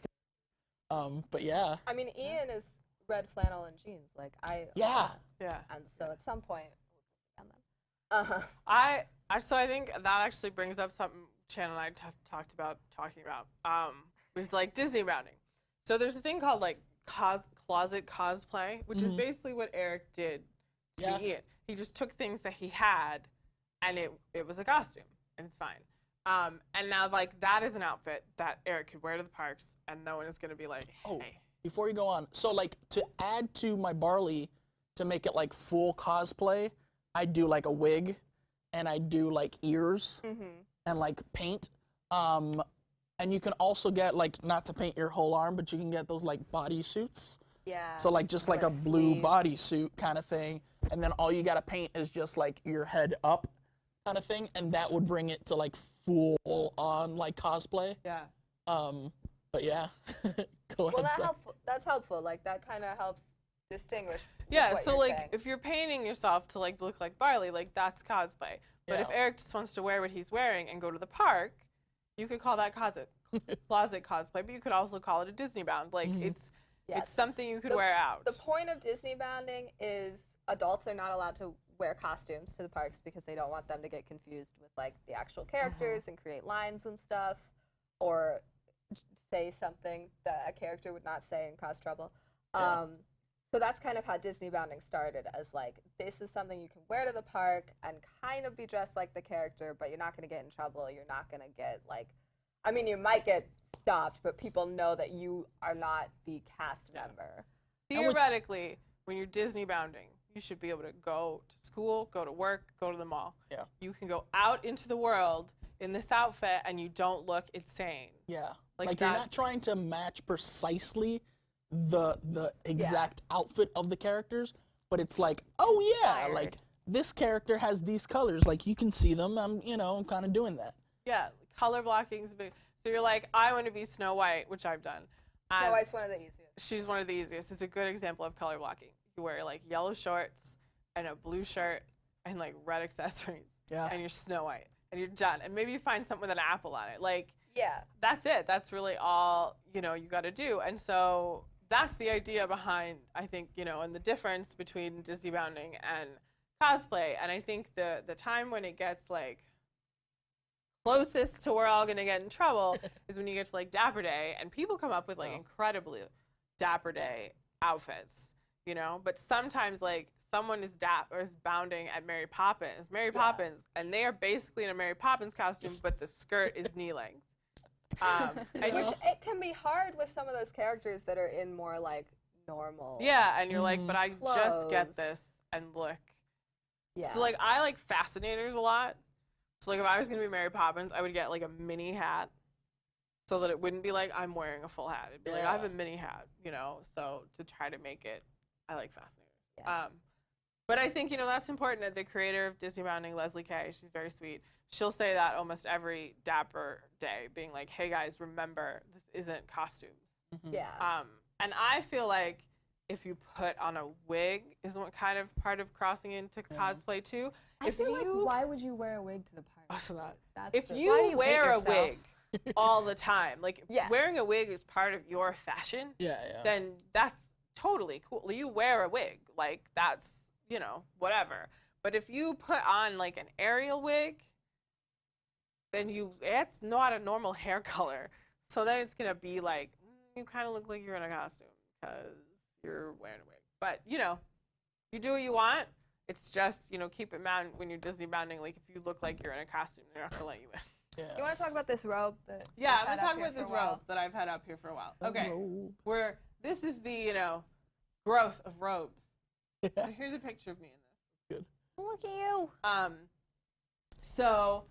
character. But yeah. I mean, Ian is red flannel and jeans. Like Yeah. And so at some point, So I think that actually brings up something Shannon and I talking about, was like Disneybounding. So there's a thing called like closet cosplay, which is basically what Eric did to Ian. He just took things that he had, and it was a costume, and it's fine. And now like that is an outfit that Eric could wear to the parks, and no one is gonna be like, hey. Oh, before you go on, so like to add to my Barley, to make it like full cosplay, I do like a wig, and I do like ears, and like paint. And you can also get, like, not to paint your whole arm, but you can get those, like, bodysuits. Yeah. So, like, just like a blue bodysuit kind of thing. And then all you got to paint is just, like, your head up kind of thing. And that would bring it to, like, full-on, like, cosplay. Yeah. But, yeah. Go ahead. Well, that's helpful. Like, that kind of helps distinguish Yeah, what so, you're like, saying. if you're painting yourself to, like, look like Barley, like, that's cosplay. But if Eric just wants to wear what he's wearing and go to the park, you could call that closet cosplay, but you could also call it a Disneybound. Like, it's something you could wear out. The point of Disneybounding is adults are not allowed to wear costumes to the parks because they don't want them to get confused with, like, the actual characters and create lines and stuff, or say something that a character would not say and cause trouble. So that's kind of how Disneybounding started, as, like, this is something you can wear to the park and kind of be dressed like the character, but you're not going to get in trouble. You're not going to get, like, I mean, you might get stopped, but people know that you are not the cast member. Theoretically, when you're Disneybounding, you should be able to go to school, go to work, go to the mall. Yeah. You can go out into the world in this outfit and you don't look insane. Yeah. Like you're not trying to match precisely the exact outfit of the characters, but it's like, oh yeah, like this character has these colors, like you can see them. I'm kind of doing that. Yeah, color blocking is big. So you're like, I want to be Snow White, which I've done. Snow White's one of the easiest. She's one of the easiest. It's a good example of color blocking. You wear like yellow shorts and a blue shirt and like red accessories. Yeah. And you're Snow White and you're done. And maybe you find something with an apple on it. Like, yeah, that's it. That's really all you got to do. And so that's the idea behind, I think, and the difference between Disneybounding and cosplay. And I think the time when it gets like closest to we're all gonna get in trouble is when you get to like Dapper Day and people come up with like incredibly Dapper Day outfits, but sometimes like someone is bounding at Mary Poppins, and they are basically in a Mary Poppins costume, but the skirt is knee length. Which it can be hard with some of those characters that are in more like normal. Yeah, and you're like, but I just get this and look. Yeah. So like I like fascinators a lot. So like if I was gonna be Mary Poppins, I would get like a mini hat, so that it wouldn't be like I'm wearing a full hat. It'd be like I have a mini hat, So to try to make it, I like fascinators. Yeah. But I think that's important. The creator of Disneybounding, Leslie Kay, she's very sweet. She'll say that almost every Dapper Day, being like, "Hey guys, remember this isn't costumes." Yeah. And I feel like if you put on a wig is what kind of part of crossing into cosplay too. I feel like, why would you wear a wig to the party? Also that. That's If just- Why do you you wear a hate yourself? wig all the time, like if Yeah. wearing a wig is part of your fashion, Yeah. then that's totally cool. You wear a wig, like that's, whatever. But if you put on like an Ariel wig, then it's not a normal hair color. So then it's gonna be like, you kind of look like you're in a costume because you're wearing a wig. But you do what you want. It's just, keep in mind when you're Disneybounding, like if you look like you're in a costume, they're not gonna let you in. Yeah. You want to talk about this robe? That Yeah, you've I'm had gonna up talk here about for this a while? robe that I've had up here for a while. A Okay, robe. this is the growth of robes. Yeah. Here's a picture of me in this. Look at you. So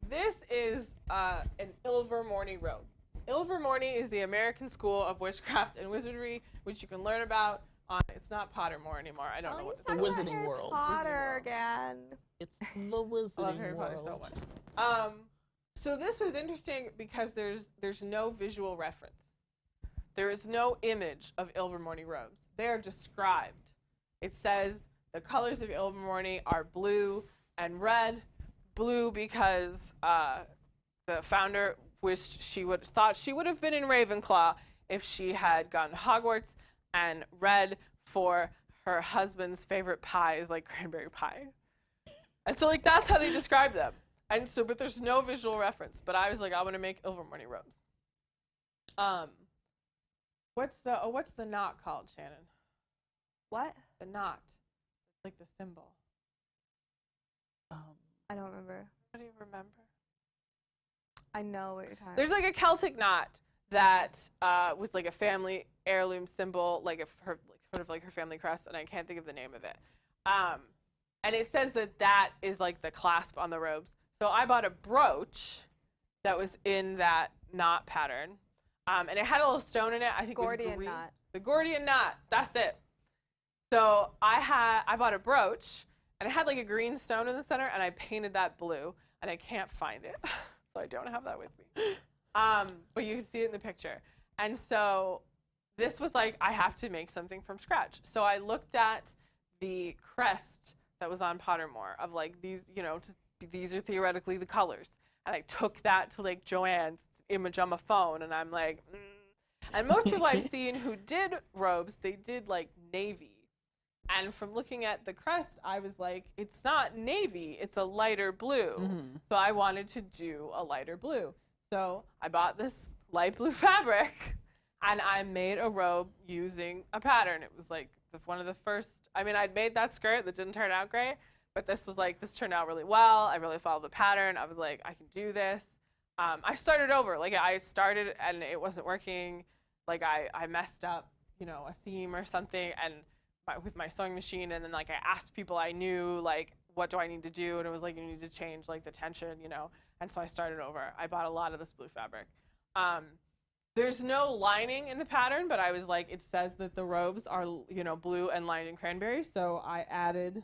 this is an Ilvermorny robe. Ilvermorny is the American School of Witchcraft and Wizardry, which you can learn about on. It's not Pottermore anymore. I don't know what it's The Wizarding World. Potter again. It's the I love Wizarding Harry Potter so World. much. So this was interesting because there's no visual reference. There is no image of Ilvermorny robes. They are described. It says the colors of Ilvermorny are blue and red. Blue because the founder thought she would have been in Ravenclaw if she had gone to Hogwarts, and red for her husband's favorite pie is like cranberry pie. And so like that's how they describe them. And so but there's no visual reference. But I was like, I want to make Ilvermorny robes. What's the knot called, Shannon? What? The knot. It's like the symbol. I don't remember. What do you remember? I know what you're talking There's like a Celtic knot that was like a family heirloom symbol, like her family crest, and I can't think of the name of it. And it says that is like the clasp on the robes. So I bought a brooch that was in that knot pattern, and it had a little stone in it. I think Gordian it was green. knot. The Gordian knot. That's it. So I bought a brooch, and it had like a green stone in the center, and I painted that blue, and I can't find it, so I don't have that with me. But you can see it in the picture. And so this was like, I have to make something from scratch. So I looked at the crest that was on Pottermore of like these, these are theoretically the colors. And I took that to like Joanne's image on my phone, and I'm like, And most people I've seen who did robes, they did like navy. And from looking at the crest, I was like, it's not navy, it's a lighter blue. Mhm. So I wanted to do a lighter blue. So I bought this light blue fabric, and I made a robe using a pattern. It was like one of the first, I'd made that skirt that didn't turn out great, but this was like, this turned out really well. I really followed the pattern. I was like, I can do this. I started over. Like I started and it wasn't working. Like I messed up, a seam or something, and with my sewing machine, and then like I asked people I knew, like, what do I need to do? And it was like, you need to change like the tension, and so I started over. I bought a lot of this blue fabric. There's no lining in the pattern, but I was like, it says that the robes are, blue and lined in cranberry, so I added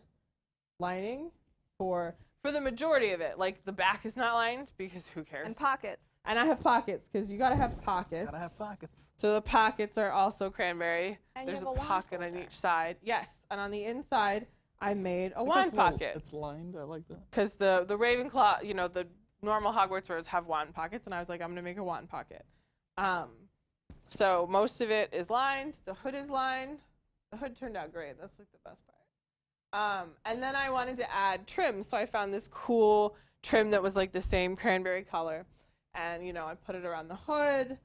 lining for the majority of it. Like the back is not lined because who cares? And pockets. And I have pockets because you gotta have pockets. Gotta have pockets. So the pockets are also cranberry. And you There's have a a wand pocket on holder. each side. Yes, and on the inside, I made a Like wand it's little- pocket It's lined. I like that. because the Ravenclaw, the normal Hogwarts robes have wand pockets, and I was like, I'm gonna make a wand pocket. So most of it is lined. The hood is lined. The hood turned out great. That's like the best part. And then I wanted to add trim, so I found this cool trim that was like the same cranberry color. And, I put it around the hood.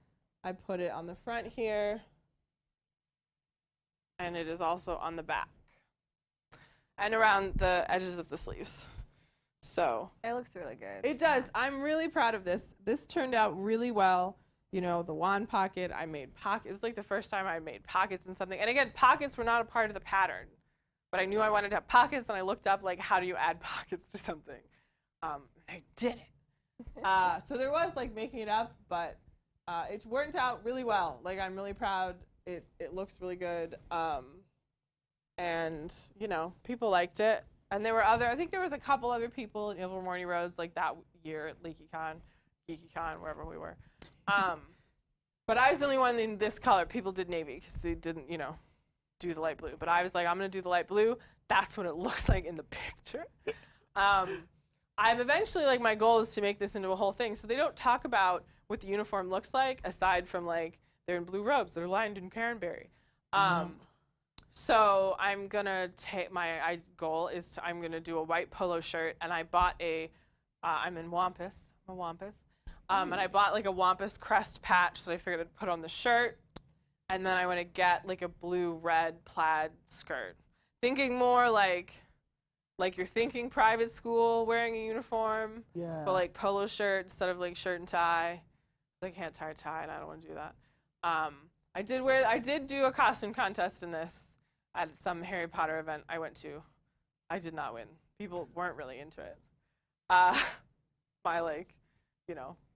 I put it on the front here. And it is also on the back. And around the edges of the sleeves. So It looks really good. it does. I'm really proud of this. This turned out really well. The wand pocket, I made pockets. It was like the first time I made pockets in something. And again, pockets were not a part of the pattern. But I knew I wanted to have pockets, and I looked up, like, how do you add pockets to something? And I did it. So there was, like, making it up, but it worked out really well. Like, I'm really proud. It looks really good. And, people liked it. And there were I think there was a couple other people in Ilvermorny robes, like, that year at LeakyCon, GeekyCon, wherever we were. But I was the only one in this color. People did navy because they didn't, do the light blue. But I was like, I'm going to do the light blue. That's what it looks like in the picture. I've eventually, like, my goal is to make this into a whole thing. So they don't talk about what the uniform looks like, aside from, like, they're in blue robes. They're lined in cranberry. So I'm going to take, my goal is I'm going to do a white polo shirt. And I bought I'm in Wampus. I'm a Wampus. And I bought, like, a Wampus crest patch that I figured I'd put on the shirt. And then I want to get, like, a blue-red plaid skirt. Thinking more like you're thinking private school wearing a uniform, but like polo shirt instead of like shirt and tie. I can't tie a tie, and I don't want to do that. I did do a costume contest in this at some Harry Potter event I went to. I did not win. People weren't really into it. My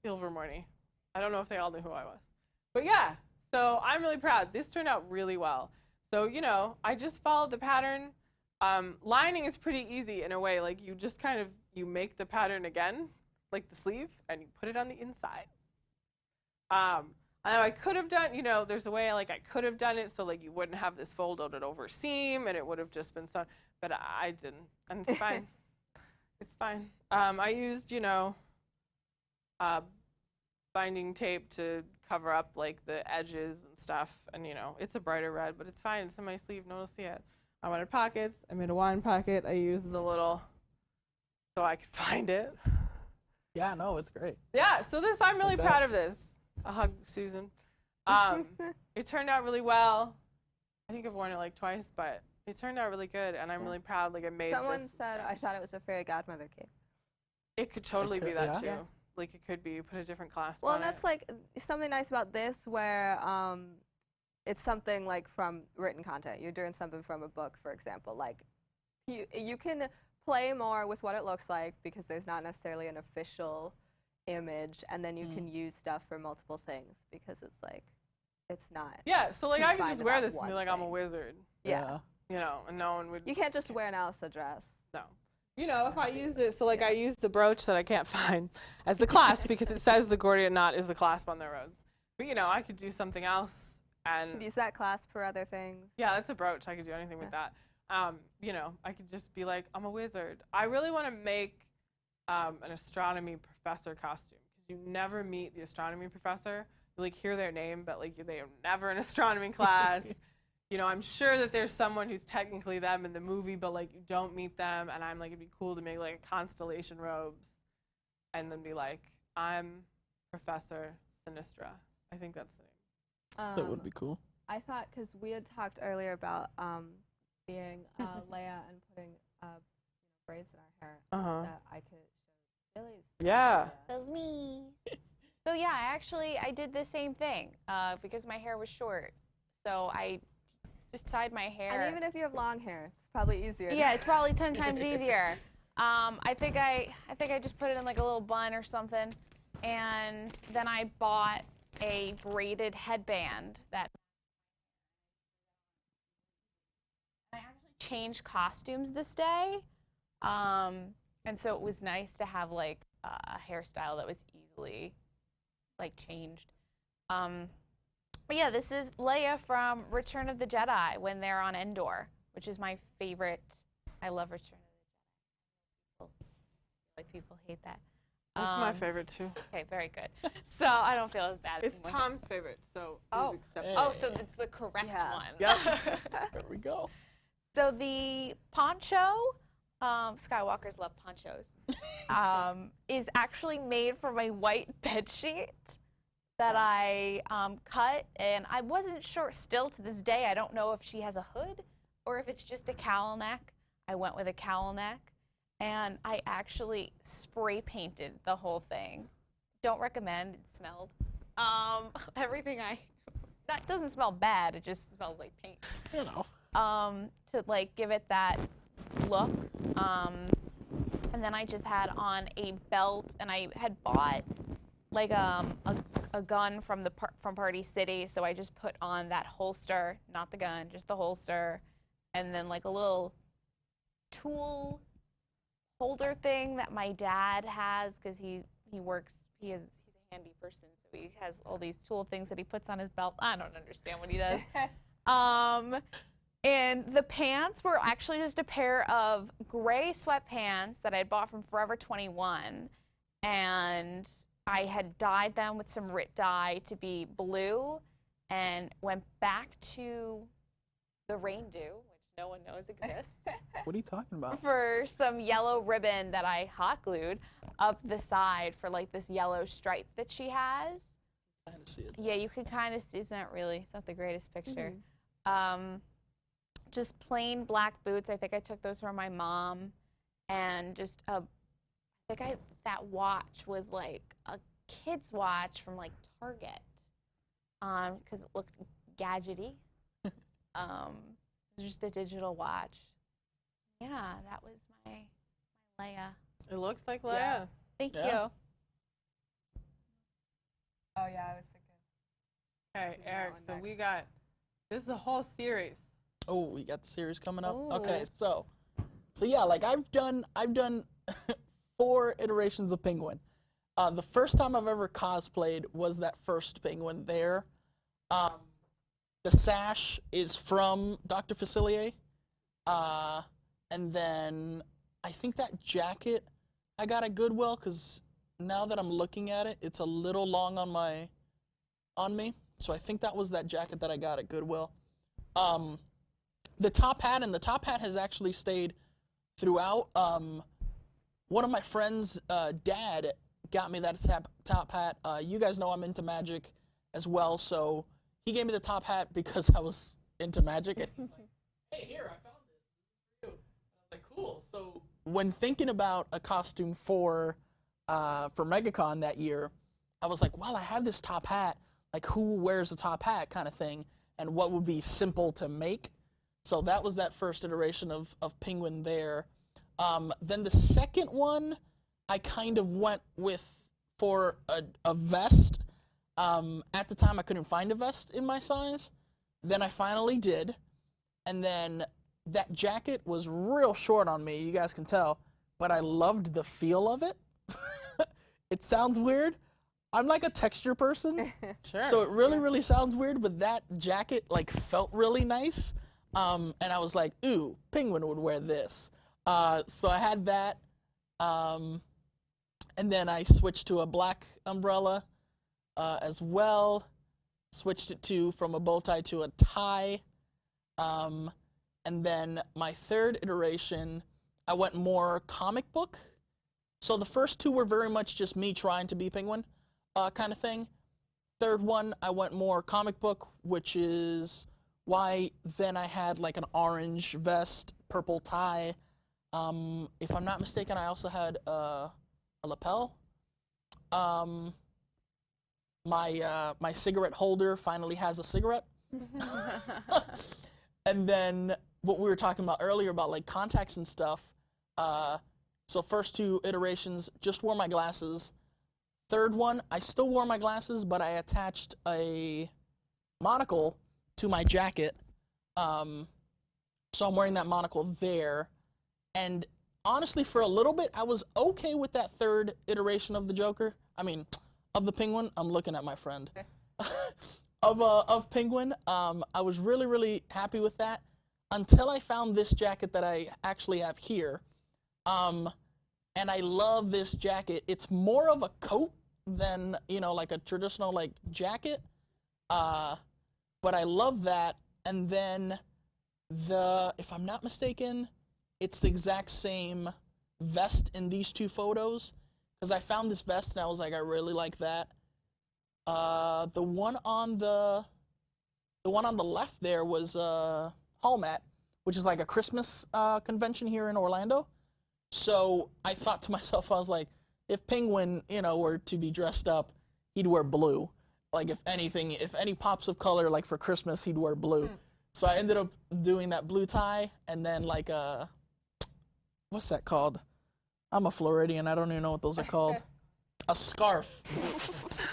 Ilvermorny. I don't know if they all knew who I was, but yeah. So I'm really proud. This turned out really well. So I just followed the pattern. Lining is pretty easy in a way. Like you just kind of, you make the pattern again, like the sleeve, and you put it on the inside. I know I could have done, there's a way I could have done it so like you wouldn't have this folded over seam and it would have just been sewn, but I didn't, and it's fine. It's fine. I used, binding tape to cover up like the edges and stuff, and it's a brighter red, but it's fine. It's in my sleeve. No one will see it. I wanted pockets. I made a wine pocket. I used the little so I could find it. Yeah, no, it's great. Yeah, so I'm really proud of this. A hug, Susan. It turned out really well. I think I've worn it like twice, but it turned out really good, and I'm really proud. Like I made. Someone said I thought it was a fairy godmother cape. It could totally be that too. Yeah. Like it could be. You put a different clasp. Well, on and that's it. like something nice about this, where it's something like from written content. You're doing something from a book, for example. Like you can play more with what it looks like because there's not necessarily an official image, and then you can use stuff for multiple things because it's like it's not. Yeah, so like I could just wear confined this about and be like, one I'm a thing. wizard. Yeah. And no one would. You can't just wear an Elsa dress. No. If I used it, so like I used the brooch that I can't find as the clasp because it says the Gordian knot is the clasp on their robes. But I could do something else and Use that clasp for other things. yeah, that's a brooch. I could do anything with that. I could just be like, I'm a wizard. I really want to make an astronomy professor costume because you never meet the astronomy professor. You like hear their name, but like they are never in astronomy class. I'm sure that there's someone who's technically them in the movie, but like you don't meet them. And I'm like, it'd be cool to make like a constellation robes, and then be like, I'm Professor Sinistra. I think that's the name. That would be cool. I thought, because we had talked earlier about being Leia and putting braids in our hair, that I could show Jilly's. Yeah. That was me. So yeah, I did the same thing because my hair was short. So I just tied my hair. And even if you have long hair, it's probably easier. Yeah, it's probably 10 times easier. I think I just put it in like a little bun or something, and then I bought a braided headband that I actually changed costumes this day, and so it was nice to have like a hairstyle that was easily like changed. But yeah, this is Leia from Return of the Jedi when they're on Endor, which is my favorite. I love Return of the Jedi. Like people hate that. That's my favorite too. Okay, very good. So I don't feel as bad. It's Tom's favorite, so Oh. he's accepted. Oh, so it's the correct one. Yep. There we go. So the poncho, Skywalkers love ponchos, is actually made from a white bed sheet that I cut, and I wasn't sure, still to this day, I don't know if she has a hood or if it's just a cowl neck. I went with a cowl neck, and I actually spray painted the whole thing. Don't recommend, it smelled. That doesn't smell bad, it just smells like paint. To like give it that look. And then I just had on a belt, and I had bought like a gun from Party City, so I just put on that holster, not the gun, just the holster, and then like a little tool holder thing that my dad has because he's a handy person, so he has all these tool things that he puts on his belt. I don't understand what he does. And the pants were actually just a pair of gray sweatpants that I had bought from Forever 21. And I had dyed them with some Rit dye to be blue and went back to the Rain Dew, which no one knows exists, What are you talking about? for some yellow ribbon that I hot glued up the side for like this yellow stripe that she has. I had to see it. Yeah, you can kind of see, it's not the greatest picture. Just plain black boots. I think I took those from my mom. And just that watch was like a kid's watch from like Target. Because it looked gadgety. It was just a digital watch. Yeah, that was my Leia. It looks like Leia. Yeah. Thank Yeah. you. Oh yeah, I was thinking. Okay, Do that Eric, one so next. we got, this is a whole series. Oh, we got the series coming up. Ooh. Okay, so yeah, like I've done 4 iterations of Penguin. The first time I've ever cosplayed was that first Penguin there. The sash is from Dr. Facilier. And then I think that jacket I got at Goodwill, because now that I'm looking at it, it's a little long on me. So I think that was that jacket that I got at Goodwill. The top hat has actually stayed throughout. One of my friends' dad got me that top hat. You guys know I'm into magic as well, so he gave me the top hat because I was into magic. And he's like, "Hey, here, I found this. This is for you." I was like, "Cool." So when thinking about a costume for MegaCon that year, I was like, "Well, I have this top hat. Like, who wears a top hat?" kind of thing, and what would be simple to make. So that was that first iteration of Penguin there. Then the second one, I kind of went for a vest. At the time, I couldn't find a vest in my size. Then I finally did. And then that jacket was real short on me, you guys can tell, but I loved the feel of it. It sounds weird. I'm like a texture person, Sure. so it really sounds weird, but that jacket like felt really nice. And I was like, ooh, Penguin would wear this. So I had that. And then I switched to a black umbrella as well. Switched it from a bow tie to a tie. And then my third iteration, I went more comic book. So the first 2 were very much just me trying to be Penguin kind of thing. Third one, I went more comic book, which is why then I had like an orange vest, purple tie. If I'm not mistaken, I also had a lapel. My cigarette holder finally has a cigarette. And then what we were talking about earlier about like contacts and stuff. So first 2 iterations, just wore my glasses. Third one, I still wore my glasses, but I attached a monocle to my jacket. So I'm wearing that monocle there. And honestly, for a little bit, I was okay with that third iteration of the Joker. I mean, of the Penguin. I'm looking at my friend. Of Penguin. I was really happy with that until I found this jacket that I actually have here. And I love this jacket. It's more of a coat than, like a traditional like jacket. But I love that. And then if I'm not mistaken, it's the exact same vest in these 2 photos. Because I found this vest and I was like, I really like that. The one on the left there was Hallmat, which is like a Christmas convention here in Orlando. So I thought to myself, I was like, if Penguin, were to be dressed up, he'd wear blue. Like if any pops of color, like for Christmas, he'd wear blue. So I ended up doing that blue tie and then like what's that called? I'm a Floridian. I don't even know what those are called. A scarf.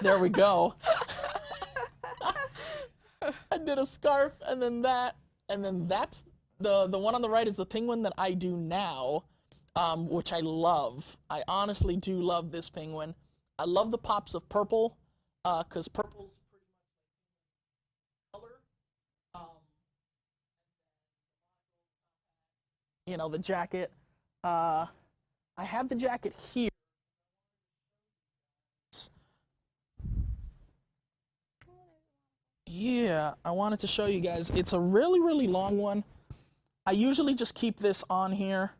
There we go. I did a scarf and then that, and then that's the one on the right is the Penguin that I do now, which I love. I honestly do love this Penguin. I love the pops of purple, because purple's pretty much color. you know, the jacket. I have the jacket here. Yeah, I wanted to show you guys. It's a really, really long one. I usually just keep this on here.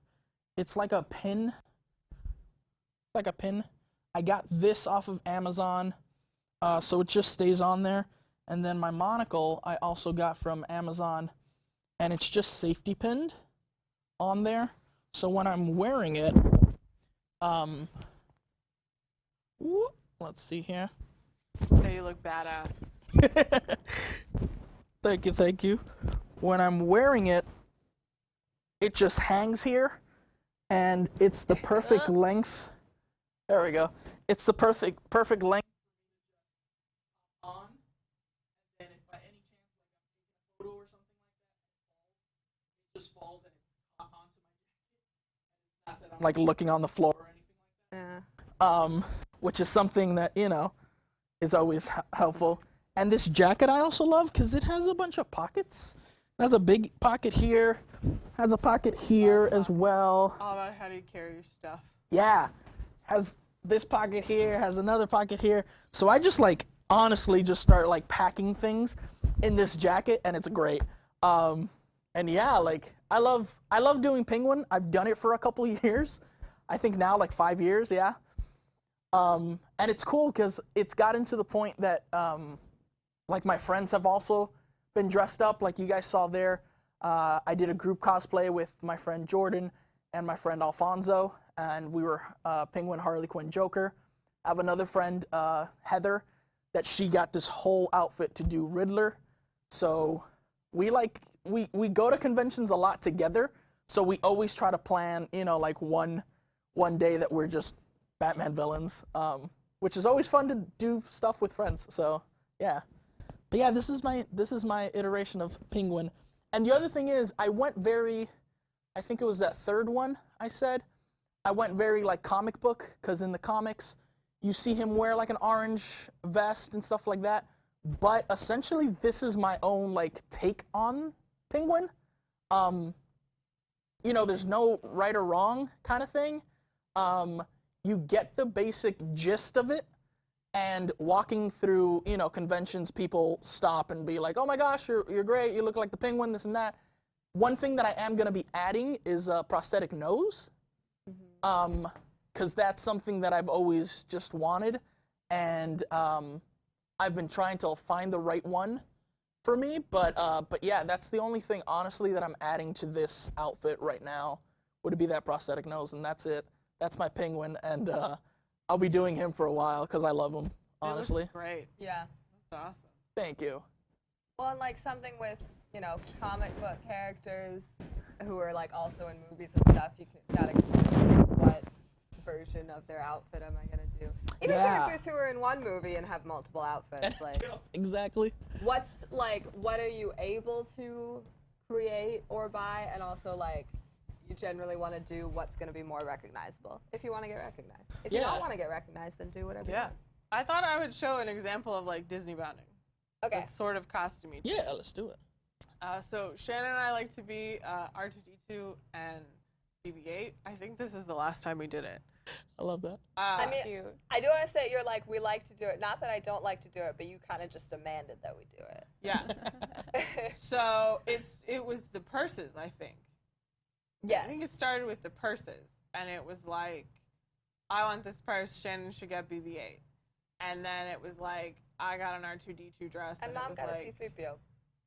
It's like a pin. Like a pin. I got this off of Amazon, so it just stays on there. And then my monocle I also got from Amazon, and it's just safety pinned on there. So when I'm wearing it, let's see here. Yeah, you look badass. Thank you, thank you. When I'm wearing it, it just hangs here, and it's the perfect length. There we go. It's the perfect length on. And if by any chance like I'm taking a photo or something like that, it falls and it's caught onto my jacket. Not that I'm like looking on the floor or anything like that. Which is something that, you know, is always helpful. And this jacket I also love because it has a bunch of pockets. It has a big pocket here, has a pocket here as well. All about how do you carry your stuff. Yeah, has this pocket here, has another pocket here. So I just like honestly just start like packing things in this jacket, and it's great. And yeah, like I love doing Penguin. I've done it for a couple years. I think now like 5 years, yeah. And it's cool because it's gotten to the point that like my friends have also been dressed up, like you guys saw there. I did a group cosplay with my friend Jordan and my friend Alfonso, and we were Penguin, Harley Quinn, Joker. I have another friend, Heather, that she got this whole outfit to do Riddler. So we go to conventions a lot together, so we always try to plan, you know, like one day that we're just Batman villains, which is always fun to do stuff with friends. So yeah. But yeah, this is my iteration of Penguin. And the other thing is, I think it was that third one I said, I went very like comic book, because in the comics, you see him wear like an orange vest and stuff like that. But essentially, this is my own like take on Penguin. You know, there's no right or wrong kind of thing. You get the basic gist of it. And walking through, you know, conventions, people stop and be like, "Oh my gosh, you're great. You look like the Penguin, this and that." One thing that I am going to be adding is a prosthetic nose, because that's something that I've always just wanted, and I've been trying to find the right one for me. But yeah, that's the only thing, honestly, that I'm adding to this outfit right now would be that prosthetic nose, and that's it. That's my Penguin, and I'll be doing him for a while because I love him, honestly. It looks great. Yeah. That's awesome. Thank you. Well, and like something with, you know, comic book characters who are like also in movies and stuff, you gotta consider what version of their outfit am I gonna do. Even characters who are in one movie and have multiple outfits, like exactly. what are you able to create or buy, and also like you generally want to do what's going to be more recognizable if you want to get recognized. If you don't want to get recognized, then do whatever you want. I thought I would show an example of like Disneybounding. Okay. It's sort of costumey. Yeah, let's do it. So Shannen and I like to be R2-D2 and BB-8. I think this is the last time we did it. I love that. I mean, I do want to say you're like, we like to do it. Not that I don't like to do it, but you kind of just demanded that we do it. Yeah. So it was the purses, I think. Yes. I think it started with the purses, and it was like, I want this purse, Shannen should get BB-8. And then it was like, I got an R2-D2 dress, and Mom got like, a C-3PO.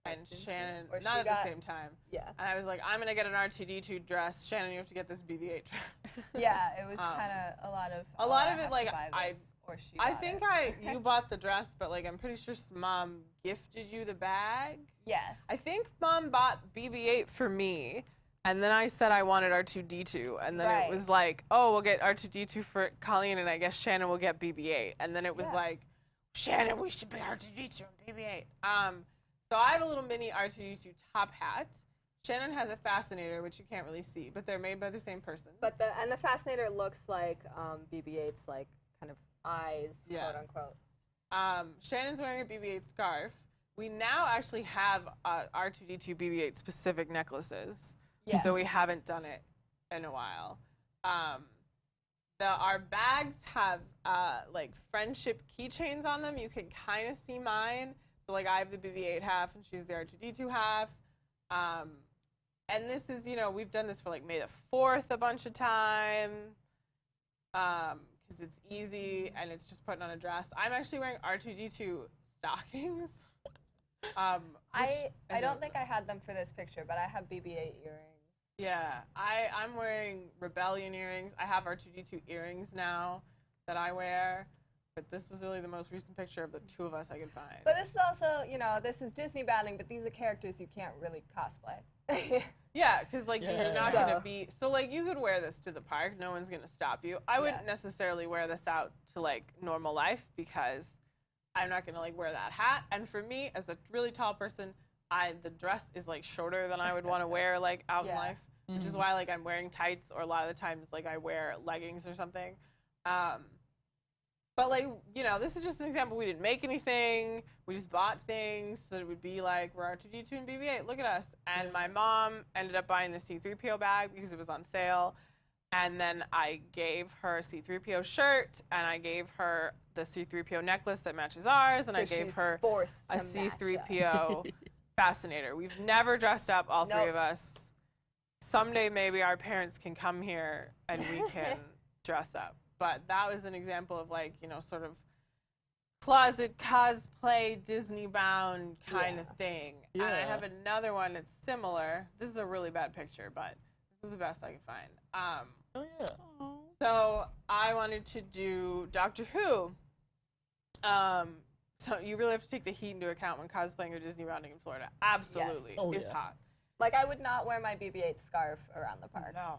And Shannen, not at the same time. Yeah. And I was like, I'm going to get an R2-D2 dress. Shannen, you have to get this BB-8 dress. Yeah, it was kind of a lot of it, like, I think you bought the dress, but like, I'm pretty sure Mom gifted you the bag. Yes. I think Mom bought BB-8 for me. And then I said I wanted R2-D2, and then it was like, oh, we'll get R2-D2 for Colleen, and I guess Shannen will get BB-8. And then it was like, Shannen, we should be R2-D2 and BB-8. So I have a little mini R2-D2 top hat. Shannen has a fascinator, which you can't really see, but they're made by the same person. But the fascinator looks like BB-8's like kind of eyes, quote unquote. Shannen's wearing a BB-8 scarf. We now actually have R2-D2 BB-8 specific necklaces. Yes. So we haven't done it in a while. Our bags have like friendship keychains on them. You can kind of see mine. So like I have the BB-8 half and she's the R2-D2 half. And this is, you know, we've done this for like May the 4th a bunch of time. Because it's easy and it's just putting on a dress. I'm actually wearing R2-D2 stockings. I don't think I had them for this picture, but I have BB-8 earrings. Yeah, I'm wearing Rebellion earrings. I have R2-D2 earrings now that I wear, but this was really the most recent picture of the two of us I could find. But this is also, you know, this is Disneybounding, but these are characters you can't really cosplay. Yeah, because like you're not So- gonna be so like you could wear this to the park. No one's gonna stop you. I wouldn't necessarily wear this out to like normal life because I'm not gonna like wear that hat. And for me, as a really tall person, the dress is like shorter than I would want to wear like out in life, which is why like I'm wearing tights or a lot of the times like I wear leggings or something. But like, you know, this is just an example. We didn't make anything. We just bought things so that it would be like we're R2-D2 and BB-8. Look at us. And my mom ended up buying the C-3PO bag because it was on sale. And then I gave her a C-3PO shirt and I gave her the C-3PO necklace that matches ours. And So I gave she's her forced a to match C-3PO fascinator. We've never dressed up, all three of us. Someday maybe our parents can come here and we can dress up. But that was an example of like, you know, sort of closet cosplay, Disney bound kind of thing. And I have another one that's similar. This is a really bad picture, but this is the best I could find. So I wanted to do Doctor Who. So you really have to take the heat into account when cosplaying or Disneybounding in Florida. Absolutely. It's hot. Like, I would not wear my BB-8 scarf around the park. No.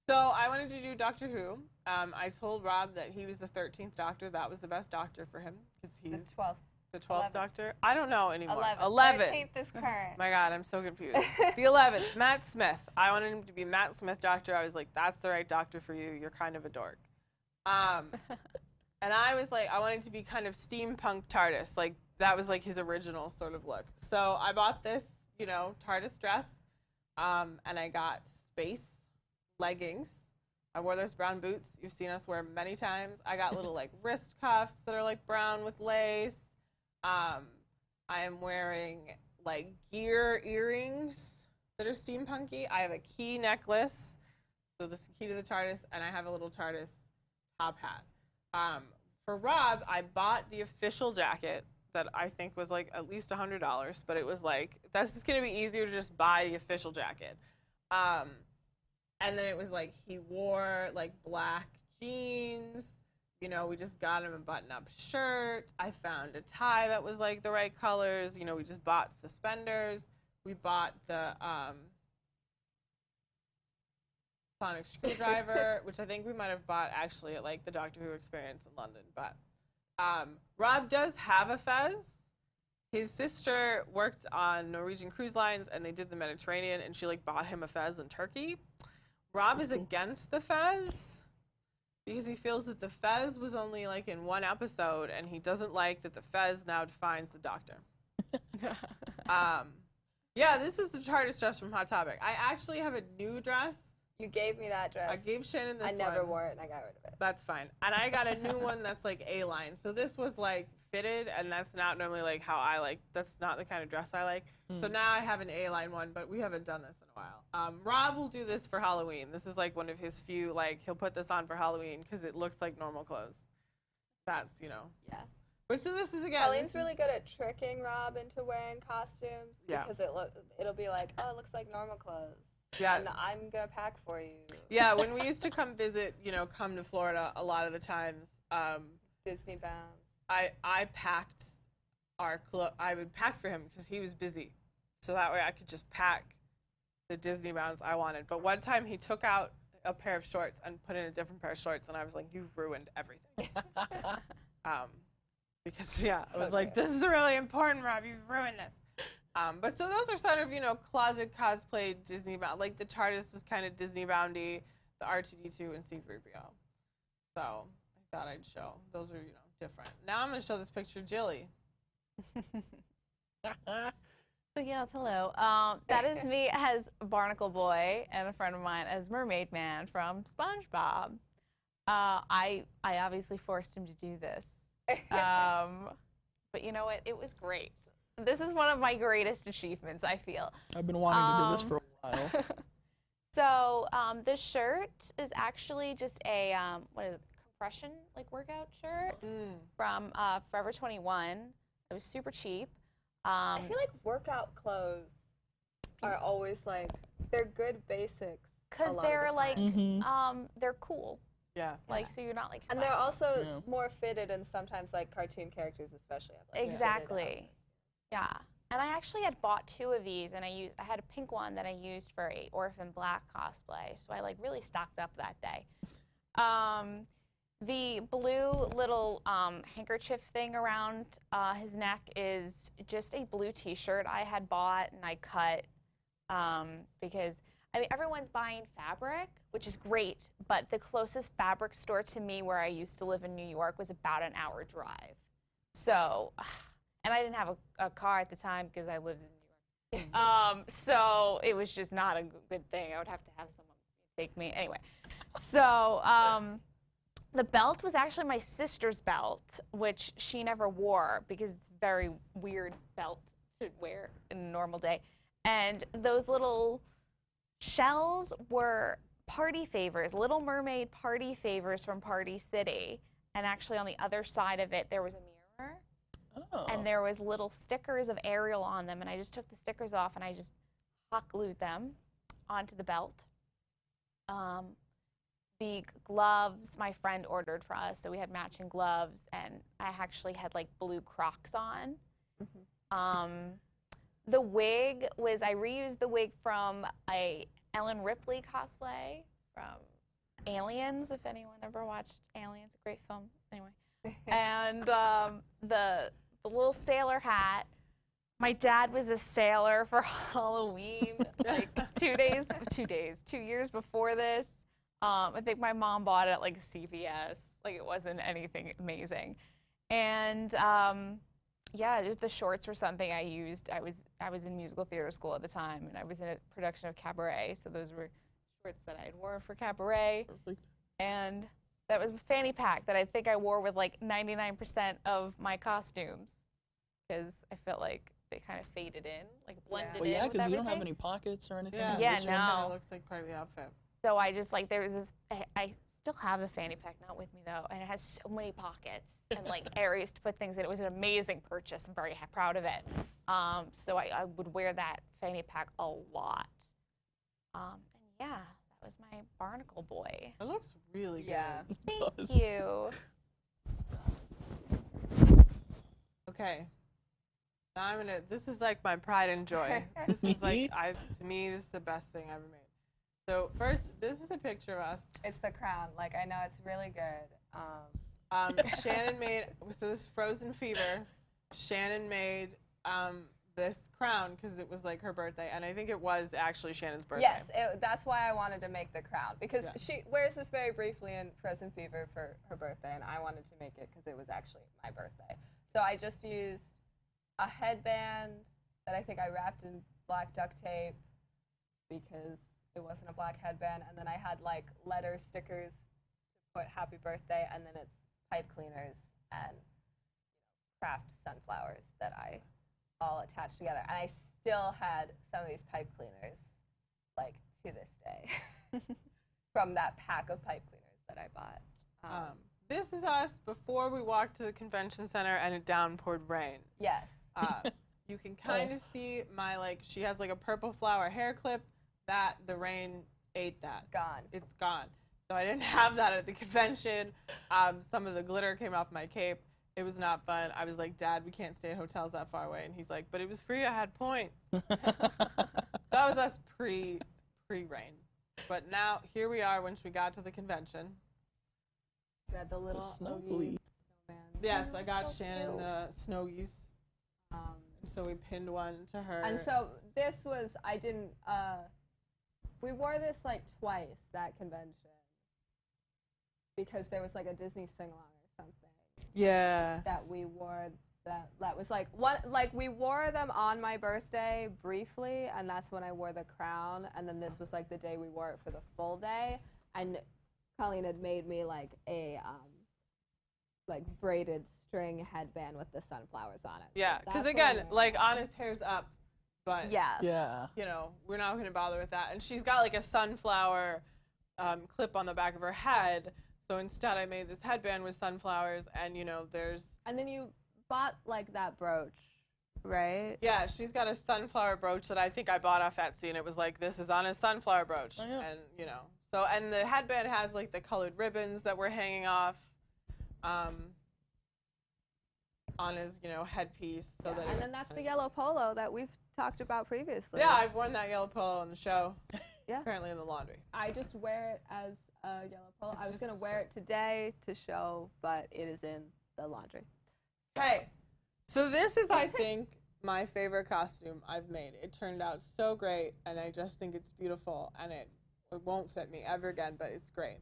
So I wanted to do Doctor Who. I told Rob that he was the 13th Doctor. That was the best Doctor for him because he's The 12th. the 12th Doctor. I don't know anymore. 11. 13th is current. My God, I'm so confused. The 11th, Matt Smith. I wanted him to be Matt Smith Doctor. I was like, that's the right Doctor for you. You're kind of a dork. And I was like, I wanted to be kind of steampunk TARDIS. Like, that was like his original sort of look. So I bought this, you know, TARDIS dress. And I got space leggings. I wore those brown boots. You've seen us wear many times. I got little like wrist cuffs that are like brown with lace. I am wearing like gear earrings that are steampunky. I have a key necklace. So this is key to the TARDIS, and I have a little TARDIS top hat. For Rob, I bought the official jacket that I think was like at least $100, but it was like, that's just gonna be easier to just buy the official jacket. And then it was like, he wore like black jeans, you know, we just got him a button-up shirt. I found a tie that was like the right colors, you know, we just bought suspenders. We bought the sonic screwdriver, which I think we might have bought actually at like the Doctor Who experience in London, but Rob does have a fez. His sister worked on Norwegian cruise lines and they did the Mediterranean and she like bought him a fez in Turkey. Rob is against the fez because he feels that the fez was only like in one episode and he doesn't like that the fez now defines the Doctor. Yeah, this is the TARDIS dress from Hot Topic. I actually have a new dress. You gave me that dress. I gave Shannen this one. I never wore it and I got rid of it. That's fine. And I got a new one that's like A-line. So this was like fitted and that's not normally like how I like, that's not the kind of dress I like. So now I have an A-line one, but we haven't done this in a while. Rob will do this for Halloween. This is like one of his few, like he'll put this on for Halloween because it looks like normal clothes. That's, you know. Yeah. But so this is again. Colleen's really good at tricking Rob into wearing costumes because it'll be like, oh, it looks like normal clothes. Yeah. And I'm going to pack for you. Yeah, when we used to come visit, you know, come to Florida a lot of the times. Disneybound. I packed I would pack for him because he was busy. So that way I could just pack the Disneybounds I wanted. But one time he took out a pair of shorts and put in a different pair of shorts and I was like, you've ruined everything. Because I was like, this is really important, Rob, you've ruined this. But so those are sort of, you know, closet cosplay Disneybound. Like the TARDIS was kind of Disneyboundy, the R2-D2 and C-3PO. So I thought I'd show. Those are, you know, different. Now I'm going to show this picture of Jilly. So yes, hello. That is me as Barnacle Boy, and a friend of mine as Mermaid Man from SpongeBob. I obviously forced him to do this, but you know what? It was great. This is one of my greatest achievements, I feel. I've been wanting to do this for a while. So this shirt is actually just a what is it, compression like workout shirt from Forever 21. It was super cheap. I feel like workout clothes are always like, they're good basics. Because they're like, they're cool. Yeah. Like, so you're not like. And they're also more fitted, and sometimes like cartoon characters especially have like Exactly. Yeah. And I actually had bought 2 of these, and I had a pink one that I used for a Orphan Black cosplay. So I like really stocked up that day. The blue little handkerchief thing around his neck is just a blue T-shirt I had bought and I cut because I mean everyone's buying fabric, which is great, but the closest fabric store to me where I used to live in New York was about an hour drive. So, and I didn't have a car at the time because I lived in New York. So it was just not a good thing. I would have to have someone take me anyway. So. The belt was actually my sister's belt, which she never wore because it's a very weird belt to wear in a normal day. And those little shells were party favors, Little Mermaid party favors from Party City. And actually on the other side of it, there was a mirror. Oh. And there was little stickers of Ariel on them. And I just took the stickers off and I just hot glued them onto the belt. The gloves my friend ordered for us, so we had matching gloves, and I actually had like blue Crocs on. The wig was, I reused the wig from a Ellen Ripley cosplay from Aliens, if anyone ever watched Aliens, a great film, anyway. And the little sailor hat, my dad was a sailor for Halloween, like 2 years before this. I think my mom bought it at like CVS. Like it wasn't anything amazing. And yeah, just the shorts were something I used. I was in musical theater school at the time, and I was in a production of Cabaret. So those were shorts that I had worn for Cabaret. Perfect. And that was a fanny pack that I think I wore with like 99% of my costumes because I felt like they kind of faded in, like blended Well, in. yeah, because you don't have any pockets or anything. Yeah, Yeah, this one no. kinda looks like part of the outfit. So I just like, there was this, I still have the fanny pack, not with me though, and it has so many pockets and like areas to put things in. It was an amazing purchase. I'm very proud of it. So I would wear that fanny pack a lot. And yeah, that was my Barnacle Boy. It looks really good. Yeah. Thank you. Okay. Now I'm gonna, this is like my pride and joy. This is like, to me, this is the best thing ever made. So first, this is a picture of us. It's the crown. Like, I know it's really good. Shannen made, so this is Frozen Fever. Shannen made this crown because it was like her birthday, and I think it was actually Shannon's birthday. Yes, that's why I wanted to make the crown, because she wears this very briefly in Frozen Fever for her birthday, and I wanted to make it because it was actually my birthday. So I just used a headband that I think I wrapped in black duct tape because it wasn't a black headband, and then I had like letter stickers to put happy birthday, and then it's pipe cleaners and craft sunflowers that I all attached together. And I still had some of these pipe cleaners like to this day from that pack of pipe cleaners that I bought. This is us before we walked to the convention center and it downpoured rain. Yes. You can kind of see my, like, she has like a purple flower hair clip. That the rain ate that. Gone. It's gone. So I didn't have that at the convention. Some of the glitter came off my cape. It was not fun. I was like, Dad, we can't stay at hotels that far away. And he's like, but it was free. I had points. That was us pre-rain. But now here we are once we got to the convention. We had the little Snowy. snowman. Yes, I got So Shannen cute. the Snowies. So we pinned one to her. And so this was, I didn't, we wore this like twice, that convention, because there was like a Disney sing-along or something yeah. that we wore that was like one, like we wore them on my birthday briefly, and that's when I wore the crown, and then this was like the day we wore it for the full day, and Colleen had made me like a like braided string headband with the sunflowers on it. Yeah, So because that's again, what I like wore. Honest hair's up, but Yeah. you know, we're not gonna bother with that. And she's got like a sunflower clip on the back of her head. So instead, I made this headband with sunflowers, and you know, there's And then you bought like that brooch, right? yeah, she's got a sunflower brooch that I think I bought off Etsy, and it was like, this is Anna's sunflower brooch, Oh, yeah. and you know, so and the headband has like the colored ribbons that we're hanging off. Anna's, you know, headpiece, so that. And then that's the yellow polo that we've talked about previously. Yeah, I've worn that yellow polo on the show. Yeah. Apparently in the laundry. I just wear it as a yellow polo. It's I was just gonna a wear shirt. it today to show, but it is in the laundry. Hey, so this is, I think, my favorite costume I've made. It turned out so great, and I just think it's beautiful, and it won't fit me ever again, but it's great.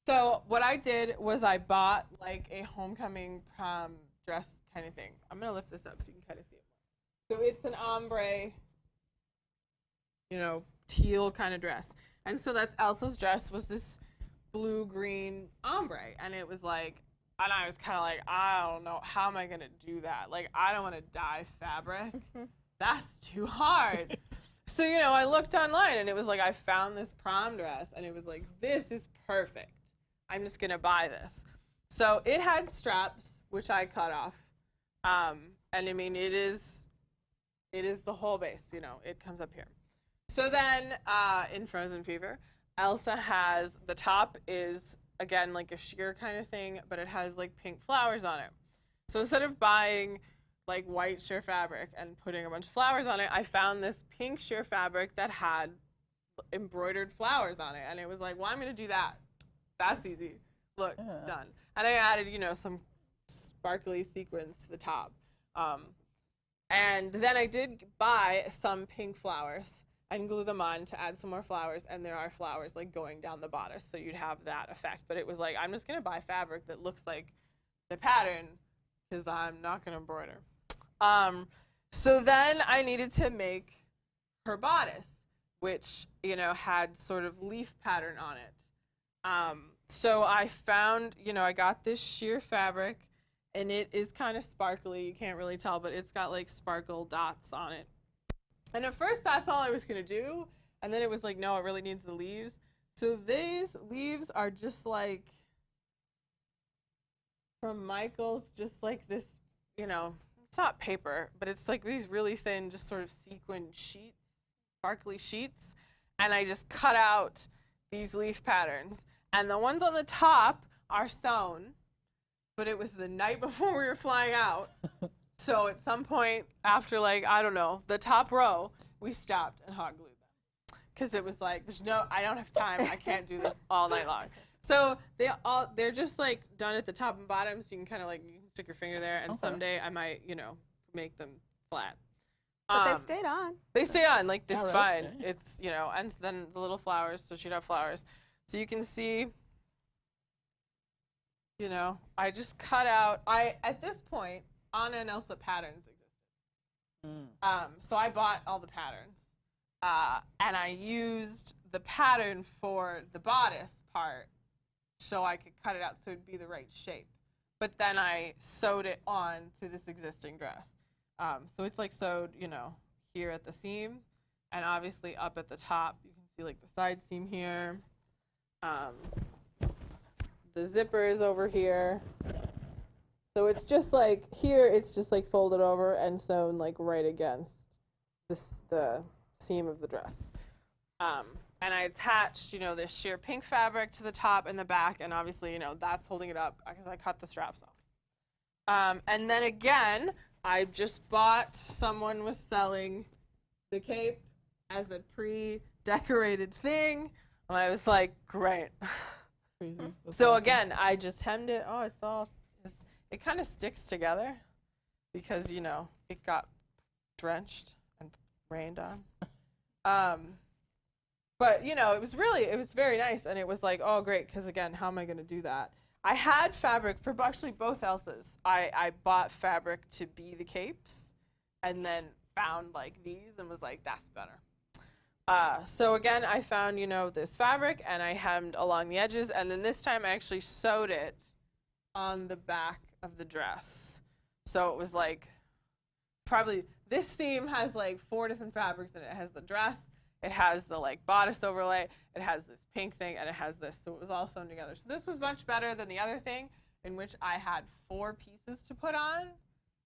So what I did was I bought like a homecoming prom dress kind of thing. I'm gonna lift this up so you can kind of see it more. So it's an ombre, you know, teal kind of dress. And so that's Elsa's dress, was this blue-green ombre, and it was like, and I was kind of like, I don't know, how am I gonna do that? Like, I don't want to dye fabric. That's too hard. So, you know, I looked online, and it was like, I found this prom dress, and it was like, this is perfect. I'm just gonna buy this. So it had straps, which I cut off, and I mean, it is the whole base. You know, it comes up here. So then, in Frozen Fever, Elsa has, the top is, again, like a sheer kind of thing, but it has, like, pink flowers on it. So instead of buying, like, white sheer fabric and putting a bunch of flowers on it, I found this pink sheer fabric that had embroidered flowers on it. And it was like, well, I'm going to do that. That's easy. Look, done. And I added, you know, some sparkly sequins to the top. And then I did buy some pink flowers and glue them on to add some more flowers, and there are flowers like going down the bodice, so you'd have that effect. But it was like, I'm just gonna buy fabric that looks like the pattern, because I'm not gonna embroider. So then I needed to make her bodice, which, you know, had sort of leaf pattern on it. So I found, you know, I got this sheer fabric, and it is kind of sparkly. You can't really tell, but it's got like sparkle dots on it. And at first, that's all I was going to do. And then it was like, no, it really needs the leaves. So these leaves are just like, from Michael's, just like this, you know, it's not paper, but it's like these really thin, just sort of sequin sheets, sparkly sheets. And I just cut out these leaf patterns. And the ones on the top are sewn, but it was the night before we were flying out. So at some point after, like, I don't know, the top row, we stopped and hot glued them. Because it was like, I don't have time. I can't do this all night long. So they're just like done at the top and bottom, so you can kind of like, you can stick your finger there, and someday I might, you know, make them flat. But they stayed on. They stay on, like, it's Alright. fine. It's, you know, and then the little flowers, so she'd have flowers. So you can see, you know, I just cut out, at this point, Anna and Elsa patterns existed. So I bought all the patterns, and I used the pattern for the bodice part so I could cut it out so it'd be the right shape. But then I sewed it on to this existing dress. So it's like sewed, you know, here at the seam, and obviously up at the top. You can see like the side seam here. The zipper is over here. So it's just like, here it's just like folded over and sewn like right against the seam of the dress. And I attached, you know, this sheer pink fabric to the top and the back, and obviously, you know, that's holding it up because I cut the straps off. And then again, I just bought, someone was selling the cape as a pre-decorated thing, and I was like, great. Crazy. That's So awesome. again, I just hemmed it. Oh, I saw it kind of sticks together because, you know, it got drenched and rained on. But, you know, it was very nice. And it was like, oh, great, because, again, how am I going to do that? I had fabric for actually both Elsas. I bought fabric to be the capes, and then found like these and was like, that's better. So again, I found, you know, this fabric and I hemmed along the edges, and then this time I actually sewed it on the back of the dress. So it was like, probably, this theme has like 4 different fabrics in it. It has the dress, it has the like bodice overlay, it has this pink thing, and it has this. So it was all sewn together. So this was much better than the other thing in which I had 4 pieces to put on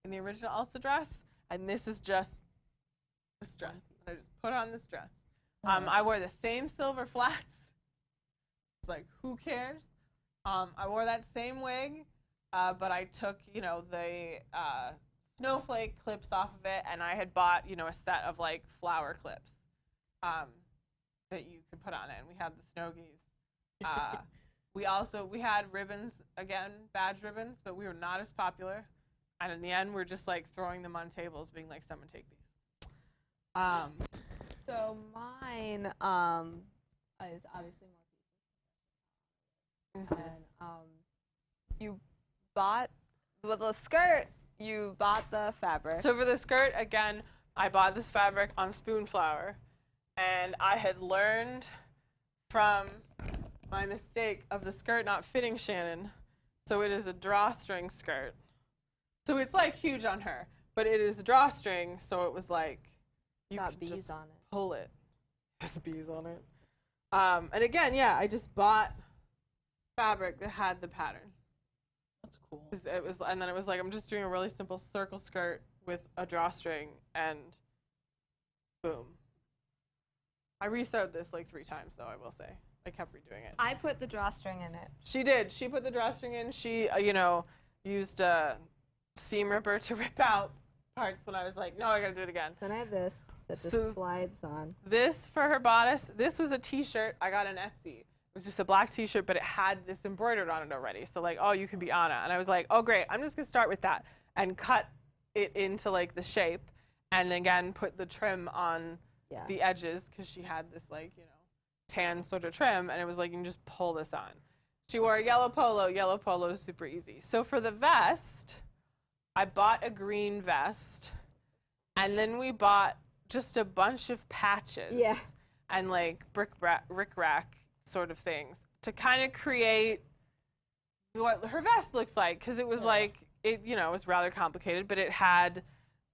in the original Elsa dress. And this is just this dress. I just put on this dress. I wore the same silver flats. It's like, who cares? I wore that same wig, but I took, you know, the snowflake clips off of it, and I had bought, you know, a set of like flower clips that you could put on it, and we had the snow geese. We had ribbons, again, badge ribbons, but we were not as popular. And in the end, we're just like throwing them on tables, being like, someone take these. So mine is obviously more pieces. And you bought with the skirt. You bought the fabric. So for the skirt, again, I bought this fabric on Spoonflower, and I had learned from my mistake of the skirt not fitting Shannen. So it is a drawstring skirt. So it's like huge on her, but it is a drawstring, so it was like you got could bees just on it. pull it. There's bees on it. And again, yeah, I just bought fabric that had the pattern. That's cool. It was, and then it was like, I'm just doing a really simple circle skirt with a drawstring, and boom. I resewed this like 3 times, though, I will say. I kept redoing it. I put the drawstring in it. She did. She put the drawstring in. She, you know, used a seam ripper to rip out parts when I was like, no, I gotta do it again. Then I have this that just So slides on. This for her bodice, this was a t-shirt I got on Etsy. It was just a black t-shirt, but it had this embroidered on it already. So like, oh, you can be Anna. And I was like, oh, great. I'm just gonna start with that and cut it into like the shape, and again, put the trim on the edges, because she had this like, you know, tan sort of trim, and it was like, you can just pull this on. She wore a yellow polo. Yellow polo is super easy. So for the vest, I bought a green vest, and then we bought just a bunch of patches and like bric-a-brac sort of things to kind of create what her vest looks like, because it was like, it, you know, was rather complicated, but it had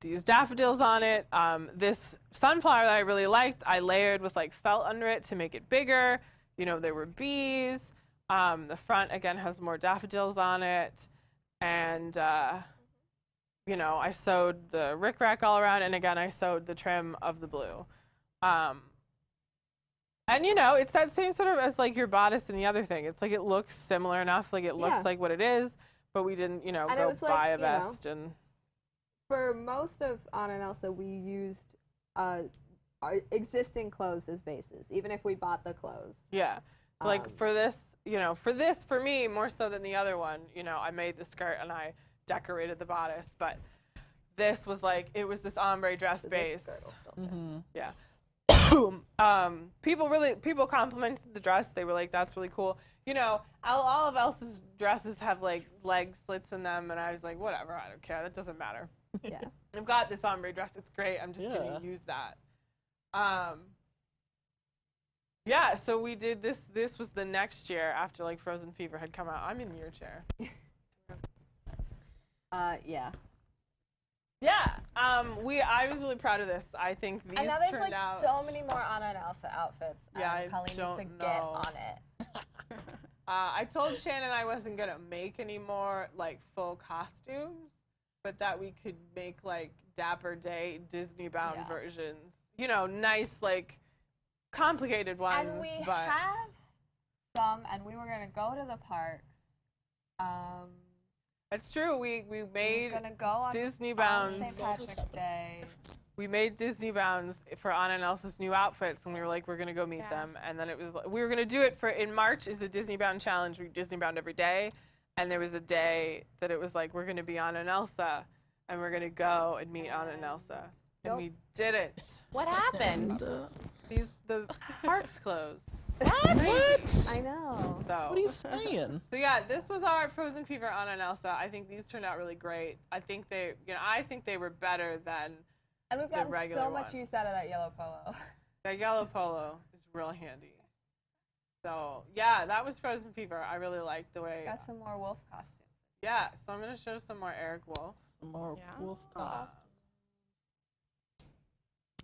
these daffodils on it. This sunflower that I really liked, I layered with like felt under it to make it bigger. You know, there were bees. The front, again, has more daffodils on it. And, you know, I sewed the rickrack all around, and again, I sewed the trim of the blue. And, you know, it's that same sort of as like your bodice and the other thing. It's like, it looks similar enough, like it looks like what it is, but we didn't, you know, go buy a vest. And for most of Anna and Elsa, we used our existing clothes as bases, even if we bought the clothes. Yeah. So like for this, you know, for me, more so than the other one, you know, I made the skirt and I decorated the bodice, but this was like, it was this ombre dress base. Yeah. People complimented the dress. They were like, that's really cool. You know, all of Elsa's dresses have like leg slits in them, and I was like, whatever, I don't care. That doesn't matter. Yeah. I've got this ombre dress. It's great. I'm just going to use that. Yeah, so we did this. This was the next year after like Frozen Fever had come out. I'm in your chair. Yeah. Yeah. I was really proud of this. I think these I know there's turned like out so many more Anna and Elsa outfits. Yeah, Colleen needs to get on it. I told Shannen I wasn't gonna make any more like full costumes, but that we could make like Dapper Day Disneybound versions. You know, nice, like complicated ones. And we but have some, and we were gonna go to the parks. It's true. We made gonna go on Disneybounds. St. Patrick's Day. We made Disneybounds for Anna and Elsa's new outfits, and we were like, we're gonna go meet them. And then it was we were gonna do it for in March is the Disneybound challenge. We Disneybound every day, and there was a day that it was like we're gonna be Anna and Elsa, and we're gonna go and meet Anna and Elsa, and we didn't. What happened? The parks closed. What? I know. So What are you saying? So yeah, this was our Frozen Fever, Anna and Elsa. I think these turned out really great. I think they were better than And we've the gotten regular so much ones. use out of that yellow polo. That yellow polo is real handy. So yeah, that was Frozen Fever. I really liked the way. Got some more Wolf costumes. Yeah, so I'm gonna show some more Eric Wolf. Some more Yeah. wolf costumes.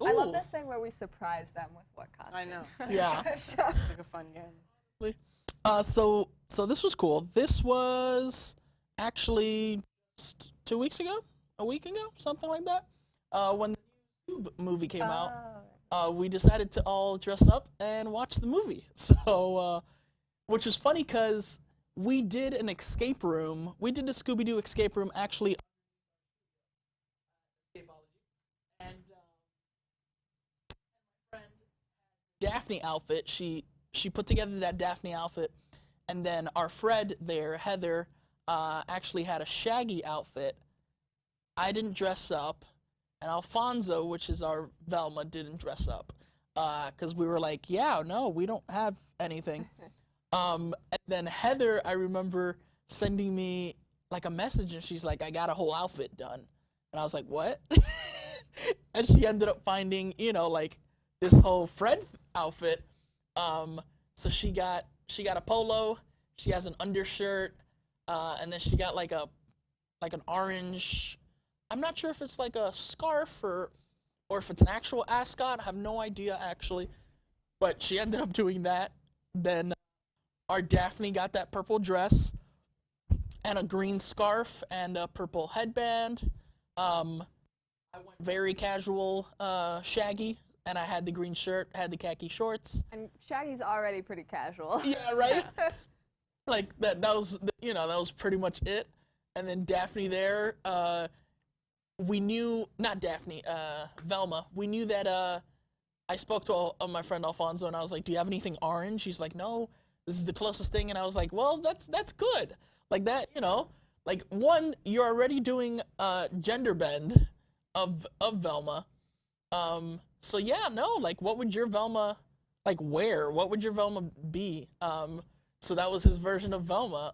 I love Ooh. this thing where we surprise them with what costume. I know. Yeah. It's like a fun game. So this was cool. This was actually just 2 weeks ago, a week ago, something like that. When the Scooby movie came out, we decided to all dress up and watch the movie. So, which is funny because we did an escape room. We did the Scooby-Doo escape room actually. And my friend Daphne outfit. She put together that Daphne outfit, and then our Fred there, Heather, actually had a Shaggy outfit. I didn't dress up, and Alfonso, which is our Velma, didn't dress up, because we were like, yeah, no, we don't have anything. And then Heather, I remember sending me like a message, and she's like, I got a whole outfit done, and I was like, what? And she ended up finding, like this whole Fred outfit. So she got a polo, she has an undershirt, and then she got like an orange, I'm not sure if it's like a scarf or if it's an actual ascot. I have no idea actually, but she ended up doing that. Then our Daphne got that purple dress and a green scarf and a purple headband. I went very casual, Shaggy, and I had the green shirt, had the khaki shorts. And Shaggy's already pretty casual. Yeah, right? Like that was pretty much it. And then Daphne there, we knew, not Daphne, Velma, we knew that I spoke to my friend Alfonso, and I was like, do you have anything orange? He's like, no, this is the closest thing. And I was like, well, that's good. Like that, like one, you're already doing gender bend of Velma. So yeah, no, like what would your Velma like wear? What would your Velma be? So that was his version of Velma.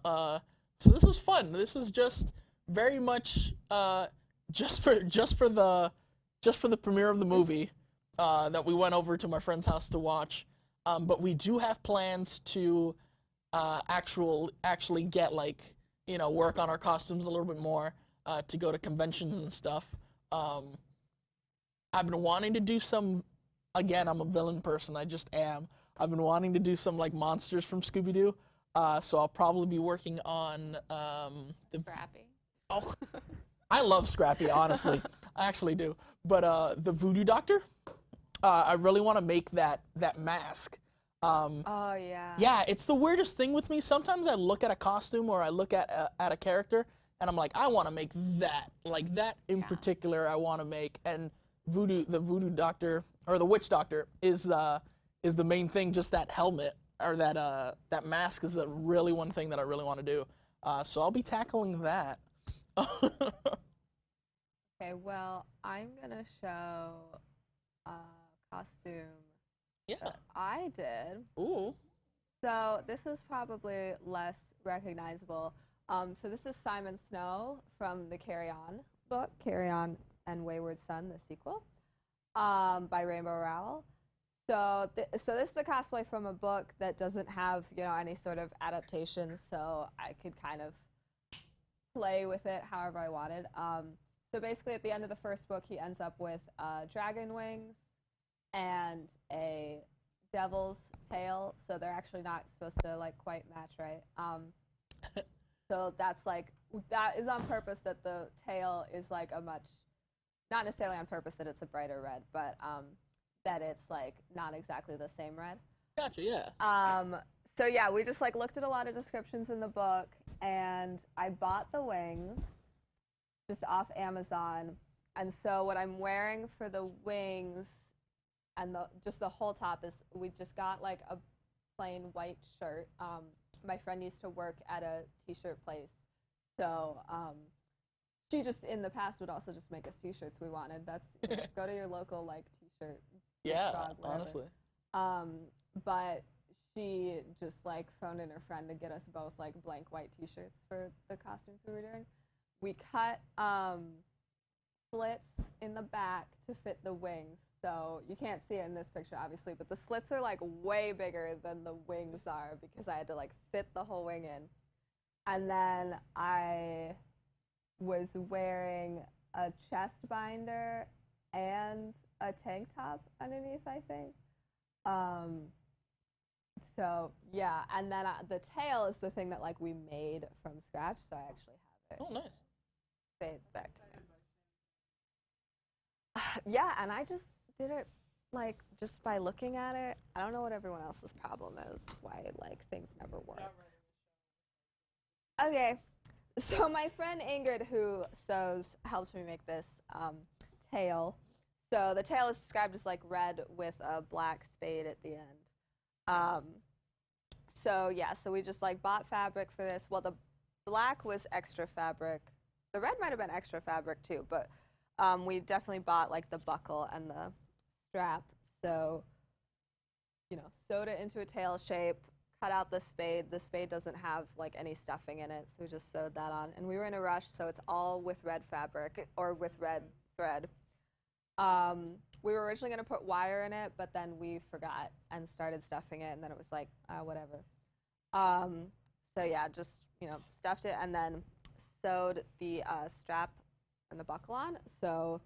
So this was fun. This was just very much just for the premiere of the movie that we went over to my friend's house to watch. But we do have plans to actually get work on our costumes a little bit more, to go to conventions and stuff. I've been wanting to do some, again, I'm a villain person, I just am. I've been wanting to do some monsters from Scooby-Doo, so I'll probably be working on the Scrappy. Oh, I love Scrappy, honestly. I actually do. But the Voodoo Doctor, I really want to make that mask. Oh, yeah. Yeah, it's the weirdest thing with me. Sometimes I look at a costume or I look at a character, and I'm like, I want to make that. Like, that in particular I want to make. And the Voodoo Doctor, or the Witch Doctor, is the main thing. Just that helmet, or that mask is really one thing that I really want to do. So I'll be tackling that. Okay, well, I'm going to show a costume that I did. Ooh. So this is probably less recognizable. So this is Simon Snow from the Carry On book, Carry On and Wayward Son, the sequel, by Rainbow Rowell. So this is the cosplay from a book that doesn't have, any sort of adaptation, so I could kind of play with it however I wanted. So basically at the end of the first book, he ends up with dragon wings and a devil's tail, so they're actually not supposed to quite match right. So that is on purpose, that the tail is not necessarily on purpose that it's a brighter red, but that it's not exactly the same red. Gotcha, yeah. So yeah, we just looked at a lot of descriptions in the book, and I bought the wings just off Amazon. And so what I'm wearing for the wings and just the whole top is, we just got a plain white shirt. My friend used to work at a t-shirt place, so she just in the past would also just make us t-shirts we wanted. That's go to your local t-shirt. Yeah, blog, honestly. But she just like phoned in her friend to get us both like blank white t-shirts for the costumes we were doing. We cut slits in the back to fit the wings. So you can't see it in this picture, obviously, but the slits are like way bigger than the wings are because I had to like fit the whole wing in. And then I was wearing a chest binder and a tank top underneath, I think. So yeah, and then the tail is the thing that like we made from scratch, so I actually have it. Oh, nice. Fade back to me. Yeah, and I just did it like just by looking at it. I don't know what everyone else's problem is, why like things never work. Okay, so my friend Ingrid, who sews, helped me make this tail. So the tail is described as like red with a black spade at the end. So yeah, so we just like bought fabric for this. Well, the black was extra fabric. The red might have been extra fabric too, but we definitely bought like the buckle and the strap. So, you know, sewed it into a tail shape, cut out the spade. The spade doesn't have like any stuffing in it, so we just sewed that on. And we were in a rush, so it's all with red fabric or with red thread. We were originally going to put wire in it, but then we forgot and started stuffing it, and then it was like, whatever. So yeah, just, you know, stuffed it and then sewed the strap and the buckle on. So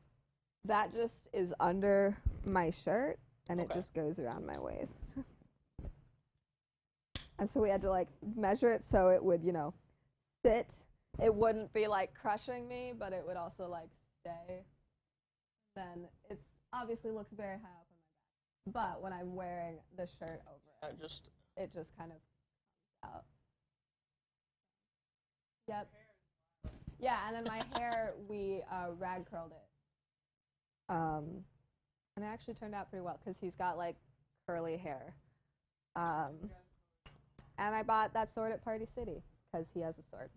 that just is under my shirt, and it just goes around my waist. And so we had to like measure it so it would, you know, sit. It wouldn't be like crushing me, but it would also like stay. Then it obviously looks very high up on my back. But when I'm wearing the shirt over it, it just kind of comes out. Yep. Yeah, and then my hair, we rag curled it. And it actually turned out pretty well because he's got like curly hair. And I bought that sword at Party City because he has a sword.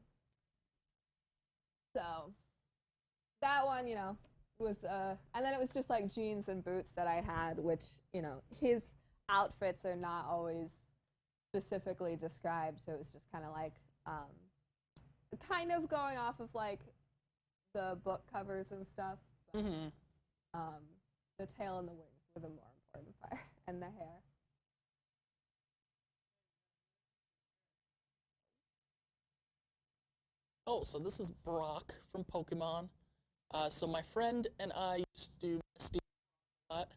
So that one, you know, was and then it was just like jeans and boots that I had, which, you know, his outfits are not always specifically described, so it was just kind of like kind of going off of like the book covers and stuff. But, the tail and the wings were the more important part, and the hair. Oh, so this is Brock from Pokemon. So my friend and I used to do Misty a lot.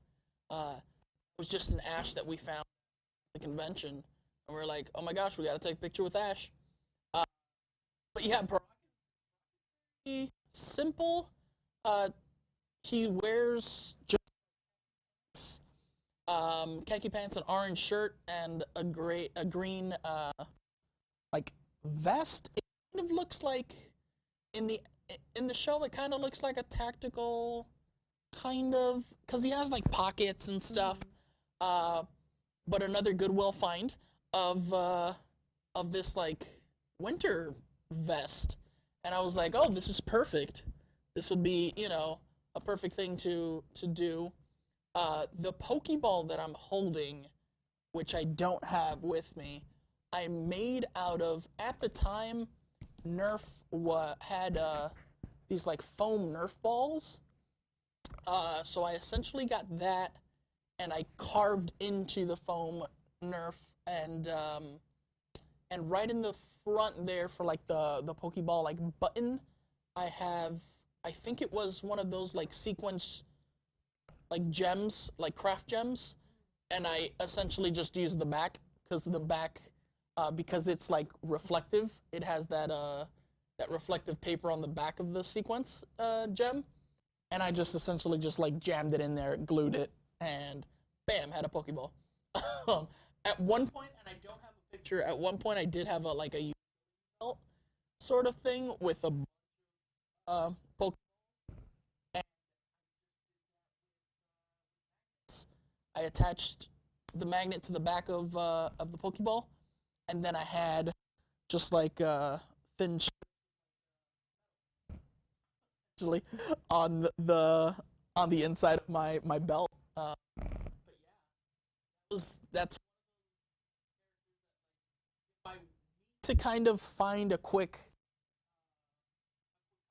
It was just an Ash that we found at the convention, and we were like, oh my gosh, we gotta take a picture with Ash. But yeah, Brock is pretty simple. He wears just khaki pants, an orange shirt, and a green like vest. It kind of looks like in the show, it kind of looks like a tactical kind of, because he has like pockets and stuff. But another Goodwill find of this like winter vest, and I was like, oh, this is perfect. This will be, you know, a perfect thing to do. The Pokeball that I'm holding, which I don't have with me, I made out of, at the time, Nerf had these like foam Nerf balls. So I essentially got that, and I carved into the foam Nerf, and right in the front there for like the Pokeball like button, I think it was one of those like sequence like gems, like craft gems, and I essentially just used the back, because the back, because it's like reflective, it has that reflective paper on the back of the sequence gem, and I just essentially just like jammed it in there, glued it, and bam, had a Pokeball. At one point, and I don't have a picture, at one point I did have a like a belt sort of thing with a Pokeball. I attached the magnet to the back of the Pokeball, and then I had just like thin on the inside of my belt. But yeah, that's to kind of find a quick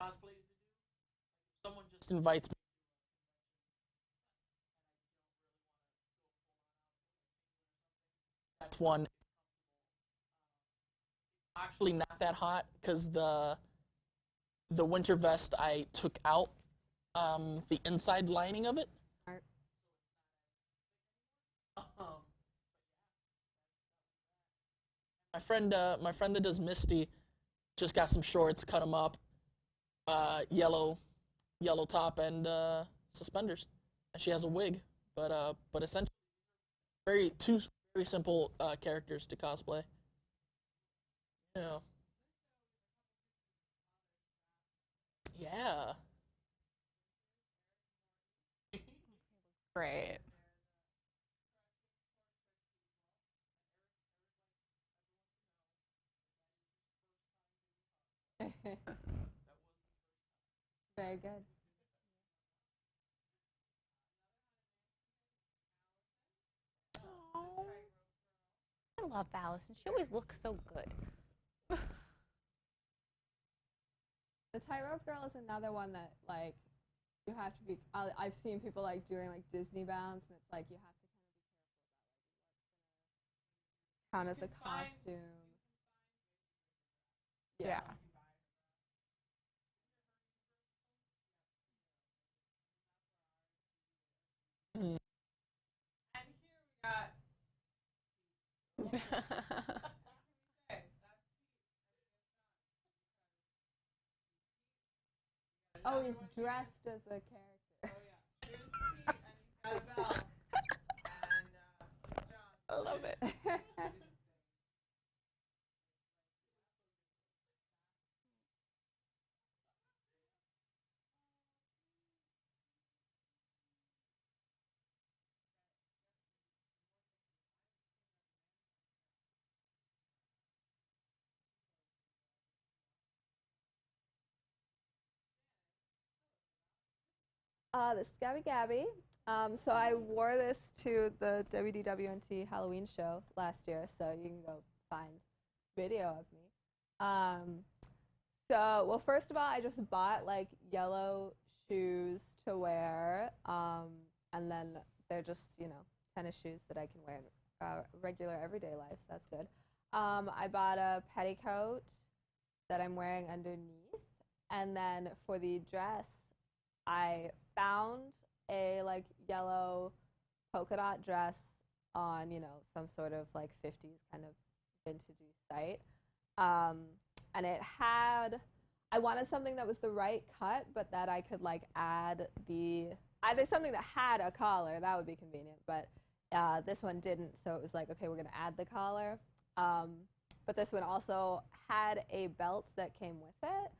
cosplay to do. Someone just invites me. That's one. Actually, not that hot because the winter vest I took out the inside lining of it. Art. My friend that does Misty just got some shorts, cut them up, yellow top and suspenders, and she has a wig. But essentially, two very simple characters to cosplay. Yeah. Yeah. Great. Very good. Oh, I love Allison. She always looks so good. The tightrope girl is another one that like you have to be. I've seen people like doing like Disneybounds, and it's like you have to kind of be careful about like what's gonna count as a costume. Yeah. Mm. And here we got. Oh, he's dressed as a character. Oh yeah. Here's Pete, and he's got a belt. And John. I love it. This is Gabby Gabby. So I wore this to the WDWNT Halloween show last year, so you can go find video of me. Well, first of all, I just bought like yellow shoes to wear, and then they're just, tennis shoes that I can wear in regular everyday life, so that's good. I bought a petticoat that I'm wearing underneath, and then for the dress, I found a like yellow polka dot dress on, some sort of like 50s kind of vintagey site. And it had, I wanted something that was the right cut, but that I could like add either something that had a collar, that would be convenient, but this one didn't, so it was like, okay, we're gonna add the collar. But this one also had a belt that came with it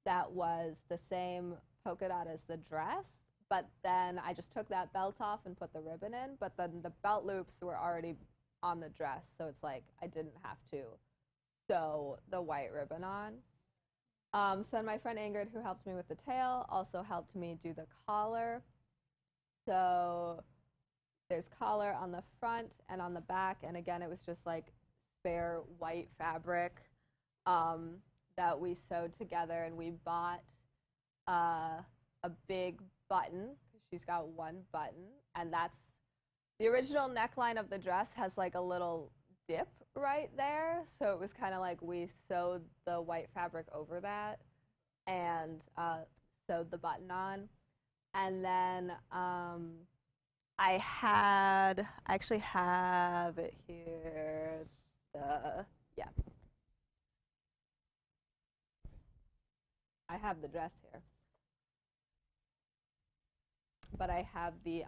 that was the same polka dot as the dress, but then I just took that belt off and put the ribbon in, but then the belt loops were already on the dress, so it's like I didn't have to sew the white ribbon on. So then my friend Ingrid, who helped me with the tail, also helped me do the collar. So there's collar on the front and on the back, and again, it was just like spare white fabric that we sewed together, and we bought a big button, because she's got one button, and that's the original neckline of the dress has like a little dip right there, so it was kind of like we sewed the white fabric over that and sewed the button on. And then I actually have it here, I have the dress here, but I have the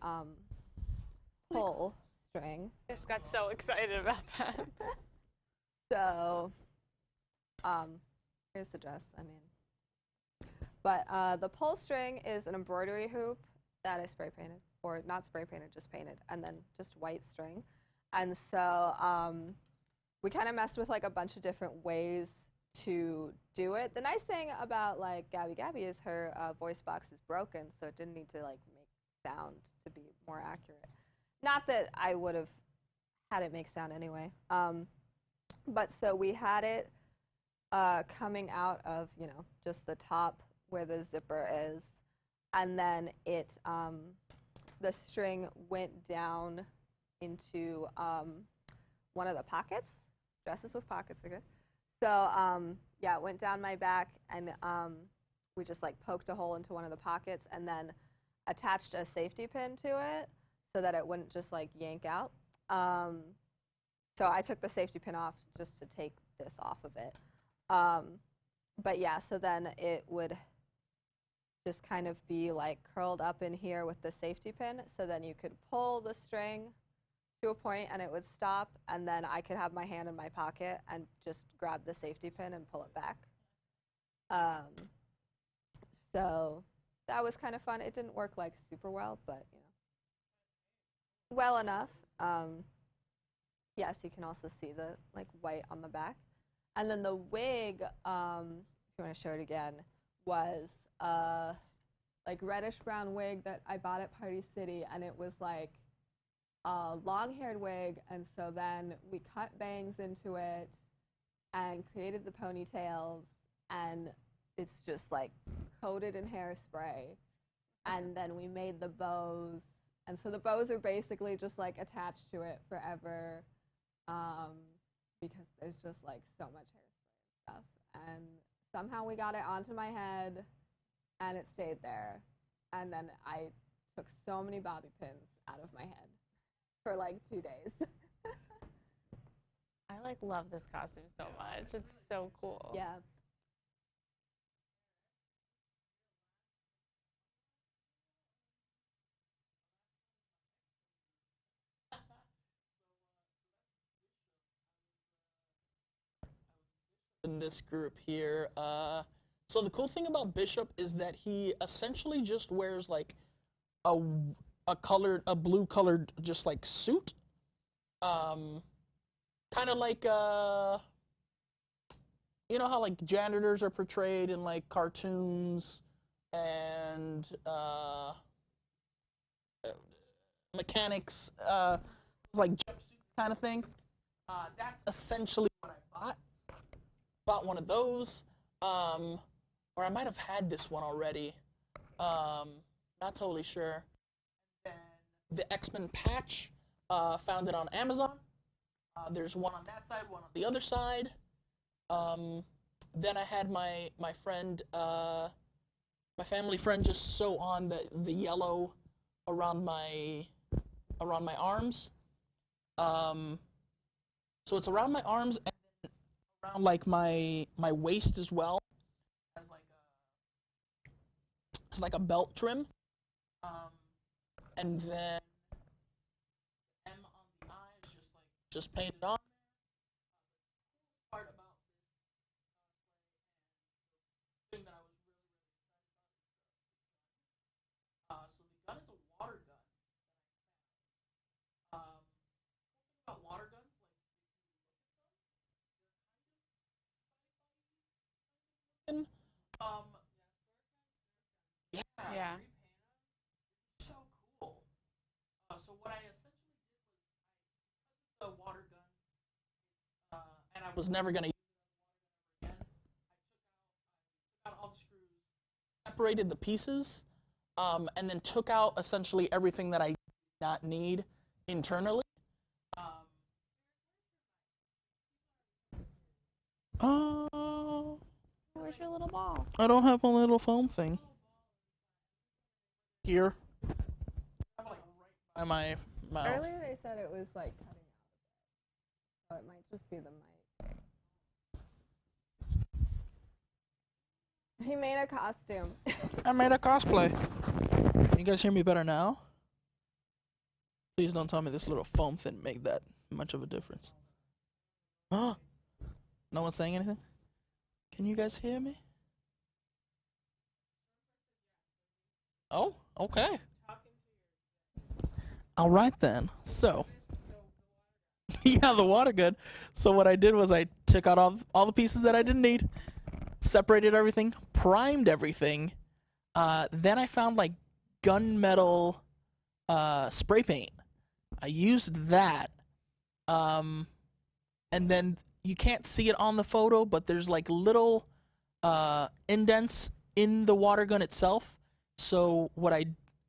pull string. Just got so excited about that. So, here's the dress, But the pull string is an embroidery hoop that I spray painted, or not spray painted, just painted, and then just white string. And so we kind of messed with like a bunch of different ways to do it. The nice thing about like Gabby Gabby is her voice box is broken, so it didn't need to like make sound to be more accurate. Not that I would have had it make sound anyway. But so we had it coming out of, just the top where the zipper is. And then the string went down into one of the pockets. Dresses with pockets are good. So, yeah, it went down my back, and we just, like, poked a hole into one of the pockets and then attached a safety pin to it so that it wouldn't just, like, yank out. So I took the safety pin off just to take this off of it. But, yeah, so then it would just kind of be, like, curled up in here with the safety pin, so then you could pull the string to a point and it would stop, and then I could have my hand in my pocket and just grab the safety pin and pull it back. So that was kind of fun. It didn't work like super well, but well enough. Yes, you can also see the like white on the back. And then the wig, if you want to show it again, was like reddish brown wig that I bought at Party City, and it was like a long-haired wig, and so then we cut bangs into it and created the ponytails, and it's just like coated in hairspray, and then we made the bows, and so the bows are basically just like attached to it forever, because there's just like so much hairspray and stuff, and somehow we got it onto my head and it stayed there, and then I took so many bobby pins out of my head for like 2 days. I like love this costume so much. It's so cool. Yeah. In this group here, so the cool thing about Bishop is that he essentially just wears like a blue colored just like suit, kind of like you know how like janitors are portrayed in like cartoons and mechanics, like jumpsuits kind of thing. That's essentially what I bought one of those, or I might have had this one already. Not totally sure. And the X-Men patch, found it on Amazon. There's one on that side, one on the other side. Then I had my friend, my family friend, just sew on the yellow around my arms. So it's around my arms and around like my waist as well, as like a belt trim, and then M on the eyes, just painted on. Part about this thing that I was really excited about is so the gun is a water gun. About water guns, Yeah. So cool. So what I essentially did was, the water gun, and I was never gonna use it again. I took out all the screws, separated the pieces, and then took out essentially everything that I did not need internally. Where's your little ball? I don't have a little foam thing. Here. I have like right by my mouth. Earlier they said it was like cutting out a bit, so it might just be the mic. He made a costume. I made a cosplay. Can you guys hear me better now? Please don't tell me this little foam thing made that much of a difference. Huh? No one's saying anything? Can you guys hear me? Oh, okay. All right then. So, yeah, the water gun. So what I did was I took out all the pieces that I didn't need, separated everything, primed everything. Then I found like gunmetal spray paint. I used that, and then you can't see it on the photo, but there's like little indents in the water gun itself. So what I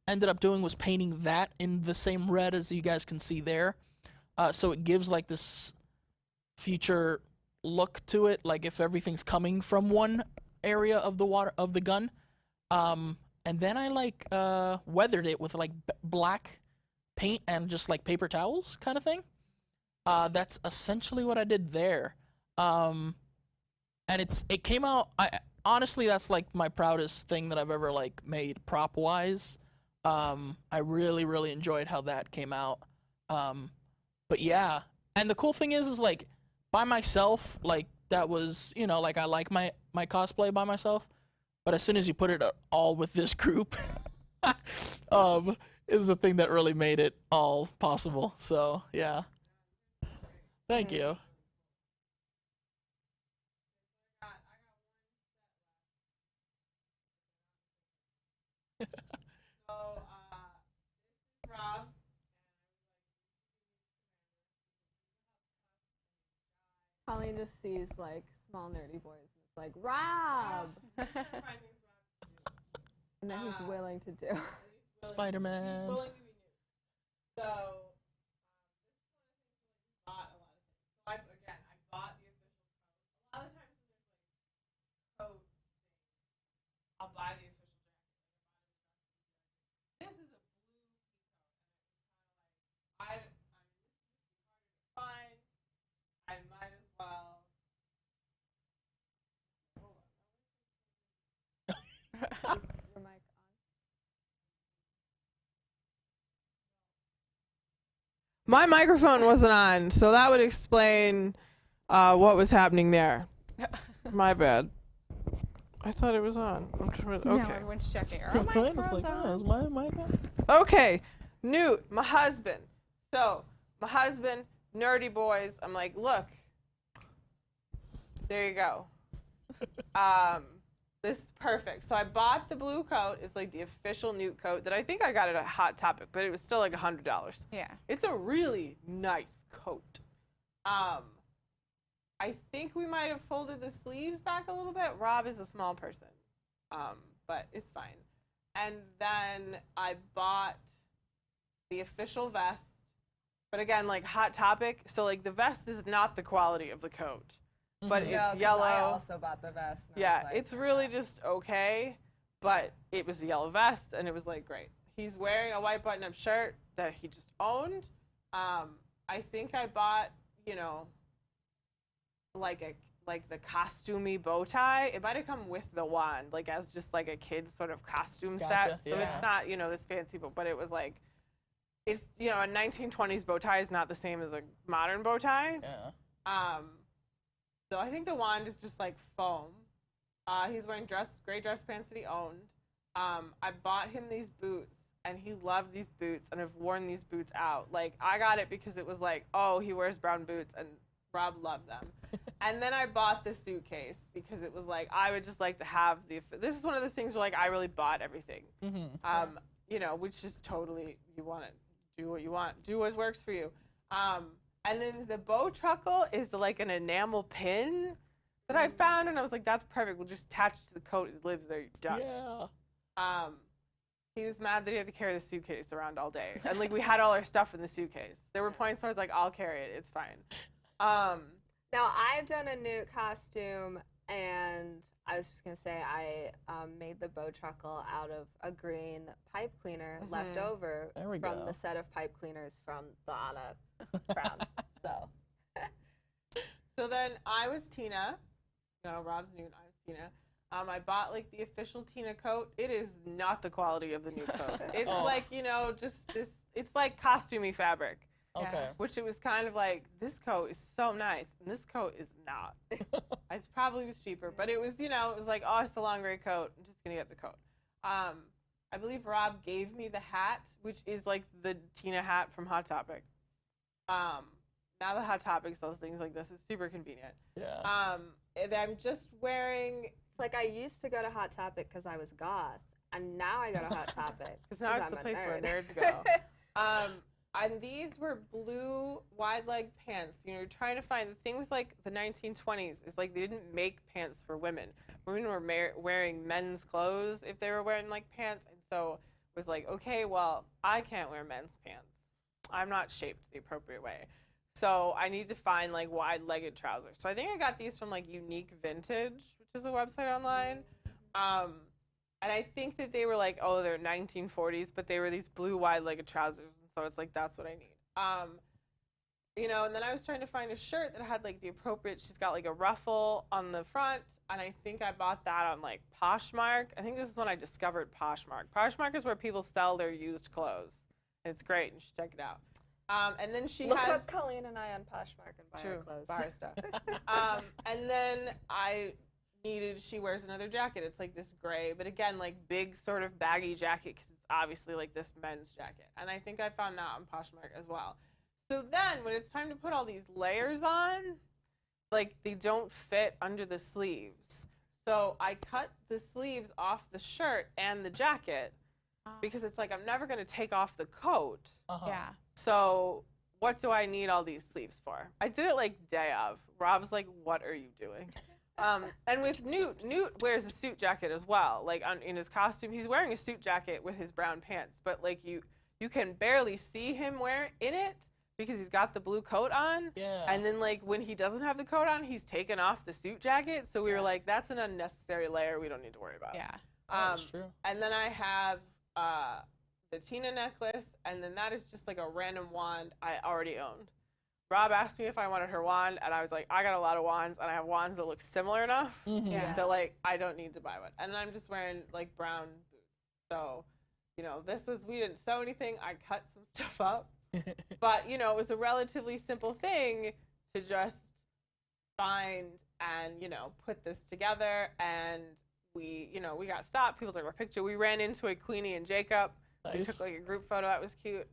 ended up doing was painting that in the same red as you guys can see there. So it gives like this future look to it, like if everything's coming from one area of the water of the gun. And then I like weathered it with like black paint and just like paper towels kind of thing. That's essentially what I did there. And it came out, honestly, that's like my proudest thing that I've ever like made prop wise. I really, really enjoyed how that came out. But yeah, and the cool thing is like by myself, like that was, you know, like I like my cosplay by myself. But as soon as you put it all with this group, is the thing that really made it all possible. So yeah, thank you. So, Rob. Colleen just sees like small nerdy boys and it's like, Rob! And then he's willing to do. Spider-Man. Willing to be new. So, bought a lot of things. So I bought the official coat. A lot of times when there's like coat thing, I'll buy the official jacket. This is a blue coat, and it's kind of like I I might as well. Your mic on. My microphone wasn't on, so that would explain what was happening there. My bad. I thought it was on. Okay. No, everyone's checking. Are our microphones on? Is my mic on? Okay. Newt, my husband. So, my husband, nerdy boys. I'm like, look. There you go. This is perfect. So I bought the blue coat. It's like the official Newt coat that I think I got at a Hot Topic, but it was still like $100. Yeah. It's a really nice coat. I think we might have folded the sleeves back a little bit. Rob is a small person, but it's fine. And then I bought the official vest, but again, like Hot Topic, so like the vest is not the quality of the coat, but it's yellow. I also bought the vest. Yeah, it's really just okay, but it was a yellow vest, and it was like great. He's wearing a white button-up shirt that he just owned. I think I bought, you know, like the costumey bow tie. It might have come with the wand, like as just like a kid's sort of costume set. So yeah. it's not, you know, this fancy, but it was like, it's, you know, a 1920s bow tie is not the same as a modern bow tie. Yeah. So I think the wand is just like foam. He's wearing gray dress pants that he owned. I bought him these boots, and he loved these boots, and I've worn these boots out. Like, I got it because it was like, oh, he wears brown boots, and Rob loved them. And then I bought the suitcase because it was like, I would just like to have this is one of those things where like I really bought everything. Mm-hmm. You know, which is totally, you want to do what you want, do what works for you. And then the bow truckle is like an enamel pin that I found, and I was like, that's perfect. We'll just attach it to the coat. It lives there. You're done. Yeah. He was mad that he had to carry the suitcase around all day. And like we had all our stuff in the suitcase. There were points where I was like, I'll carry it. It's fine. Now, I've done a Newt costume, and I was just going to say I made the bow truckle out of a green pipe cleaner left over from the set of pipe cleaners from the Anna crown. So then I was Tina. No, Rob's Newt. I was Tina. I bought like the official Tina coat. It is not the quality of the new coat. It's like, you know, just this, it's like costumey fabric. Okay. Yeah, which it was kind of like, this coat is so nice, and this coat is not. It probably was cheaper, but it was, you know, it was like, oh, it's a long gray coat. I'm just going to get the coat. I believe Rob gave me the hat, which is like the Tina hat from Hot Topic. Now the Hot Topic sells things like this. It's super convenient. Yeah. And I'm just wearing... Like, I used to go to Hot Topic because I was goth, and now I go to Hot Topic. Because now it's the place where nerds go. and these were blue wide leg pants. You know, you're trying to find the thing with like the 1920s is like they didn't make pants for women. Women were wearing men's clothes if they were wearing like pants, and so it was like, okay, well, I can't wear men's pants. I'm not shaped the appropriate way. So I need to find like wide-legged trousers. So I think I got these from like Unique Vintage, which is a website online. And I think that they were like, oh, they're 1940s, but they were these blue wide-legged trousers. And so it's like, that's what I need. You know, and then I was trying to find a shirt that had like the appropriate, she's got like a ruffle on the front. And I think I bought that on like Poshmark. I think this is when I discovered Poshmark. Poshmark is where people sell their used clothes. And it's great. You should check it out. And then she Look has up Colleen and I on Poshmark and buy our clothes. Buy her stuff. And then she wears another jacket. It's like this gray, but again, like big sort of baggy jacket because it's obviously like this men's jacket. And I think I found that on Poshmark as well. So then when it's time to put all these layers on, like they don't fit under the sleeves. So I cut the sleeves off the shirt and the jacket because it's like I'm never going to take off the coat. Yeah. So what do I need all these sleeves for? I did it like day of. Rob's like, what are you doing? And with Newt wears a suit jacket as well. Like in his costume, he's wearing a suit jacket with his brown pants, but like you can barely see him in it because he's got the blue coat on. Yeah. And then like when he doesn't have the coat on, he's taken off the suit jacket. So we were like, that's an unnecessary layer. We don't need to worry about. Yeah. That's true. And then I have the Tina necklace, and then that is just like a random wand I already owned. Rob asked me if I wanted her wand, and I was like, I got a lot of wands, and I have wands that look similar enough that like I don't need to buy one. And then I'm just wearing like brown boots. So, you know, we didn't sew anything. I cut some stuff up, but you know, it was a relatively simple thing to just find and put this together. And we got stopped. People took our picture. We ran into a Queenie and Jacob. Nice. We took like a group photo. That was cute.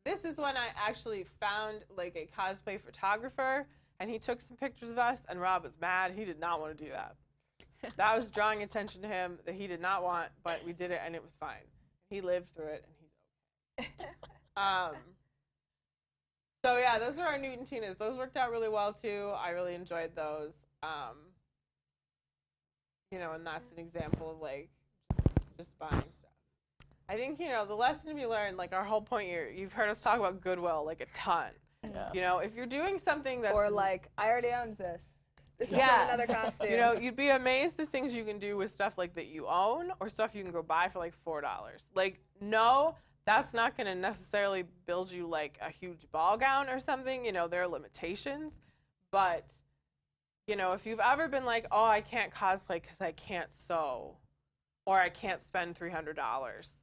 This is when I actually found like a cosplay photographer, and he took some pictures of us, and Rob was mad. He did not want to do that. That was drawing attention to him that he did not want, but we did it, and it was fine. He lived through it, and he's okay. So yeah, those are our Newt and Tinas. Those worked out really well too. I really enjoyed those. And that's an example of like just buying stuff. I think, the lesson to be learned, like our whole point here, you've heard us talk about Goodwill like a ton. Yeah. If you're doing something that's... Or like, I already owned this. This is Yeah. from another costume. You'd be amazed the things you can do with stuff like that you own or stuff you can go buy for like $4. Like, no, that's not going to necessarily build you like a huge ball gown or something. There are limitations. But, if you've ever been like, oh, I can't cosplay because I can't sew or I can't spend $300,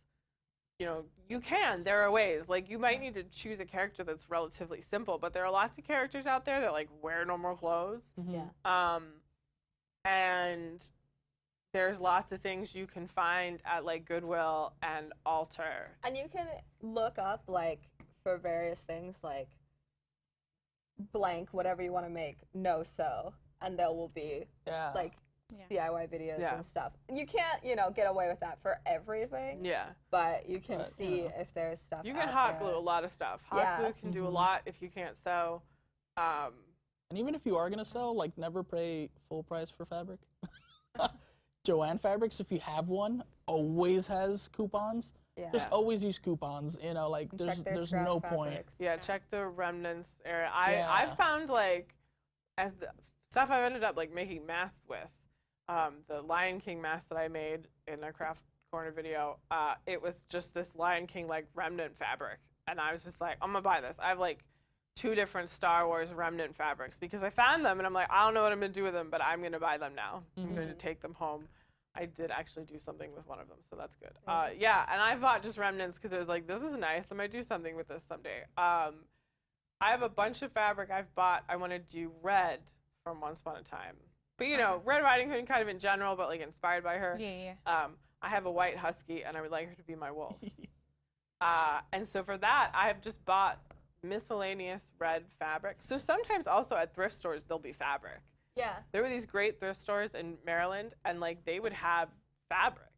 you can. There are ways. Like, you might need to choose a character that's relatively simple, but there are lots of characters out there that, like, wear normal clothes. Yeah. And there's lots of things you can find at, like, Goodwill and alter. And you can look up, like, for various things, like, blank, whatever you want to make, no sew. And there will be, like, DIY videos and stuff. You can't, get away with that for everything. Yeah. But you can see if there's stuff You can out hot there. glue a lot of stuff. Hot glue can do a lot if you can't sew. And even if you are going to sew, like, never pay full price for fabric. Joanne Fabrics, if you have one, always has coupons. Yeah. Just always use coupons. Like, And check their there's scrap no fabrics. point. Yeah, check the remnants area. I found, like, as the stuff I've ended up, like, making masks with. The Lion King mask that I made in a craft corner video, it was just this Lion King like remnant fabric, and I was just like, I'm gonna buy this. I have like 2 different Star Wars remnant fabrics because I found them and I'm like, I don't know what I'm gonna do with them, but I'm gonna buy them now. I'm going to take them home. I did actually do something with one of them, so that's good. Yeah, and I bought just remnants because it was like, this is nice. I might do something with this someday. I have a bunch of fabric I've bought. I want to do red from Once Upon a Time. But, Red Riding Hood kind of in general, but, like, inspired by her. Yeah. I have a white husky, and I would like her to be my wolf. And so for that, I have just bought miscellaneous red fabric. So sometimes also at thrift stores, there'll be fabric. Yeah. There were these great thrift stores in Maryland, and, like, they would have fabric.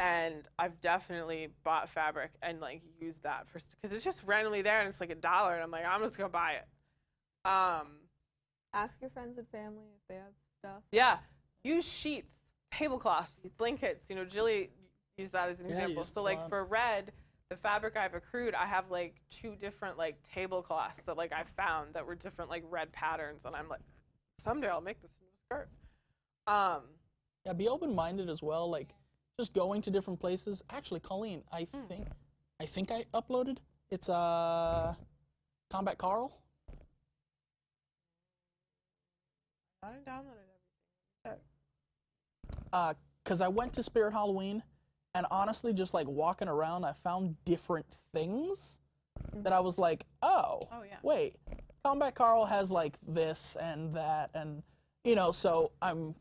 And I've definitely bought fabric and like used that for, because it's just randomly there and it's like $1 and I'm like, I'm just gonna buy it. Ask your friends and family if they have stuff. Yeah, use sheets, tablecloths, blankets. You know, Jilly used that as an example. So like for red, the fabric I've accrued, I have like 2 different like tablecloths that like I found that were different like red patterns, and I'm like, someday I'll make this into skirts. Yeah, be open-minded as well. Like, just going to different places. Actually, Colleen, I think I uploaded. It's Combat Carl. I didn't download it. Because I went to Spirit Halloween, and honestly, just like walking around, I found different things that I was like, oh yeah. Wait, Combat Carl has like this and that, and you know, so I'm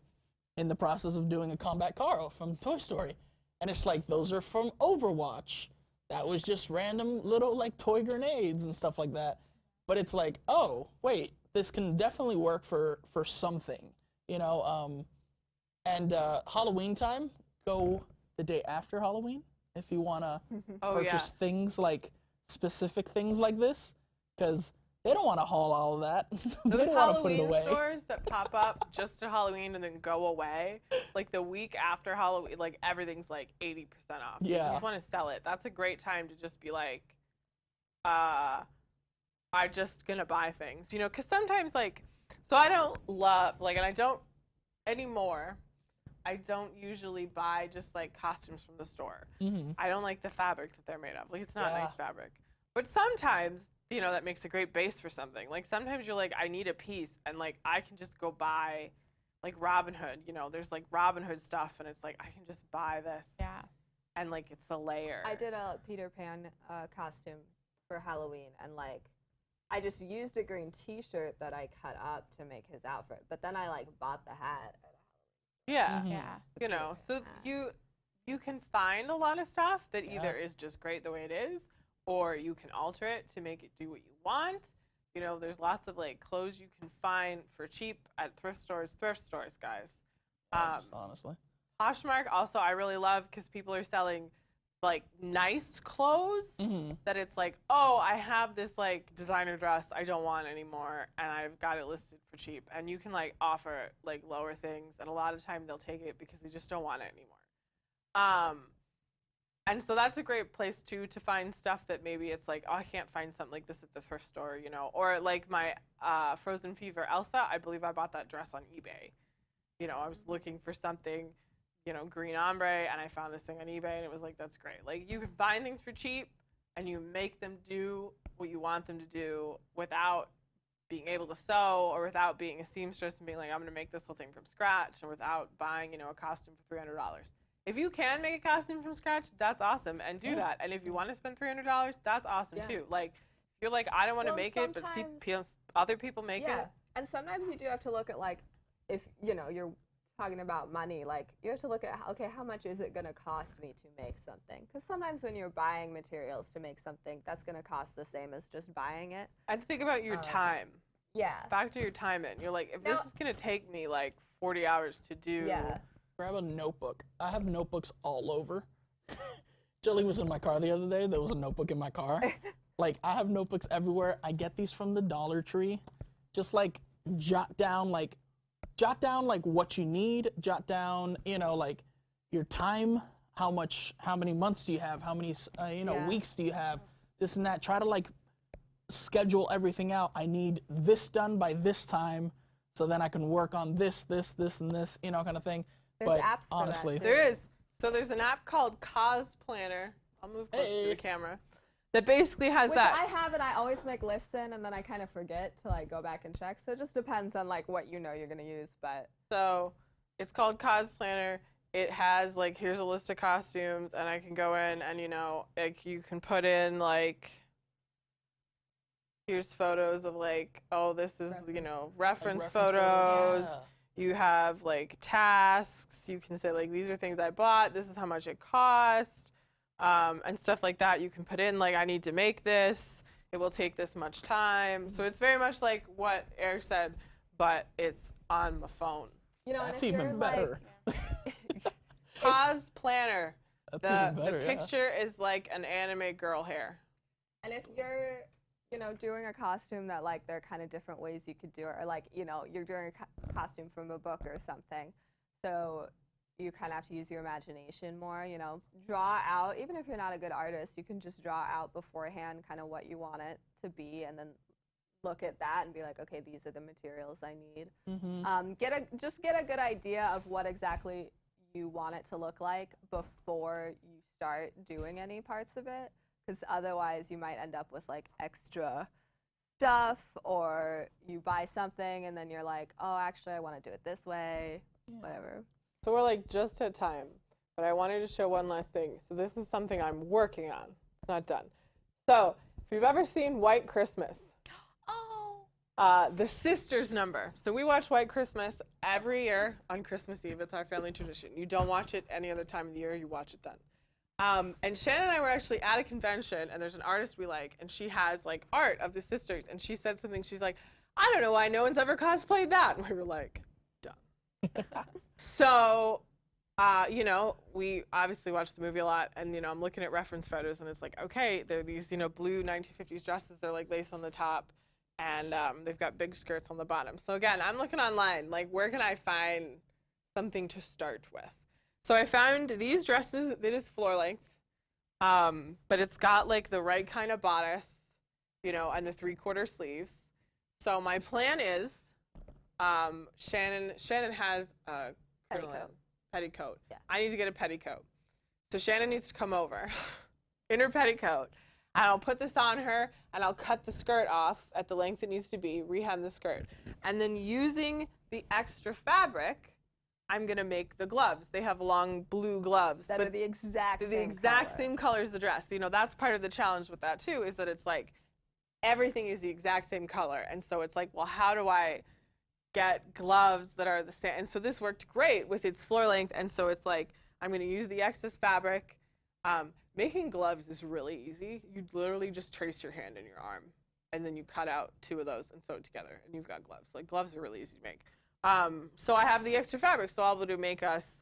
in the process of doing a Combat Carl from Toy Story, and it's like those are from Overwatch. That was just random little like toy grenades and stuff like that. But it's like, oh wait, this can definitely work for something, you know. And Halloween time, go the day after Halloween if you want to purchase things like specific things like this, because they don't want to haul all of that. They Those don't want to put it Halloween away. stores that pop up just to Halloween and then go away, like the week after Halloween, like everything's like 80% off. Yeah. You just want to sell it. That's a great time to just be like, I'm just gonna buy things, you know, because sometimes like, so I don't love, like, and I don't anymore, I don't usually buy just like costumes from the store. I don't like the fabric that they're made of. Like, it's not nice fabric. But sometimes, you know, that makes a great base for something. Like, sometimes you're like, I need a piece, and like, I can just go buy, like, Robin Hood. You know, there's like Robin Hood stuff, and it's like, I can just buy this. Yeah. And like, it's a layer. I did a Peter Pan costume for Halloween, and like, I just used a green T-shirt that I cut up to make his outfit. But then I like bought the hat. Yeah. Yeah. You know, so you can find a lot of stuff that either is just great the way it is, or you can alter it to make it do what you want. You know, there's lots of like clothes you can find for cheap at thrift stores, guys. Honestly. Poshmark also I really love because people are selling like nice clothes that it's like, oh, I have this like designer dress I don't want anymore, and I've got it listed for cheap, and you can like offer like lower things, and a lot of time they'll take it because they just don't want it anymore. And so that's a great place too to find stuff that maybe it's like, oh, I can't find something like this at the thrift store, you know, or like my Frozen Fever Elsa, I believe I bought that dress on eBay. You know, I was looking for something, you know, green ombre, and I found this thing on eBay, and it was like, that's great. Like, you can find things for cheap, and you make them do what you want them to do without being able to sew, or without being a seamstress and being like, I'm going to make this whole thing from scratch, or without buying, you know, a costume for $300. If you can make a costume from scratch, that's awesome, and do that. And if you want to spend $300, that's awesome too. Like, if you're like, I don't want to make it, but see other people make it. And sometimes you do have to look at, like, if, you know, you're talking about money, like, you have to look at, okay, how much is it going to cost me to make something? Because sometimes when you're buying materials to make something, that's going to cost the same as just buying it. And think about your time. Yeah. Factor your time in. You're like, if this is going to take me, like, 40 hours to do. Yeah. Grab a notebook. I have notebooks all over. Jilly was in my car the other day. There was a notebook in my car. Like, I have notebooks everywhere. I get these from the Dollar Tree. Just, like, jot down what you need. Jot down, you know, like, your time. How many months do you have? How many, weeks do you have? This and that. Try to, like, schedule everything out. I need this done by this time, so then I can work on this, and this, you know, kind of thing. There's but apps for honestly, that, there is. So there's an app called Cosplanner. I'll move closer to the camera. That basically has Which that. I have, and I always make lists in, and then I kind of forget to like go back and check. So it just depends on like what you know you're gonna use. But so it's called Cosplanner. It has like, here's a list of costumes, and I can go in and, you know, like, you can put in like, here's photos of like, oh, this is, you know, reference photos. Yeah. You have like tasks. You can say like, these are things I bought. This is how much it cost, and stuff like that. You can put in like, I need to make this. It will take this much time. So it's very much like what Eric said, but it's on my phone. you know, That's and if even you're, better. Like, Cosplanner. That's even better, the yeah. picture is like an anime girl hair. And if you're, doing a costume that like there are kind of different ways you could do it, or like, you're doing a costume from a book or something, so you kind of have to use your imagination more, draw out, even if you're not a good artist, you can just draw out beforehand kind of what you want it to be, and then look at that and be like, okay, these are the materials I need. Just get a good idea of what exactly you want it to look like before you start doing any parts of it, because otherwise you might end up with like extra stuff, or you buy something and then you're like, oh, actually I want to do it this way, whatever. So we're like just at time, but I wanted to show one last thing. So this is something I'm working on. It's not done. So if you've ever seen White Christmas, the sisters number. So we watch White Christmas every year on Christmas Eve. It's our family tradition. You don't watch it any other time of the year. You watch it then. And Shannon and I were actually at a convention, and there's an artist we like, and she has like art of the sisters, and she said something. She's like, I don't know why no one's ever cosplayed that. And we were like, done. So, we obviously watched the movie a lot, and, I'm looking at reference photos, and it's like, okay, they're these, blue 1950s dresses. They're like lace on the top, and they've got big skirts on the bottom. So again, I'm looking online, like, where can I find something to start with? So I found these dresses. It is floor length, but it's got like the right kind of bodice, and the 3/4 sleeves. So my plan is, Shannon has a petticoat. Yeah. I need to get a petticoat. So Shannon needs to come over in her petticoat, and I'll put this on her, and I'll cut the skirt off at the length it needs to be, rehem the skirt. And then using the extra fabric, I'm going to make the gloves. They have long blue gloves. That are the exact same color as the dress. That's part of the challenge with that, too, is that it's like everything is the exact same color. And so it's like, well, how do I get gloves that are the same? And so this worked great with its floor length. And so it's like, I'm going to use the excess fabric. Making gloves is really easy. You literally just trace your hand and your arm, and then you cut out 2 of those and sew it together, and you've got gloves. Like, gloves are really easy to make. So I have the extra fabric, so I'll be able to make us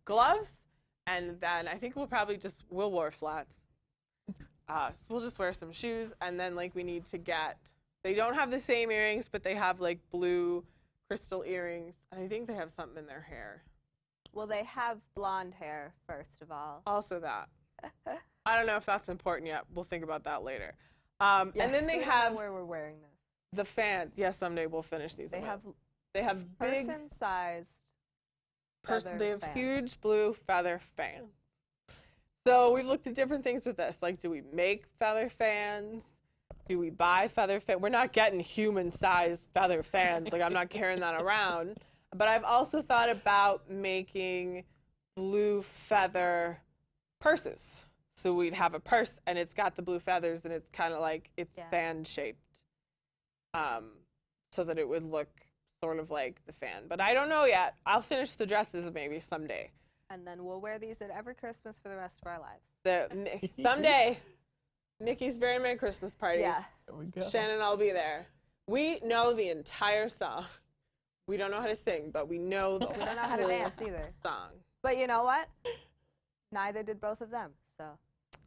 gloves, and then I think we'll wear flats. So we'll just wear some shoes, and then like we need to they don't have the same earrings, but they have like blue crystal earrings, and I think they have something in their hair. Well, they have blonde hair, first of all. Also that. I don't know if that's important yet. We'll think about that later. And then they have where we're wearing this. The fans. Yeah, someday we'll finish these. They have big person-sized. They have huge blue feather fans. So we've looked at different things with this. Like, do we make feather fans? Do we buy feather fans? We're not getting human-sized feather fans. Like, I'm not carrying that around. But I've also thought about making blue feather purses. So we'd have a purse, and it's got the blue feathers, and it's kind of like it's fan-shaped, so that it would look sort of like the fan. But I don't know yet. I'll finish the dresses maybe someday. And then we'll wear these at every Christmas for the rest of our lives. Someday, Mickey's Very Merry Christmas Party. Yeah. There we go. Shannon and I'll be there. We know the entire song. We don't know how to sing, but we know the We don't know how to dance either. song. But you know what? Neither did both of them, so.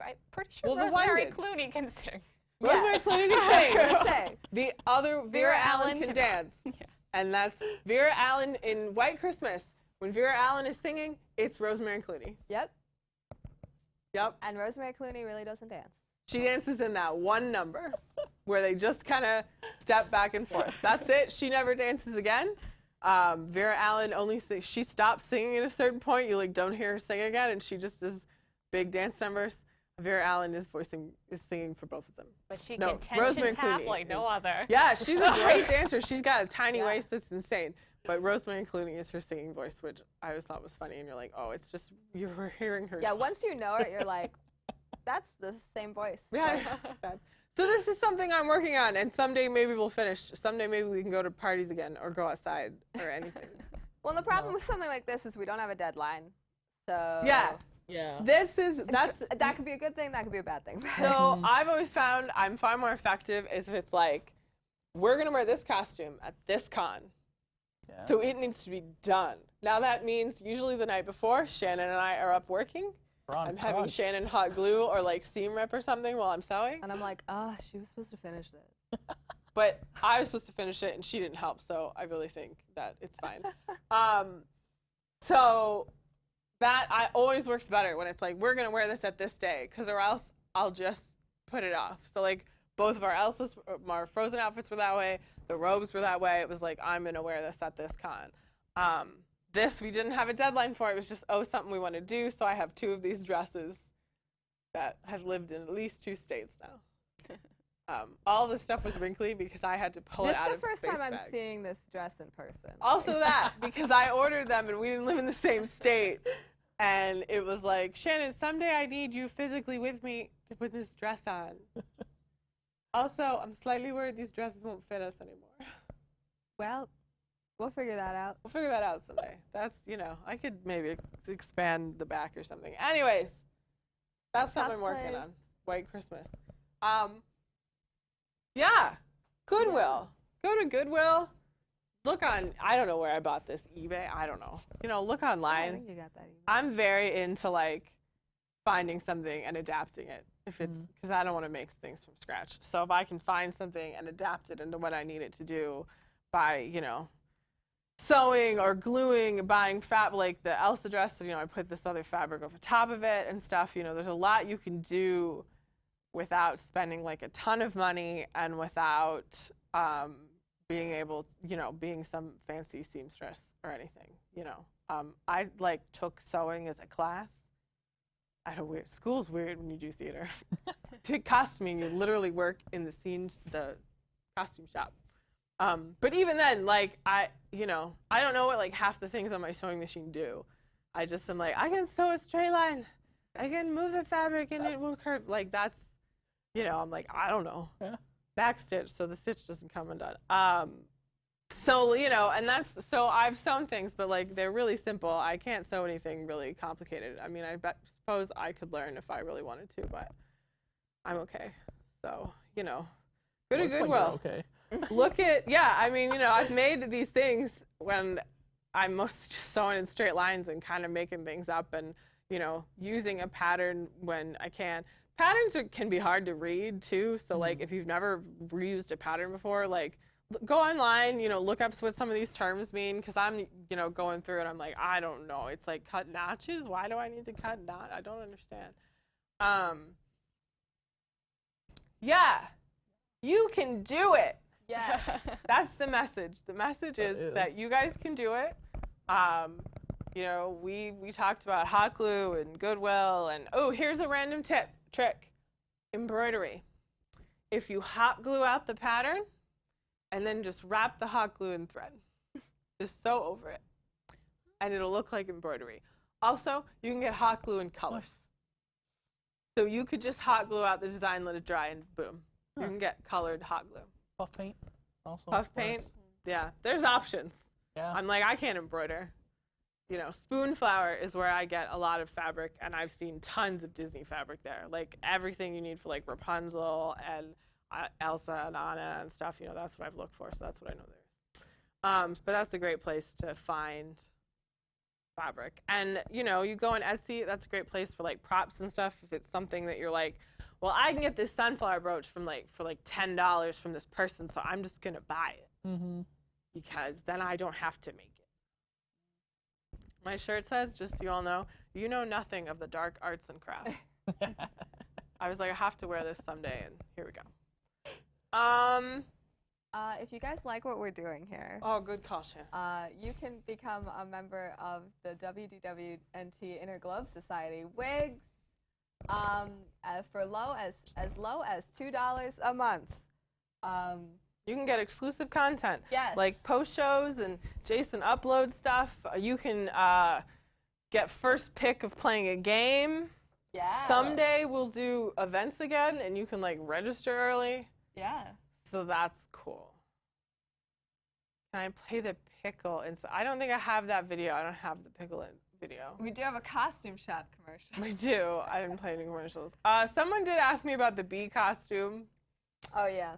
I'm pretty sure Well, the one Rosemary did. Clooney can sing. Rosemary Clooney I was can gonna sing. say. The other Vera Allen can cannot. dance. Yeah. And that's Vera Allen in White Christmas. When Vera Allen is singing, it's Rosemary Clooney. Yep. Yep. And Rosemary Clooney really doesn't dance. She dances in that one number where they just kind of step back and forth. That's it. She never dances again. Vera Allen she stops singing at a certain point. You like don't hear her sing again, and she just does big dance numbers. Vera Allen is singing for both of them. But she No, can Rosemary tension tap Clooney like no is- other. Yeah, she's a great dancer. She's got a tiny Yeah. waist that's insane. But Rosemary Clooney is her singing voice, which I always thought was funny. And you're like, oh, it's just you were hearing her. Yeah, talk. once you know it, you're like, that's the same voice. Yeah. So this is something I'm working on, and someday maybe we'll finish. Someday maybe we can go to parties again or go outside or anything. Well, the problem with something like this is we don't have a deadline. So Yeah. Yeah. that could be a good thing, that could be a bad thing. So I've always found I'm far more effective if it's like, we're gonna wear this costume at this con. Yeah. So it needs to be done. Now that means usually the night before, Shannon and I are up working, I'm having Shannen hot glue or like seam rip or something while I'm sewing. And I'm like, she was supposed to finish this. But I was supposed to finish it and she didn't help, so I really think that it's fine. So that always works better when it's like, we're gonna wear this at this day, because or else I'll just put it off. So like both of our Frozen outfits were that way, the robes were that way. It was like, I'm gonna wear this at this con. This we didn't have a deadline for. It was just, something we want to do. So I have 2 of these dresses that have lived in at least 2 states now. All this stuff was wrinkly because I had to pull it out of space bags. This is the first time I'm seeing this dress in person. Also that, because I ordered them and we didn't live in the same state. And it was like, Shannen, someday I need you physically with me to put this dress on. Also, I'm slightly worried these dresses won't fit us anymore. Well, we'll figure that out. We'll figure that out someday. That's, I could maybe expand the back or something. Anyways, that's what I'm working on. White Christmas. Yeah, Goodwill. Go to Goodwill. Look on, I don't know where I bought this, eBay, I don't know. Look online. I think you got that eBay. I'm very into like finding something and adapting it if it's, because I don't want to make things from scratch. So if I can find something and adapt it into what I need it to do by, sewing or gluing, buying like the Elsa dress, I put this other fabric over top of it and stuff, there's a lot you can do without spending like a ton of money and without being able, being some fancy seamstress or anything, I like took sewing as a class. I had a weird, school's weird when you do theater. To costuming, you literally work in the costume shop. But even then, like, I don't know what like half the things on my sewing machine do. I just am like, I can sew a straight line. I can move the fabric and it will curve. Like that's, I'm like, I don't know. Yeah. Backstitch, so the stitch doesn't come undone. So, and that's, so I've sewn things, but like they're really simple. I can't sew anything really complicated. I mean, suppose I could learn if I really wanted to, but I'm okay. So, go to Goodwill. Like okay. Look at, yeah, I mean, I've made these things when I'm mostly just sewing in straight lines and kind of making things up and, using a pattern when I can. Patterns can be hard to read too, so like if you've never reused a pattern before, like go online, look up what some of these terms mean, because I'm, going through it, I'm like, I don't know. It's like cut notches? Why do I need to cut notch? I don't understand. Yeah, you can do it. Yeah. That's the message. The message is that you guys can do it. We talked about hot glue and Goodwill, and here's a random trick. Embroidery. If you hot glue out the pattern and then just wrap the hot glue in thread, just sew over it, and it'll look like embroidery. Also, you can get hot glue in colors. So you could just hot glue out the design, let it dry, and boom. You can get colored hot glue. Puff paint also. Puff paint? Yeah, there's options. Yeah. I'm like, I can't embroider. Spoon flower is where I get a lot of fabric, and I've seen tons of Disney fabric there. Like everything you need for like Rapunzel and Elsa and Anna and stuff, that's what I've looked for, so that's what I know there is. But that's a great place to find fabric. And, you go on Etsy, that's a great place for like props and stuff. If it's something that you're like, well, I can get this sunflower brooch for like $10 from this person, so I'm just going to buy it. Mm-hmm. Because then I don't have to make it. My shirt says, just so you all know, you know nothing of the dark arts and crafts. I was like, I have to wear this someday, and here we go. If you guys like what we're doing here, good caution. You can become a member of the WDWNT Inner Globe Society. Wigs, for as low as $2 a month. You can get exclusive content. Yes. Like post shows and Jason uploads stuff. You can get first pick of playing a game. Yeah. Someday we'll do events again, and you can like register early. Yeah. So that's cool. Can I play the pickle? And so I don't think I have that video. I don't have the pickle video. We do have a costume shop commercial. We do. I didn't play any commercials. Someone did ask me about the bee costume. Oh yeah.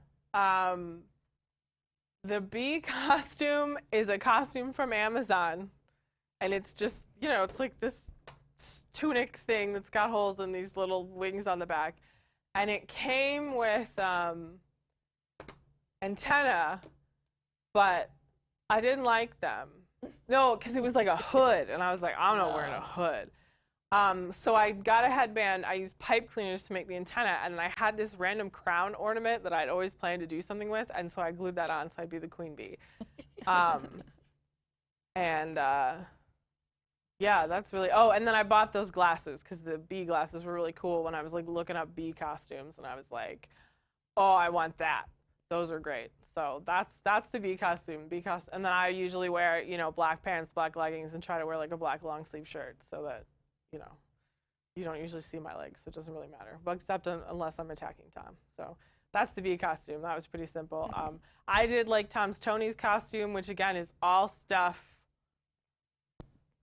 The bee costume is a costume from Amazon, and it's just, it's like this tunic thing that's got holes and these little wings on the back. And it came with antenna, but I didn't like them. No, because it was like a hood, and I was like, I'm not wearing a hood. So I got a headband. I used pipe cleaners to make the antenna, and I had this random crown ornament that I'd always planned to do something with, and so I glued that on so I'd be the queen bee. Yeah, that's really. Oh, and then I bought those glasses because the bee glasses were really cool when I was like looking up bee costumes, and I was like, oh, I want that. Those are great. So that's the bee costume. And then I usually wear, you know, black pants, black leggings, and try to wear like a black long sleeve shirt so that, you know, you don't usually see my legs, so it doesn't really matter. But except unless I'm attacking Tom. So that's the bee costume. That was pretty simple. I did like Tony's costume, which again is all stuff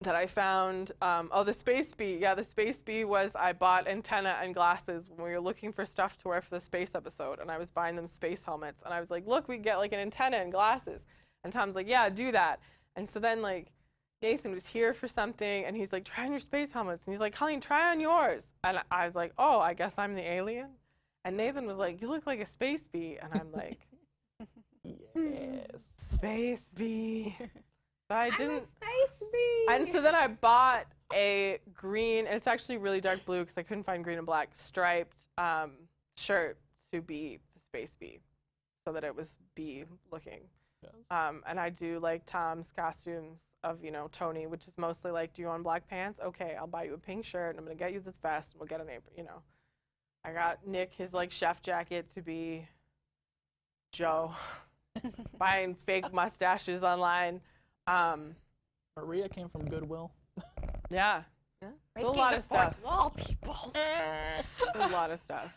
that I found. Oh, the space bee. Yeah, the space bee was, I bought antenna and glasses when we were looking for stuff to wear for the space episode, and I was buying them space helmets, and I was like, look, we get like an antenna and glasses. And Tom's like, yeah, do that. And so then like Nathan was here for something, and he's like, try on your space helmets. And he's like, Colleen, try on yours. And I was like, oh, I guess I'm the alien. And Nathan was like, you look like a space bee. And I'm like, Yes. space bee. I didn't. I'm a space bee. And so then I bought a green, and it's actually really dark blue because I couldn't find green and black, striped shirt to be the space bee so that it was bee looking. Yes. And I do like Tom's costumes of, you know, Tony, which is mostly like, do you want black pants? Okay, I'll buy you a pink shirt, and I'm going to get you this vest, and we'll get an apron, you know. I got Nick his like chef jacket to be Joe, buying fake mustaches online. Maria came from Goodwill. Yeah. A lot of stuff. Wall people. A lot of stuff.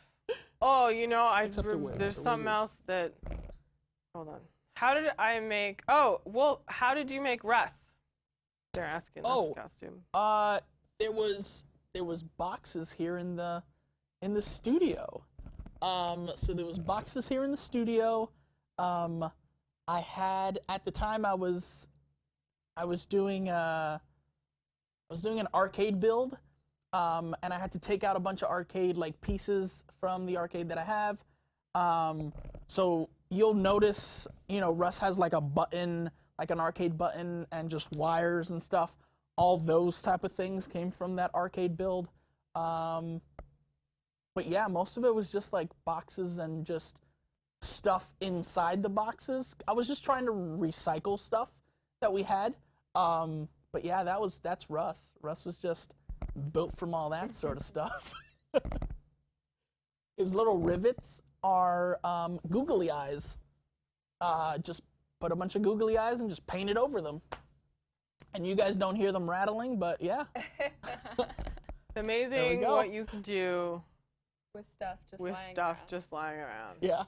Oh, you know, Except the wig. there's The something wig is- else that. Hold on. How did I make? Oh, well, how did you make Russ? They're asking. That's Oh. the costume. There was boxes here in the studio. So there was boxes here in the studio. I had at the time I was doing an arcade build, and I had to take out a bunch of arcade like pieces from the arcade that I have. So you'll notice, you know, Russ has like a button, like an arcade button, and just wires and stuff. All those type of things came from that arcade build. But yeah, most of it was just like boxes and just stuff inside the boxes. I was just trying to recycle stuff that we had. But yeah, that's Russ. Russ was just built from all that sort of stuff. His little rivets are googly eyes. Just put a bunch of googly eyes and just painted over them. And you guys don't hear them rattling, but yeah. It's amazing go. what you can do with stuff just with lying stuff around. just lying around. Yeah.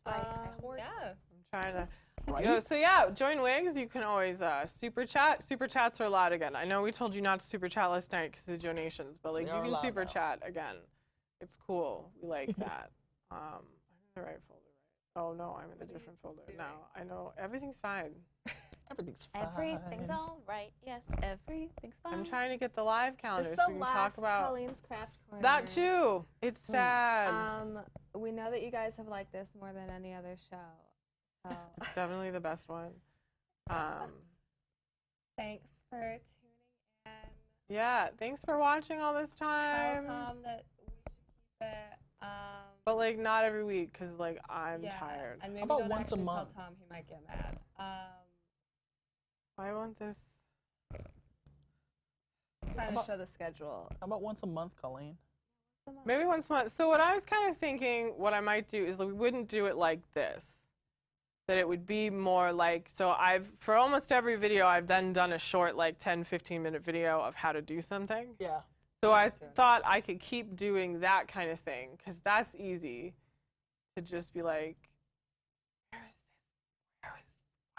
That's right. Yeah. I'm trying to. Right? Yo, so yeah, join Wigs. You can always super chat. Super chats are allowed again. I know we told you not to super chat last night because of donations, but like They you are can allowed super now. chat again. It's cool. We like that. I'm in the right folder, right? Oh no, I'm in a different folder. No, I know everything's fine. Everything's fine. Everything's all right. Yes, everything's fine. I'm trying to get the live calendar It's so the we can talk last about Colleen's Craft Corner. that too. It's sad. We know that you guys have liked this more than any other show. So It's definitely the best one. thanks for tuning in. Yeah, thanks for watching all this time. Tell Tom that we should keep it. But like not every week because like I'm Yeah, tired. And maybe about don't once a actually month? Tell Tom, he might get mad. I want this. Trying about- to show the schedule. How about once a month, Colleen? Maybe once a month. So what I was kind of thinking, what I might do is that we wouldn't do it like this. That it would be more like, so for almost every video, I've then done a short, like 10, 15-minute video of how to do something. Yeah. So I thought I could keep doing that kind of thing, because that's easy to just be like, what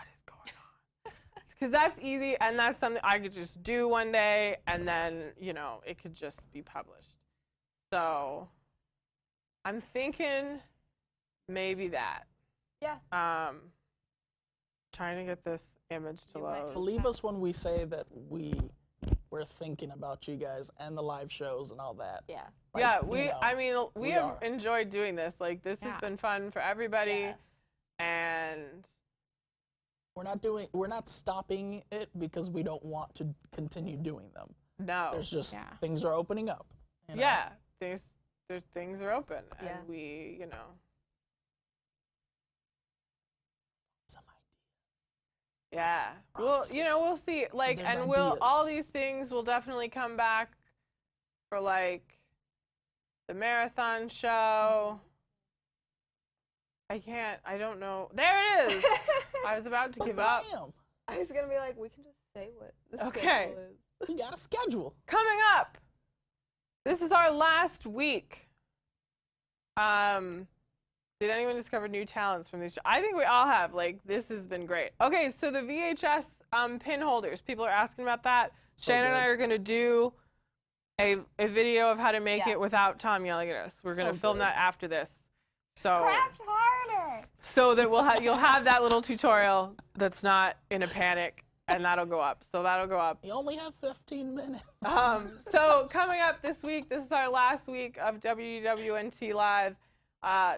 is going on? Because that's easy, and that's something I could just do one day, and then, you know, it could just be published. So I'm thinking maybe that. Yeah. Trying to get this image to You might load. just- Believe us when we say that we're thinking about you guys and the live shows and all that. Yeah. Like, Yeah, you know, I mean, we we have are. enjoyed doing this. Like, this has Yeah. been fun for everybody. Yeah. And we're not stopping it because we don't want to continue doing them. no. There's just Yeah. things are opening up. you know? Yeah, there's things are open. Yeah. And we, you know. Some Yeah. Well, you know, Promises. we'll see. Like, There's and all ideas. these things will definitely come back for, like, the marathon show. I don't know. There it is. I was about to give up. Bam! I was gonna be like, we can just say what the Okay. schedule is. We got a schedule. Coming up, this is our last week. Did anyone discover new talents from these? I think we all have. Like, this has been great. Okay, so the VHS pin holders. People are asking about that. So Shannon and I good. are gonna do a video of how to make Yeah. it without Tom yelling at us. We're gonna So film good. that after this. So Craft harder. so that you'll have that little tutorial that's not in a panic, and that'll go up. So that'll go up. You only have 15 minutes. So coming up this week, this is our last week of WDWNT Live.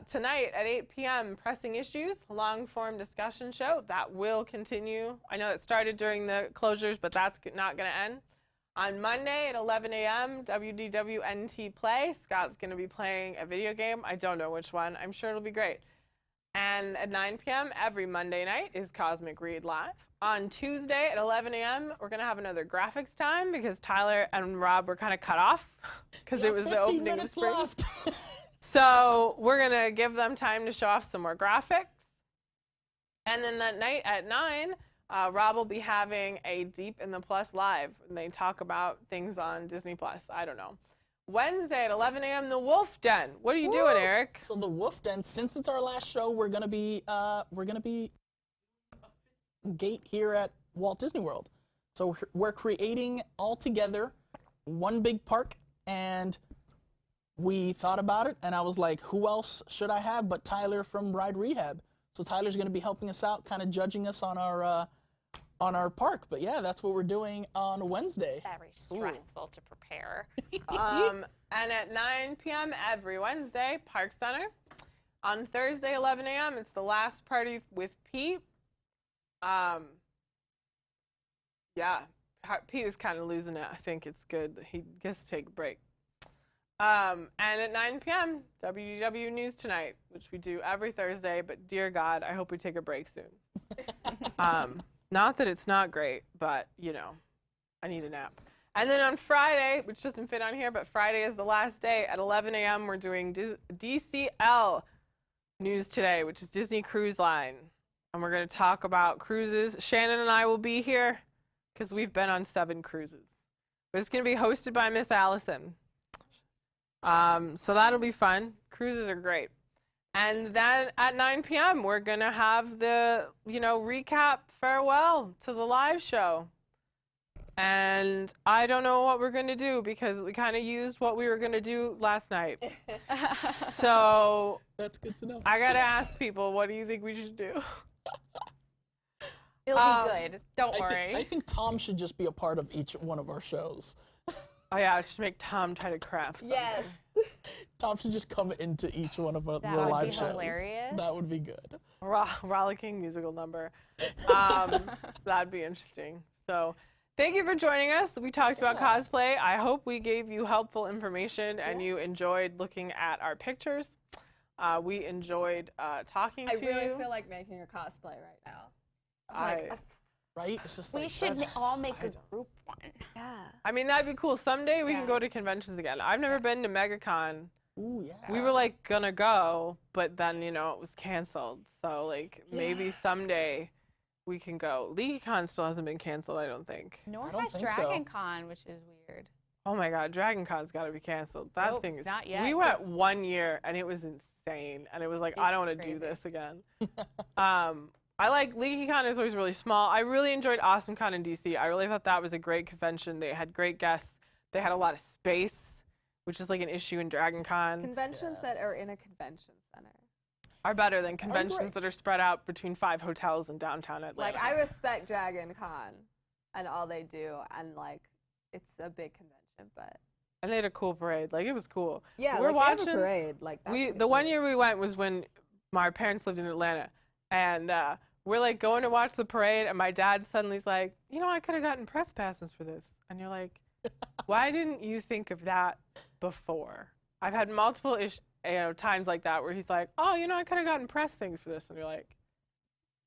Tonight at 8 p.m., Pressing Issues, long-form discussion show. That will continue. I know it started during the closures, but that's not going to end. On Monday at 11 a.m., WDWNT Play. Scott's going to be playing a video game. I don't know which one. I'm sure it'll be great. And at 9 p.m. every Monday night is Cosmic Read Live. On Tuesday at 11 a.m., we're going to have another graphics time because Tyler and Rob were kind of cut off because You it have was the 15 opening of minutes spring. left. So we're going to give them time to show off some more graphics. And then that night at 9, Rob will be having a Deep in the Plus live. And they talk about things on Disney Plus. I don't know. Wednesday at 11 a.m., the Wolf Den. What are you doing, Eric? So the Wolf Den, since it's our last show, we're gonna be gate here at Walt Disney World. So we're creating all together one big park, and we thought about it, and I was like, who else should I have but Tyler from Ride Rehab? So Tyler's gonna be helping us out, kind of judging us on our park. But yeah, that's what we're doing on Wednesday. Very stressful to prepare. And at 9 p.m. every Wednesday, Park Center. On Thursday, 11 a.m., it's the last party with Pete. Yeah, Pete is kind of losing it. I think it's good that he gets to take a break. And at 9 p.m., WDW News Tonight, which we do every Thursday, but dear God, I hope we take a break soon. Not that it's not great, but, you know, I need a nap. And then on Friday, which doesn't fit on here, but Friday is the last day. At 11 a.m., we're doing DCL News Today, which is Disney Cruise Line. And we're going to talk about cruises. Shannon and I will be here because we've been on 7 cruises. But it's going to be hosted by Miss Allison. So that'll be fun. Cruises are great. And then at 9 p.m., we're going to have the, recap farewell to the live show. And I don't know what we're going to do because we kind of used what we were going to do last night. So That's good to know. I got to ask people, what do you think we should do? It'll be good. Don't I worry. think Tom should just be a part of each one of our shows. Oh, yeah, I should make Tom try to craft something. Yes. Tom should just come into each one of the That would live be shows. hilarious. That would be good. Rollicking musical number. That'd be interesting. So thank you for joining us. We talked about Yeah. cosplay. I hope we gave you helpful information and you enjoyed looking at our pictures. We enjoyed talking I to really you. feel like making a cosplay right now. Right? It's just We like should that. all make a group one. Yeah. I mean, that'd be cool. Someday we can Yeah. go to conventions again. I've never been to MegaCon. Ooh, yeah. We were like gonna go, but then it was canceled. So like maybe someday we can go. LeakyCon still hasn't been canceled, I don't think. Nor I don't has think so. Dragon Con, which is weird. Oh my God, Dragon Con's got to be canceled. That Nope, thing is. not yet, We went 'cause- 1 year and it was insane, and it was like I It's don't want to do crazy. this again. I like LeakyCon is always really small. I really enjoyed AwesomeCon in DC. I really thought that was a great convention. They had great guests. They had a lot of space, which is like an issue in Dragon Con. Conventions that are in a convention center. are better than conventions that are spread out between 5 hotels in downtown Atlanta. Like, I respect Dragon Con and all they do, and like, it's a big convention, but. And they had a cool parade. Like, it was cool. Yeah, we're like, watching they have a parade. Like, that's the one year we went was when my parents lived in Atlanta, and we're like going to watch the parade, and my dad suddenly's like, you know, I could have gotten press passes for this, and you're like, why didn't you think of that before? I've had multiple times like that where he's like, oh, you know, I could have gotten press things for this, and you're like,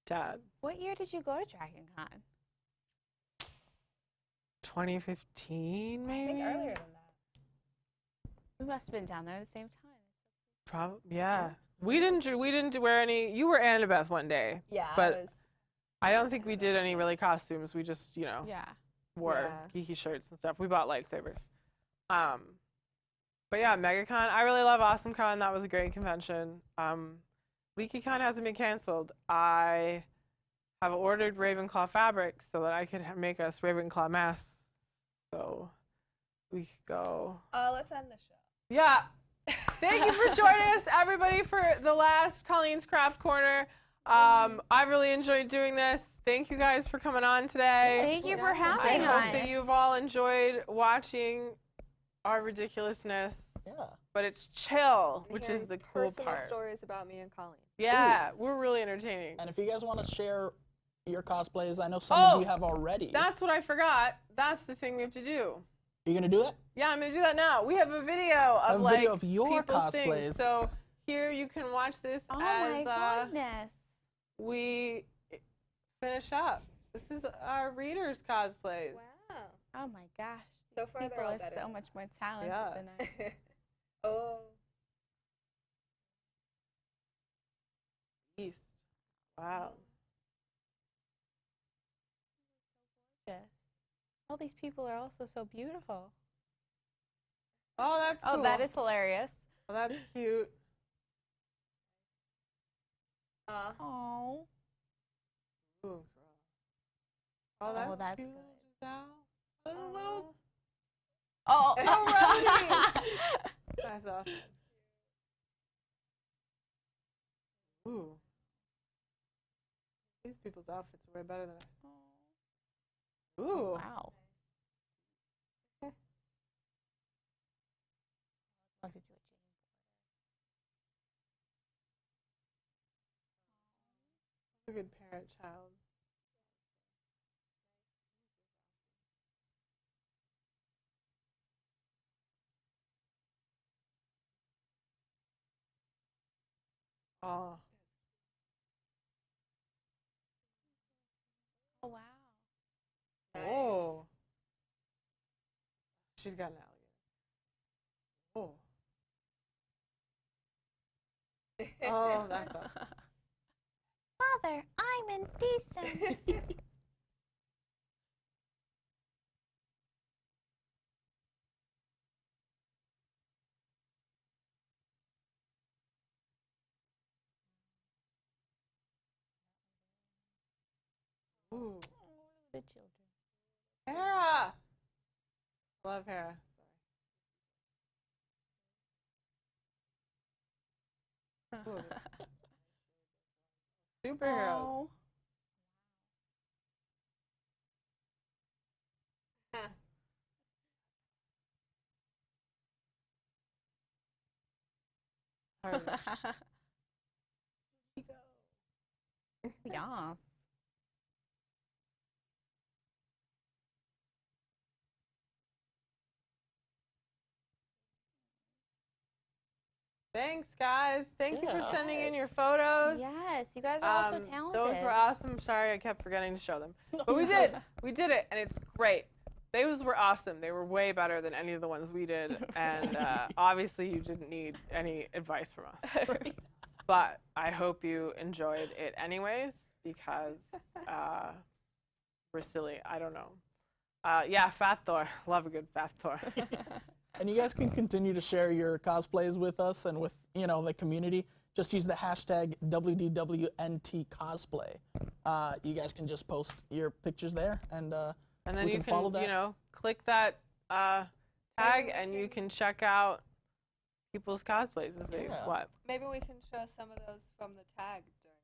Dad. What year did you go to Dragon Con? 2015, maybe. I think earlier than that. We must have been down there at the same time. Probably, yeah. We didn't wear any. You were Annabeth one day. Yeah, but I don't think we did any really costumes. We just, you know, wore geeky shirts and stuff. We bought lightsabers. But yeah, MegaCon. I really love AwesomeCon. That was a great convention. LeakyCon hasn't been canceled. I have ordered Ravenclaw fabric so that I could make us Ravenclaw masks. So we could go. Let's end the show. Yeah. Thank you for joining us, everybody, for the last Colleen's Craft Corner. I really enjoyed doing this. Thank you guys for coming on today. Thank you for having us. I hope that you've all enjoyed watching our ridiculousness. Yeah. But it's chill, which is the cool personal part. Stories about me and Colleen. Yeah, we're really entertaining. And if you guys want to share your cosplays, I know some of you have already. That's what I forgot. That's the thing we have to do. Are you gonna do it? Yeah, I'm gonna do that now. We have a video of of your people's cosplays. Things. So here you can watch this Oh as my goodness. we finish up. This is our readers' cosplays. Wow. Oh my gosh. So far, People they're all are better. so much more talented Yeah. than I. Oh. Beast. Wow. Gorgeous. All these people are also so beautiful. Oh, that's cool. Oh, that is hilarious. Oh, that's cute. Oh. Ooh, oh, that's, that's cute. good. Giselle. A little. Oh. That's awesome. Ooh. These people's outfits are way better than ours. Ooh. Wow. Love to do a A good parent child. Oh. Oh wow. Nice. Oh. She's got an alligator. Oh. Oh, that's awesome. Father, I'm indecent. Ooh. The children. Hera! Love Hera. Sorry. Superheroes. Oh. Harvey. Yes. Thanks, guys. Thank you for Yeah. sending in your photos. Yes, you guys are all so talented. Those were awesome. Sorry, I kept forgetting to show them. But we did. We did it, and it's great. Those were awesome. They were way better than any of the ones we did. And obviously, you didn't need any advice from us. But I hope you enjoyed it anyways, because we're silly. I don't know. Yeah, Fat Thor. Love a good Fat Thor. And you guys can continue to share your cosplays with us and with, you know, the community. Just use the hashtag WDWNT cosplay. You guys can just post your pictures there, and then we you can follow that. you know, click that tag, and you can check out people's cosplays as they Yeah. what? Maybe we can show some of those from the tag during.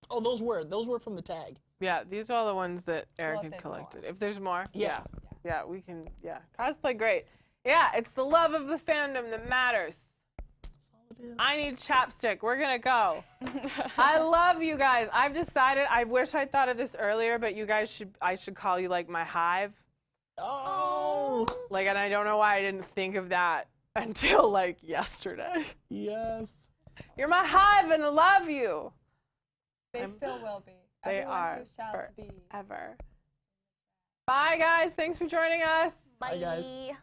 Oh, those were from the tag. Yeah, these are all the ones that Eric if had there's collected. more. If there's more, Yeah. yeah, we can. Yeah, cosplay, great. Yeah, it's the love of the fandom that matters. That's all it is. I need chapstick. We're gonna go. I love you guys. I've decided. I wish I thought of this earlier, but you guys should. I should call you like my hive. Oh. Like, and I don't know why I didn't think of that until like yesterday. Yes. You're my hive, and I love you. They still will be. They Everyone are who shall be. forever. Bye, guys. Thanks for joining us. Bye, guys. Bye.